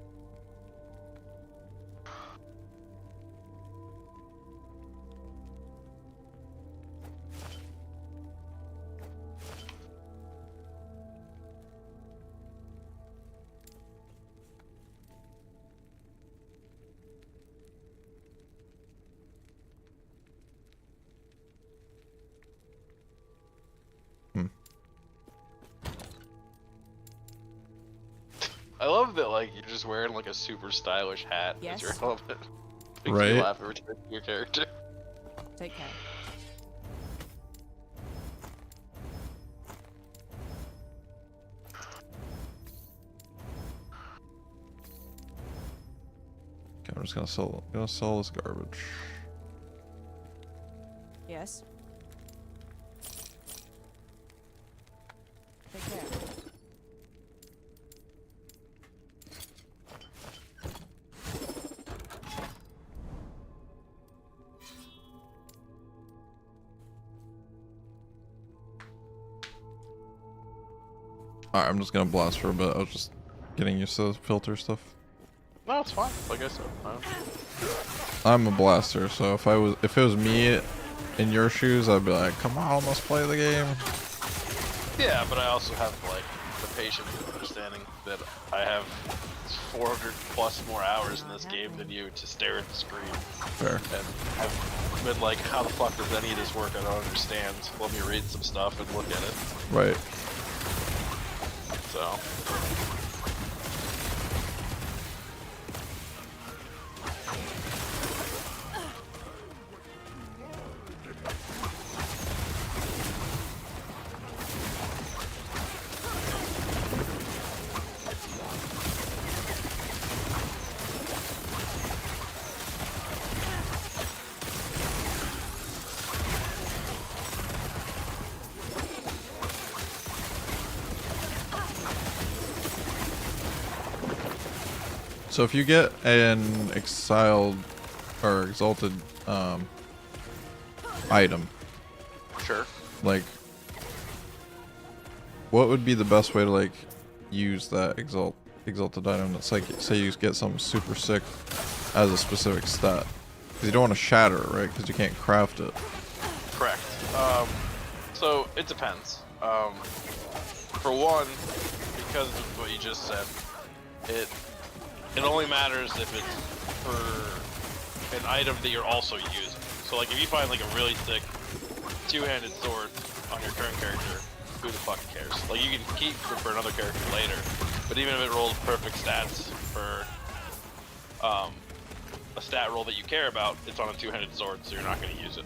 M: I love that like you're just wearing like a super stylish hat as your helmet. Makes
A: Right.
M: me laugh every time your character.
D: Take care.
A: Okay, I'm just gonna sell this garbage.
D: Yes. Take care.
A: Alright, I'm just gonna blast for a bit. I was just getting used to the filter stuff.
M: No, it's fine. Like I said,
A: I'm a blaster, so if it was me in your shoes, I'd be like, come on, let's play the game.
M: yeah, but I also have like the patience and understanding that I have 400 plus more hours in this game than you to stare at the screen.
A: Fair.
M: And I've been like, how the fuck does any of this work? I don't understand. Let me read some stuff and look at it.
A: Right.
M: So.
A: So if you get an exiled or exalted item,
M: sure.
A: Like, what would be the best way to like use that exalted item? That's like, say you get something super sick as a specific stat, because you don't want to shatter it, right? Because you can't craft it.
M: Correct. So it depends. For one, because of what you just said, it only matters if it's for an item that you're also using. So like if you find like a really sick two-handed sword on your current character, who the fuck cares? Like you can keep it for another character later, but even if it rolls perfect stats for a stat roll that you care about, it's on a two-handed sword, so you're not going to use it.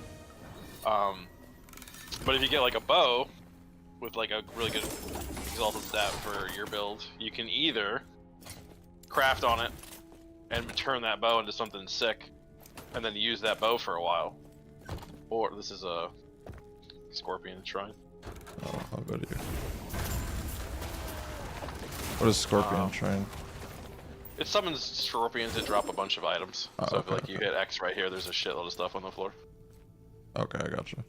M: But if you get like a bow with like a really good exalted stat for your build, you can either craft on it and turn that bow into something sick, and then use that bow for a while. Or this is a Scorpion Shrine.
A: Oh, I'll go to you. What is Scorpion Shrine?
M: It summons scorpions that drop a bunch of items.
A: Oh,
M: so
A: okay,
M: if like you hit X right here, there's a shitload of stuff on the floor.
A: Okay, I gotcha.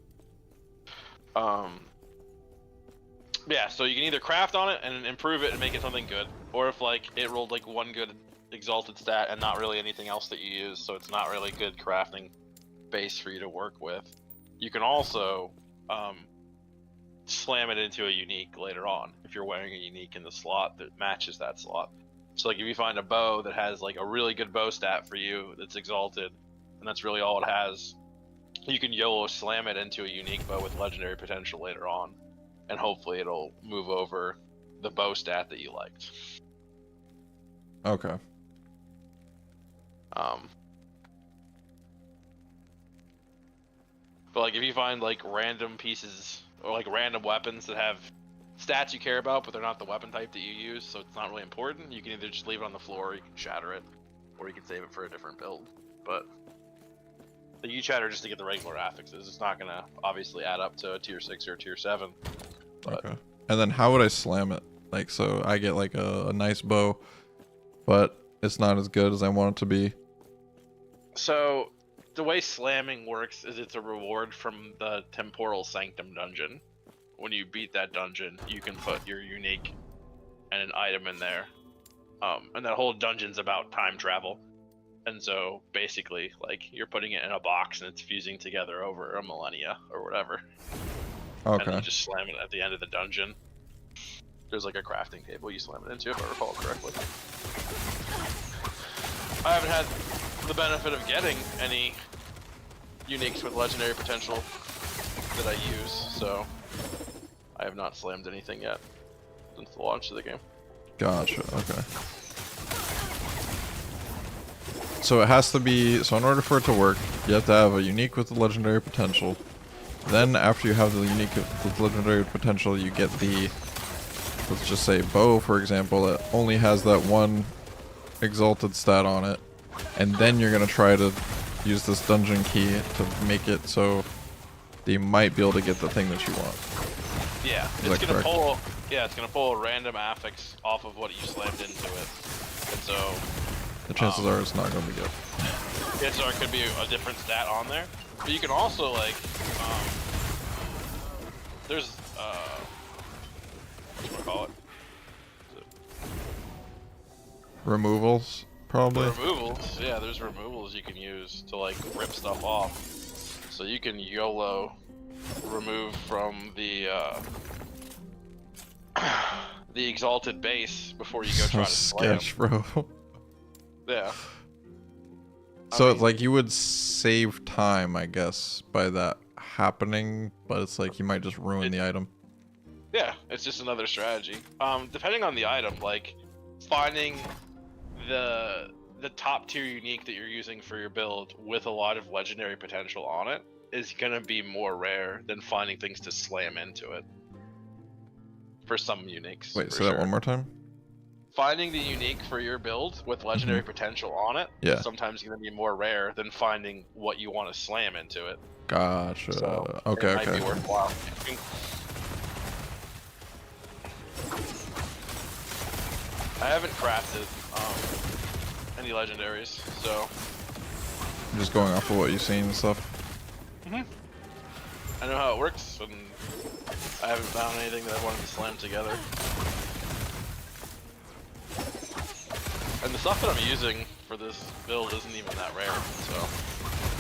M: Yeah, so you can either craft on it and improve it and make it something good, or if like it rolled like one good exalted stat and not really anything else that you use, so it's not really good crafting base for you to work with, you can also slam it into a unique later on if you're wearing a unique in the slot that matches that slot. So like if you find a bow that has like a really good bow stat for you that's exalted, and that's really all it has, you can YOLO slam it into a unique bow with legendary potential later on, and hopefully it'll move over the bow stat that you liked.
A: Okay.
M: But like if you find like random pieces or like random weapons that have stats you care about, but they're not the weapon type that you use, so it's not really important, you can either just leave it on the floor, or you can shatter it, or you can save it for a different build. But you shatter just to get the regular affixes. It's not gonna obviously add up to a tier 6 or a tier 7. But
A: okay. And then how would I slam it? Like, so I get like a nice bow, but it's not as good as I want it to be.
M: so the way slamming works is it's a reward from the Temporal Sanctum dungeon. When you beat that dungeon, you can put your unique and an item in there. And that whole dungeon's about time travel. And so basically, like, you're putting it in a box and it's fusing together over a millennia or whatever.
A: Okay.
M: And you just slam it at the end of the dungeon. There's like a crafting table you slam it into, if I recall correctly. I haven't had the benefit of getting any uniques with legendary potential that I use, so I have not slammed anything yet since the launch of the game.
A: Gotcha, okay. So it has to be, so in order for it to work, you have to have a unique with the legendary potential. Then after you have the unique with legendary potential, you get the, let's just say bow, for example, that only has that one exalted stat on it. And then you're going to try to use this dungeon key to make it so that you might be able to get the thing that you want.
M: Yeah, it's gonna pull. Yeah, it's gonna pull a random affix off of what you slammed into it, and so
A: the chances are it's not gonna be good.
M: Yeah, so it could be a different stat on there, but you can also like, there's what do you call it?
A: Removals, probably.
M: Removals, yeah. There's removals you can use to like rip stuff off. So you can YOLO remove from the the exalted base before you go try to slam.
A: Sketch, bro.
M: Yeah.
A: So it's like you would save time, I guess, by that happening, but it's like you might just ruin the item.
M: Yeah, it's just another strategy. Depending on the item, like finding the top tier unique that you're using for your build with a lot of legendary potential on it is gonna be more rare than finding things to slam into it. For some uniques.
A: Wait, say that one more time?
M: Finding the unique for your build with legendary potential on it is sometimes gonna be more rare than finding what you want to slam into it.
A: Gotcha.
M: So
A: okay,
M: it might be worthwhile. I haven't crafted any legendaries, so
A: I'm just going off of what you've seen and stuff.
M: I know how it works, and I haven't found anything that I wanted to slam together. And the stuff that I'm using for this build isn't even that rare, so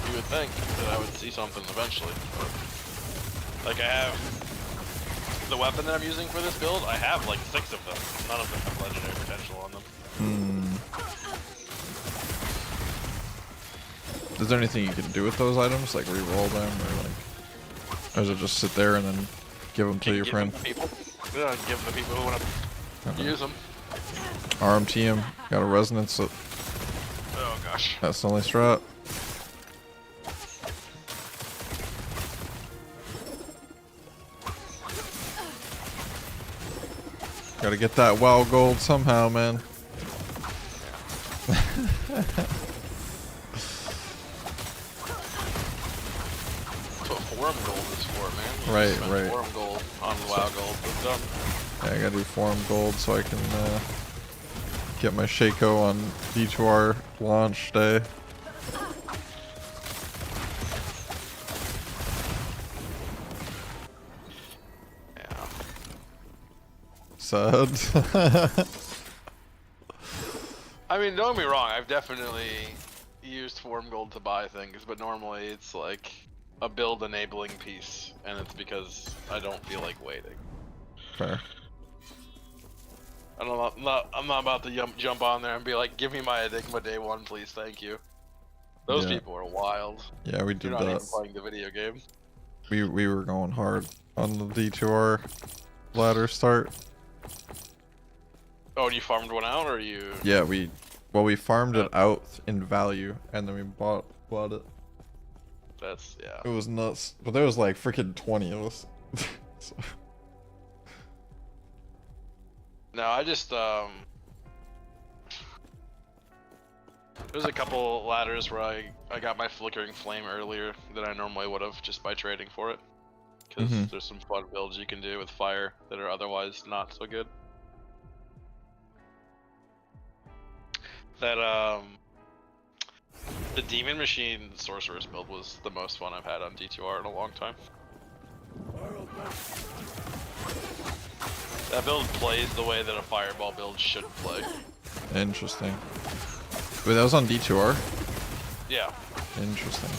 M: you would think that I would see something eventually. But, like, I have the weapon that I'm using for this build, I have like 6 of them. None of them have legendary potential on them.
A: Is there anything you can do with those items, like re-roll them, or like, or does it just sit there and then give them to your friend?
M: Yeah, give them to people who want to use them.
A: RMT him, got a resonance.
M: Oh Oh gosh.
A: That's the only strat. Gotta get that WoW gold somehow, man.
M: That's what forum gold is for, man. You
A: Right,
M: spend
A: right.
M: Forum gold on WoW gold. It's done.
A: Yeah, I gotta do forum gold so I can get my Shaco on D2R launch day.
M: Yeah.
A: Sad.
M: I mean, don't get me wrong. I've definitely used forum gold to buy things, but normally it's like a build enabling piece, and it's because I don't feel like waiting.
A: Fair.
M: I'm not about to jump on there and be like, give me my Enigma day one, please, thank you. Those
A: Yeah.
M: people are wild.
A: Yeah, we did
M: You're not even
A: that.
M: playing the video game.
A: We were going hard on the D2R ladder start.
M: Oh, and you farmed one out, or you?
A: Yeah, we farmed it out in value, and then we bought it.
M: That's, yeah.
A: It was nuts, but there was like freaking 20 of us. So.
M: No, I just there's a couple ladders where I got my flickering flame earlier than I normally would have just by trading for it, because there's some fun builds you can do with fire that are otherwise not so good. That the demon machine sorceress build was the most fun I've had on D2R in a long time. That build plays the way that a fireball build should play.
A: Interesting. Wait, that was on D2R?
M: Yeah.
A: Interesting.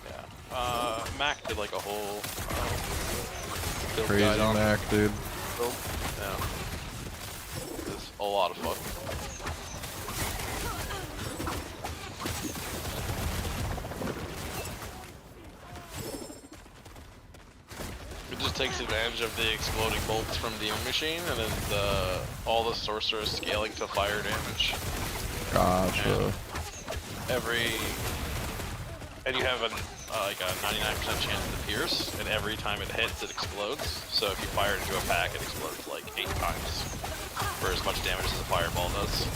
M: Yeah. Mac did like a whole build
A: Crazy
M: guide on
A: Mac, dude.
M: build. Yeah. It's a lot of fun. It just takes advantage of the exploding bolts from Demon Machine, and then all the sorcerers scaling to fire damage.
A: Gotcha.
M: And you have like a 99% chance to pierce, and every time it hits, it explodes. So if you fire it into a pack, it explodes like 8 times for as much damage as a fireball does.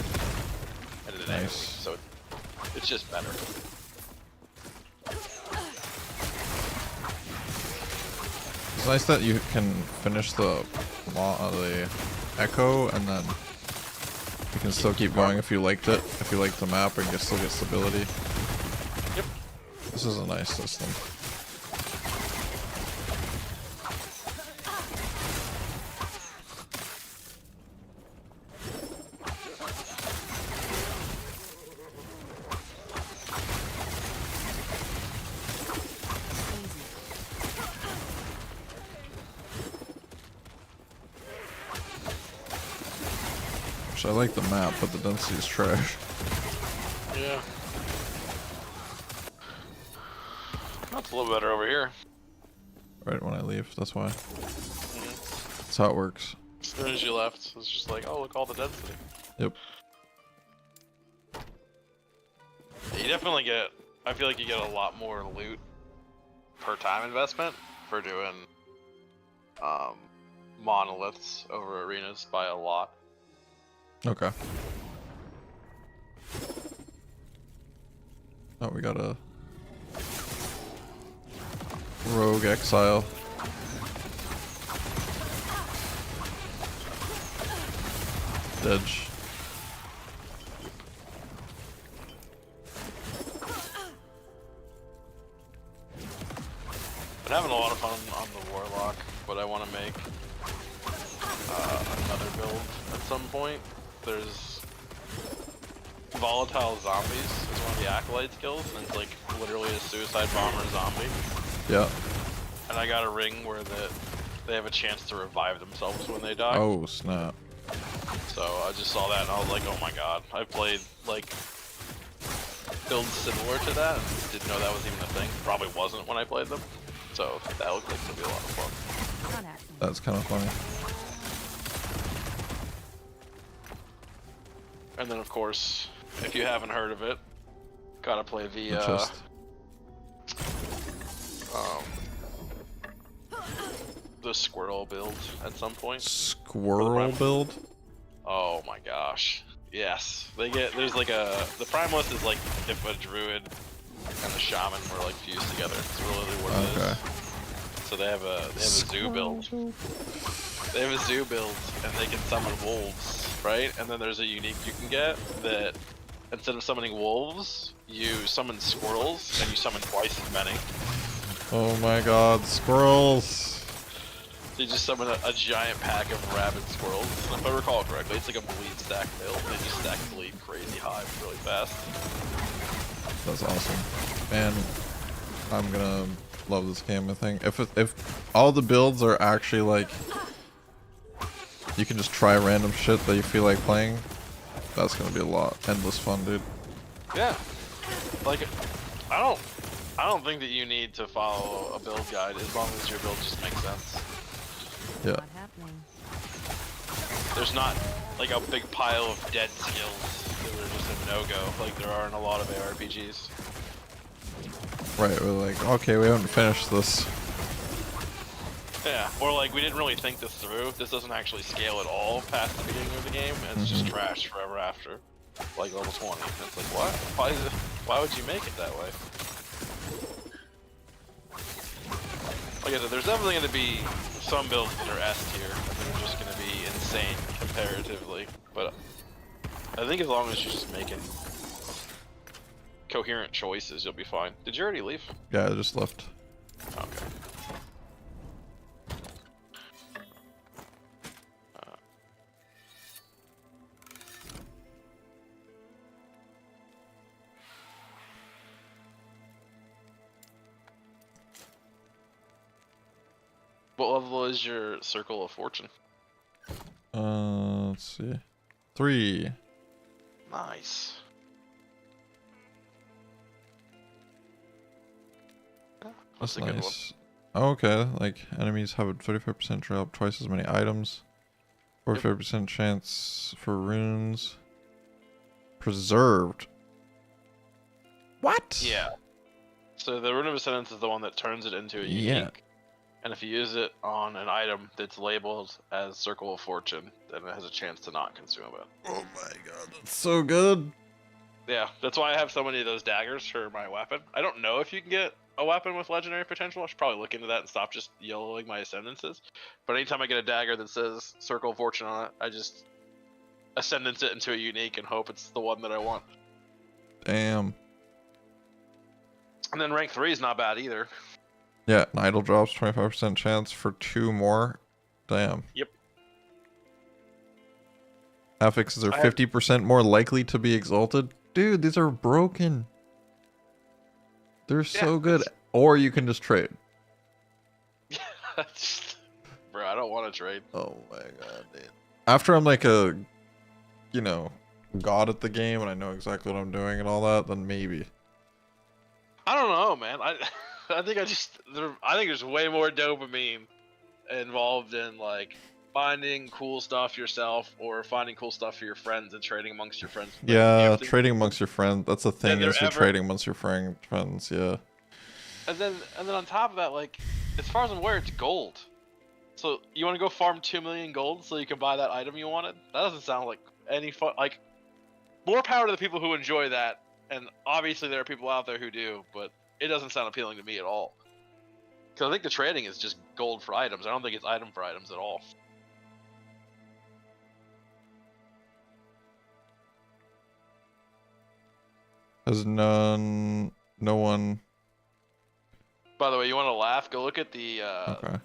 M: And it
A: Nice.
M: So it's just better.
A: It's nice that you can finish the echo, and then you can still keep going if you liked it. If you liked the map, and you still get stability.
M: Yep.
A: This is a nice system. I like the map, but the density is trash.
M: Yeah. That's a little better over here.
A: Right when I leave, that's why. That's how it works.
M: As soon as you left, it's just like, oh, look, all the density.
A: Yep.
M: You definitely get, I feel like you get a lot more loot per time investment for doing monoliths over arenas by a lot.
A: Okay. Oh, we got a rogue exile. Edge.
M: Been having a lot of fun on the Warlock, but I want to make another build at some point. There's volatile zombies is one of the acolyte skills, and it's like literally a suicide bomber zombie.
A: Yeah.
M: And I got a ring where they have a chance to revive themselves when they die.
A: Oh snap.
M: So I just saw that and I was like, oh my god. I played like builds similar to that and didn't know that was even a thing. Probably wasn't when I played them. So that looked like it'd be a lot of fun.
A: That's kind of funny.
M: And then of course, if you haven't heard of it. Gotta play the the squirrel build at some point.
A: Squirrel build?
M: Oh my gosh. Yes. There's like the primalist is like if a druid and a shaman were like fused together. It's really what it is. So they have a zoo build. They have a zoo build and they can summon wolves, right? And then there's a unique you can get that instead of summoning wolves, you summon squirrels and you summon twice as many.
A: Oh my god, squirrels!
M: So you just summon a giant pack of rabid squirrels. And if I recall correctly, it's like a bleed stack build. They just stack bleed crazy high really fast.
A: That's awesome. Man, I'm gonna love this game, I think. If all the builds are actually like, you can just try random shit that you feel like playing, that's gonna be a lot. Endless fun, dude.
M: Yeah. Like, I don't think that you need to follow a build guide as long as your build just makes sense.
A: Yeah.
M: There's not like a big pile of dead skills that are just a no-go like there are in a lot of ARPGs.
A: Right, we're like, okay, we haven't finished this.
M: Yeah, or like we didn't really think this through. This doesn't actually scale at all past the beginning of the game, and it's just trash forever after. Like level 20. And it's like, what? Why would you make it that way? Like I said, there's definitely going to be some builds that are S tier that are just going to be insane comparatively, but I think as long as you're just making coherent choices, you'll be fine. Did you already leave?
A: Yeah, I just left.
M: Okay. What level is your Circle of Fortune?
A: Let's see. 3.
M: Nice.
A: That's nice. Okay, like enemies have a 35% drop, twice as many items, 45% chance for runes. Preserved. What?
M: Yeah. So the Rune of Ascendance is the one that turns it into a unique.
A: Yeah.
M: And if you use it on an item that's labeled as Circle of Fortune, then it has a chance to not consume it.
A: Oh my god, that's so good.
M: Yeah, that's why I have so many of those daggers for my weapon. I don't know if you can get a weapon with legendary potential. I should probably look into that and stop just YOLOing my Ascendances. But anytime I get a dagger that says Circle of Fortune on it, I just Ascendance it into a unique and hope it's the one that I want.
A: Damn.
M: And then rank 3 is not bad either.
A: Yeah, an idol drops 25% chance for 2 more. Damn.
M: Yep.
A: Affixes are 50% more likely to be exalted. Dude, these are broken. They're so good. Or you can just trade.
M: Bro, I don't want to trade.
A: Oh my god, dude. After I'm like a, you know, god at the game and I know exactly what I'm doing and all that, then maybe.
M: I don't know, man. I think there's way more dopamine involved in like finding cool stuff yourself or finding cool stuff for your friends and trading amongst your friends. Like,
A: yeah, trading amongst your friends. That's the thing,
M: Yeah,
A: is you're trading amongst your friends, yeah.
M: And then on top of that, like, as far as I'm aware, it's gold. So you want to go farm 2 million gold so you can buy that item you wanted? That doesn't sound like any fun. Like, more power to the people who enjoy that. And obviously there are people out there who do, but it doesn't sound appealing to me at all. Because I think the trading is just gold for items. I don't think it's item for items at all.
A: Has no one.
M: By the way, you want to laugh? Go look at the
A: Okay.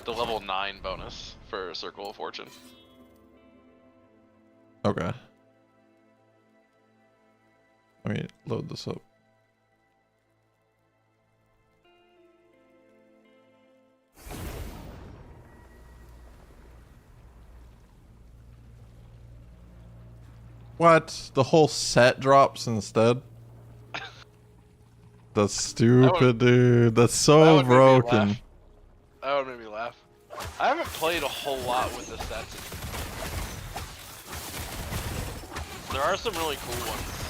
M: the level 9 bonus for Circle of Fortune.
A: Okay. Let me load this up. What? The whole set drops instead? That's stupid, dude. That's so broken.
M: That would make me laugh. I haven't played a whole lot with the sets. There are some really cool ones.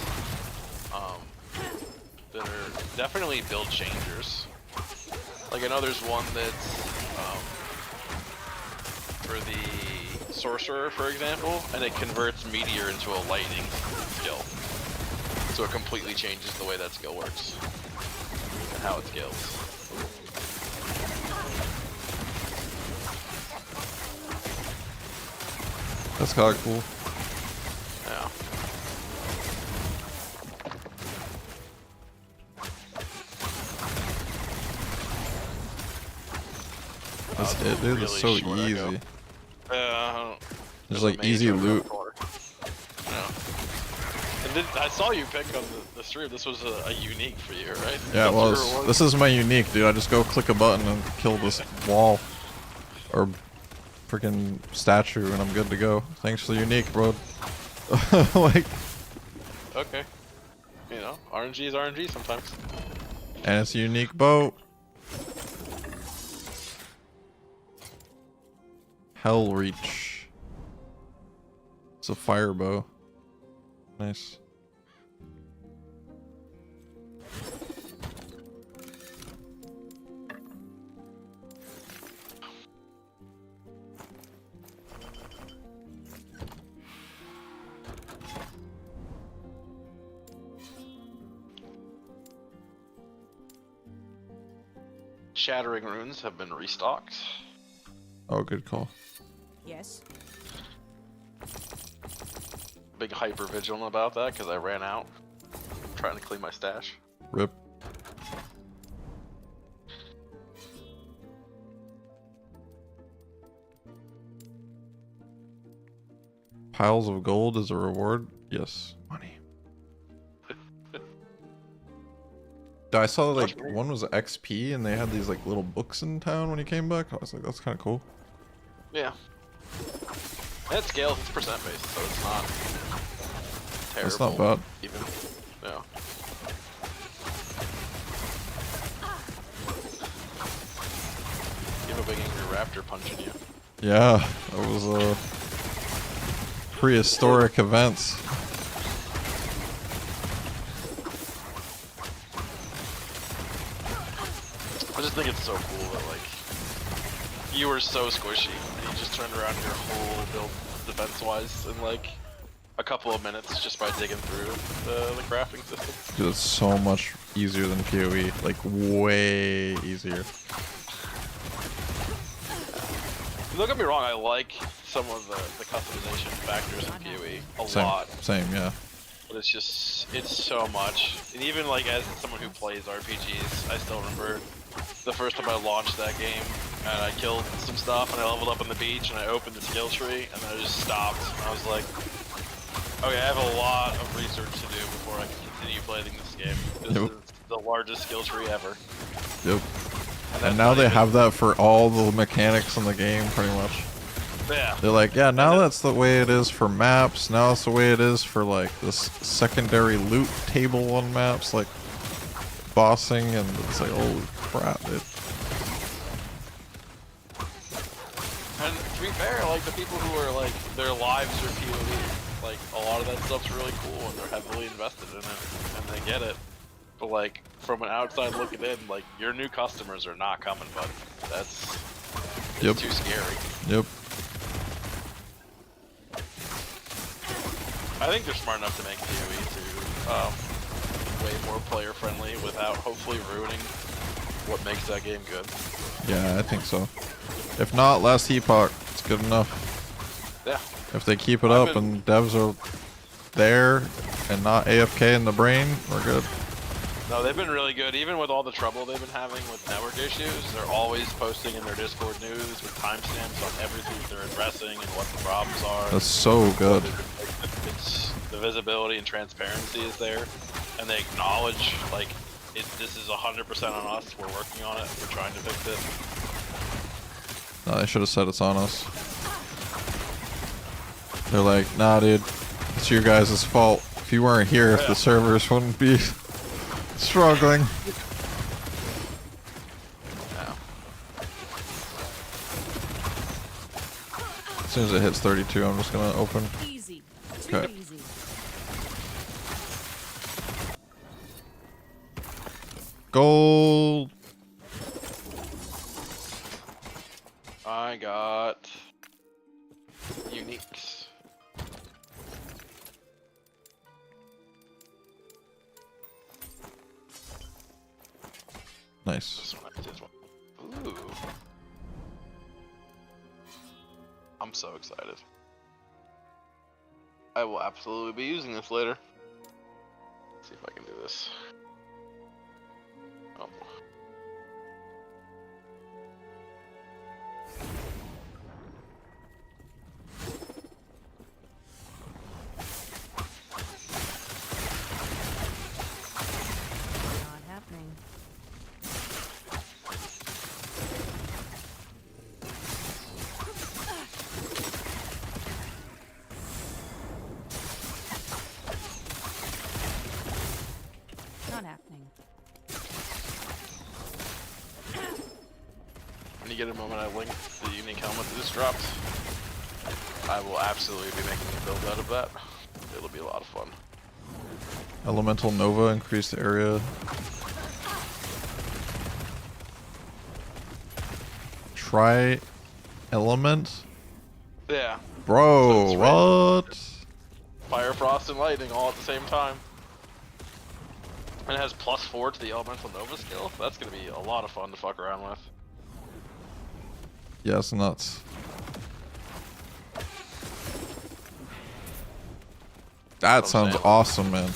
M: that are definitely build changers. Like I know there's one that's for the sorcerer, for example, and it converts meteor into a lightning skill. So it completely changes the way that skill works and how it scales.
A: That's kind of cool.
M: Yeah.
A: That's it, dude. It's so easy. There's like easy loot.
M: Yeah. And I saw you pick on the stream. This was a unique for you, right?
A: Yeah, it was. This is my unique, dude. I just go click a button and kill this wall or freaking statue, and I'm good to go. Thanks for the unique, bro. Like.
M: Okay. You know, RNG is RNG sometimes.
A: And it's a unique bow. Hell Reach. It's a fire bow. Nice.
M: Shattering runes have been restocked.
A: Oh, good call.
D: Yes.
M: Big hyper vigilant about that because I ran out trying to clean my stash.
A: Rip. Piles of gold as a reward? Yes. Money. I saw like one was XP and they had these like little books in town when he came back. I was like, that's kind of cool.
M: Yeah. And it scales, it's percent based, so it's not terrible.
A: That's not bad.
M: Even, no. You have a big angry raptor punching you.
A: Yeah, that was prehistoric events.
M: I just think it's so cool that like you were so squishy and you just turned around your whole build defense-wise in like a couple of minutes just by digging through the crafting system.
A: Dude, it's so much easier than PoE, like way easier.
M: Don't get me wrong, I like some of the customization factors in PoE a lot.
A: Same, yeah.
M: But it's just, it's so much. And even like as someone who plays RPGs, I still remember the first time I launched that game and I killed some stuff and I leveled up on the beach and I opened the skill tree and then I just stopped. And I was like, okay, I have a lot of research to do before I can continue playing this game. This is the largest skill tree ever.
A: Yep. And now they have that for all the mechanics in the game, pretty much.
M: Yeah.
A: They're like, yeah, now that's the way it is for maps. Now it's the way it is for like this secondary loot table on maps, like bossing, and it's like, holy crap, dude.
M: And to be fair, like the people who are like their lives are PoE, like a lot of that stuff's really cool and they're heavily invested in it and they get it. But like from an outside looking in, like your new customers are not coming, bud. That's too scary.
A: Yep.
M: I think they're smart enough to make PoE to way more player friendly without hopefully ruining what makes that game good.
A: Yeah, I think so. If not, Last Epoch, it's good enough.
M: Yeah.
A: If they keep it up and devs are there and not AFK in the brain, we're good.
M: No, they've been really good. Even with all the trouble they've been having with network issues, they're always posting in their Discord news with timestamps on everything they're addressing and what the problems are.
A: That's so good.
M: It's the visibility and transparency is there, and they acknowledge like this is 100% on us. We're working on it. We're trying to fix it.
A: No, they should have said it's on us. They're like, nah, dude, it's your guys' fault. If you weren't here, if the servers wouldn't be struggling. As soon as it hits 32, I'm just gonna open.
D: Easy.
A: Okay.
D: Easy.
A: gold.
M: I got uniques.
A: Nice.
M: This one, this one. Ooh. I'm so excited. I will absolutely be using this later. Let's see if I can do this. Oh.
B: Not happening. Not happening.
M: When you get a moment, I link the unique helmet that just dropped. I will absolutely be making a build out of that. It'll be a lot of fun.
A: Elemental Nova, increased area. Try element?
M: Yeah.
A: Bro,
M: So right.
A: what?
M: Fire, frost, and lightning all at the same time. And it has +4 to the elemental Nova skill. That's gonna be a lot of fun to fuck around with.
A: Yes, nuts. That sounds awesome, man.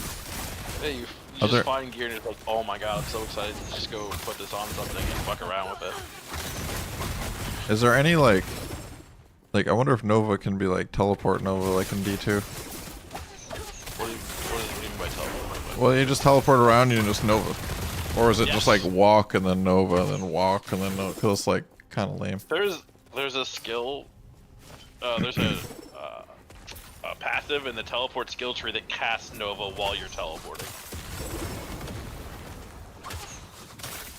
M: Yeah, you
A: Are
M: just
A: there-
M: find gear and it's like, oh my god, I'm so excited to just go put this on something and fuck around with it.
A: Is there any like I wonder if Nova can be like teleport Nova like in D2?
M: What do you mean by teleport?
A: Well, you just teleport around and you just Nova. Or is it just like walk and then Nova and then walk and then Nova? Cause it's like kind of lame.
M: There's a skill, there's a passive in the teleport skill tree that casts Nova while you're teleporting.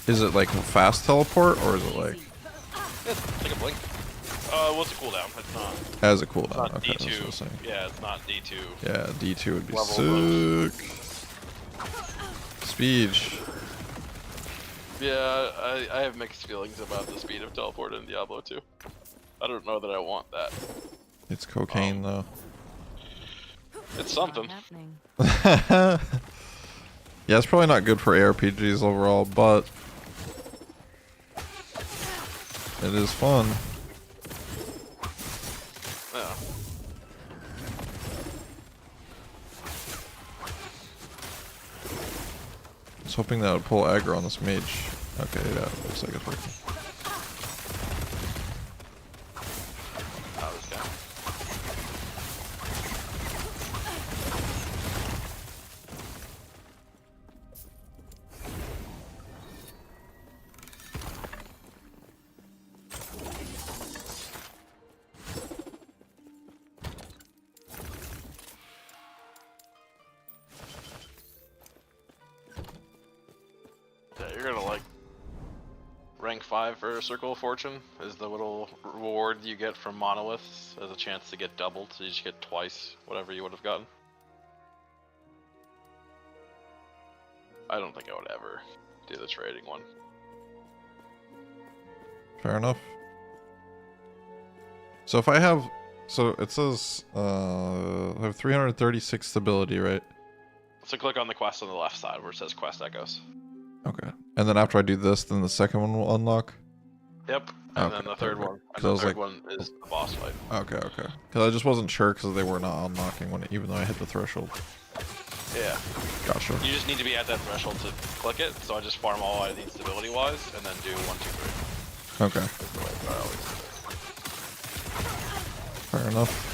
A: Is it like a fast teleport or is it like
M: It's like a blink. What's the cooldown? It's not.
A: has a cooldown?
M: It's not
A: Okay, that's what I
M: D2.
A: was saying.
M: Yeah, it's not D2.
A: Yeah, D2 would be
M: Level
A: sick. Speech.
M: Yeah, I have mixed feelings about the speed of teleport in Diablo 2. I don't know that I want that.
A: It's cocaine though.
M: It's something.
A: Yeah, it's probably not good for ARPGs overall, but it is fun.
M: Yeah.
A: I was hoping that would pull aggro on this mage. Okay, yeah, looks like it's working.
M: Oh, this guy. Yeah, you're gonna like rank 5 for Circle of Fortune is the little reward you get from monoliths as a chance to get doubled, so you just get twice whatever you would have gotten. I don't think I would ever do the trading one.
A: Fair enough. So if I have, so it says I have 336 stability, right?
M: So click on the quest on the left side where it says Quest Echoes.
A: Okay. And then after I do this, then the second one will unlock?
M: Yep, and
A: Okay,
M: then the third
A: perfect.
M: one. And
A: 'Cause I
M: the
A: was
M: third
A: like-
M: one is the boss fight.
A: Okay, okay. Because I just wasn't sure because they were not unlocking when even though I hit the threshold.
M: Yeah.
A: Gotcha.
M: You just need to be at that threshold to click it, so I just farm all I need stability wise, and then do 1, 2, 3.
A: Okay.
M: That's the way I always do it.
A: Fair enough.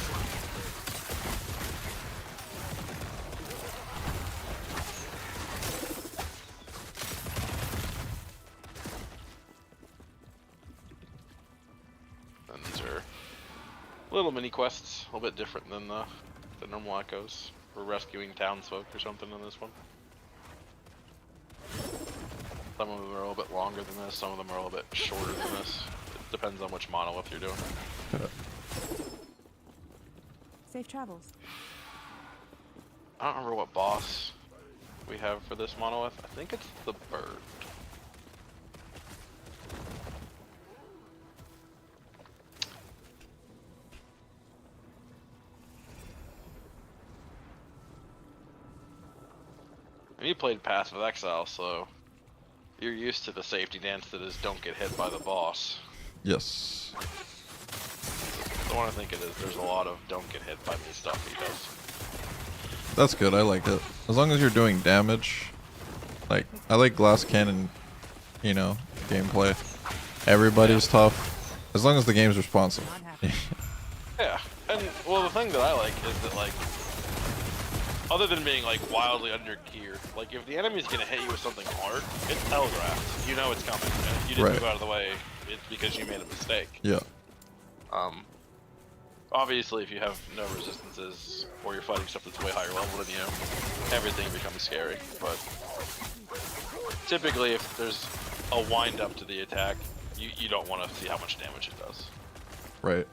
M: And these are little mini quests, a little bit different than the normal echoes. We're rescuing townsfolk or something in this one. Some of them are a little bit longer than this, some of them are a little bit shorter than this. It depends on which monolith you're doing.
D: Safe travels.
M: I don't remember what boss we have for this monolith. I think it's the bird. you played Path of Exile, so you're used to the safety dance that is don't get hit by the boss.
A: Yes.
M: The one I think it is, there's a lot of don't get hit by me stuff he does.
A: That's good. I like it. As long as you're doing damage. Like, I like glass cannon, you know, gameplay. Everybody's tough. As long as the game's responsive.
M: Yeah, and well, the thing that I like is that, like, other than being like wildly under geared, like if the enemy's gonna hit you with something hard, it's telegraphed. You know it's coming. And if you didn't move out of the way, it's because you made a mistake.
A: Yeah.
M: Obviously, if you have no resistances or you're fighting stuff that's way higher level than you, everything becomes scary. But typically, if there's a wind up to the attack, you don't want to see how much damage it does.
A: Right.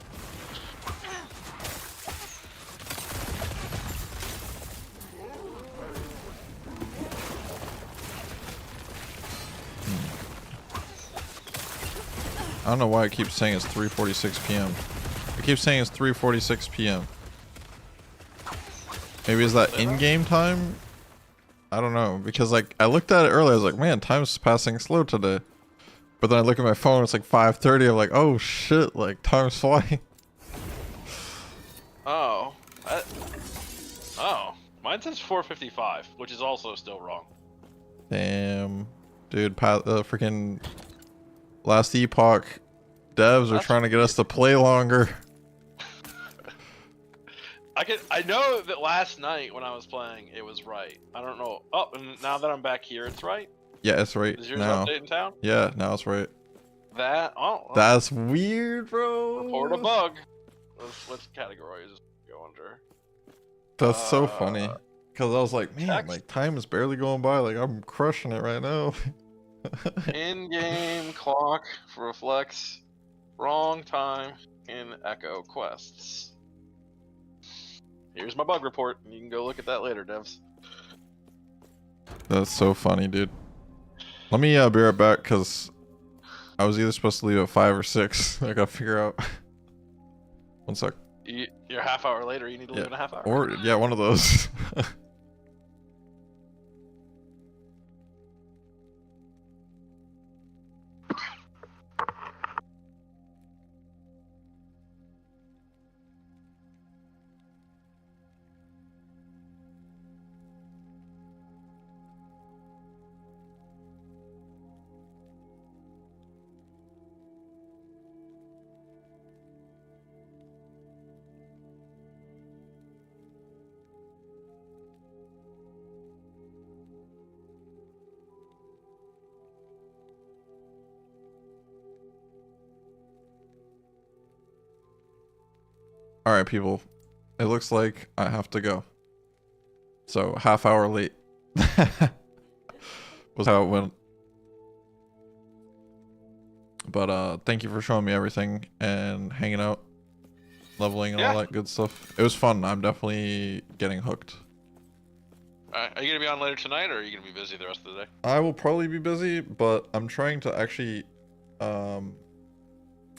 A: I don't know why I keep saying it's 3:46 p.m. I keep saying it's 3:46 p.m. Maybe is that in-game time? I don't know, because like I looked at it earlier, I was like, man, time's passing slow today. But then I look at my phone, it's like 5:30. I'm like, oh shit, like time's flying.
M: Oh, mine says 4:55, which is also still wrong.
A: Damn, dude, freaking Last Epoch devs are trying to get us to play longer.
M: I know that last night when I was playing, it was right. I don't know. Oh, and now that I'm back here, it's right.
A: Yeah, it's right
M: Is yours
A: now.
M: update in town?
A: Yeah, now it's right. That's weird, bro.
M: Report a bug. What category is this go under?
A: That's so funny. Because I was like, man, like time is barely going by. Like I'm crushing it right now.
M: In-game clock reflects wrong time in Echo quests. Here's my bug report. You can go look at that later, devs.
A: That's so funny, dude. Let me be right back, because I was either supposed to leave at 5 or 6. I gotta figure out. One sec.
M: You're a half hour later, you need to leave in a half hour.
A: Or, yeah, one of those. Alright, people. It looks like I have to go. So, half hour late. Was how it went. But, thank you for showing me everything and hanging out, leveling and all that good stuff. It was fun. I'm definitely getting hooked.
M: Alright, are you gonna be on later tonight, or are you gonna be busy the rest of the day?
A: I will probably be busy, but I'm trying to actually,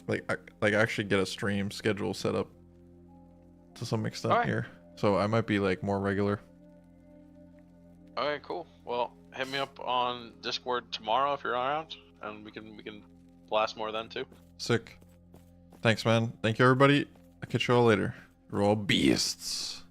A: like actually get a stream schedule set up to some extent here. So I might be like more regular.
M: Alright, cool. Well, hit me up on Discord tomorrow if you're around, and we can blast more then too.
A: Sick. Thanks, man. Thank you, everybody. I'll catch you all later. You're all beasts.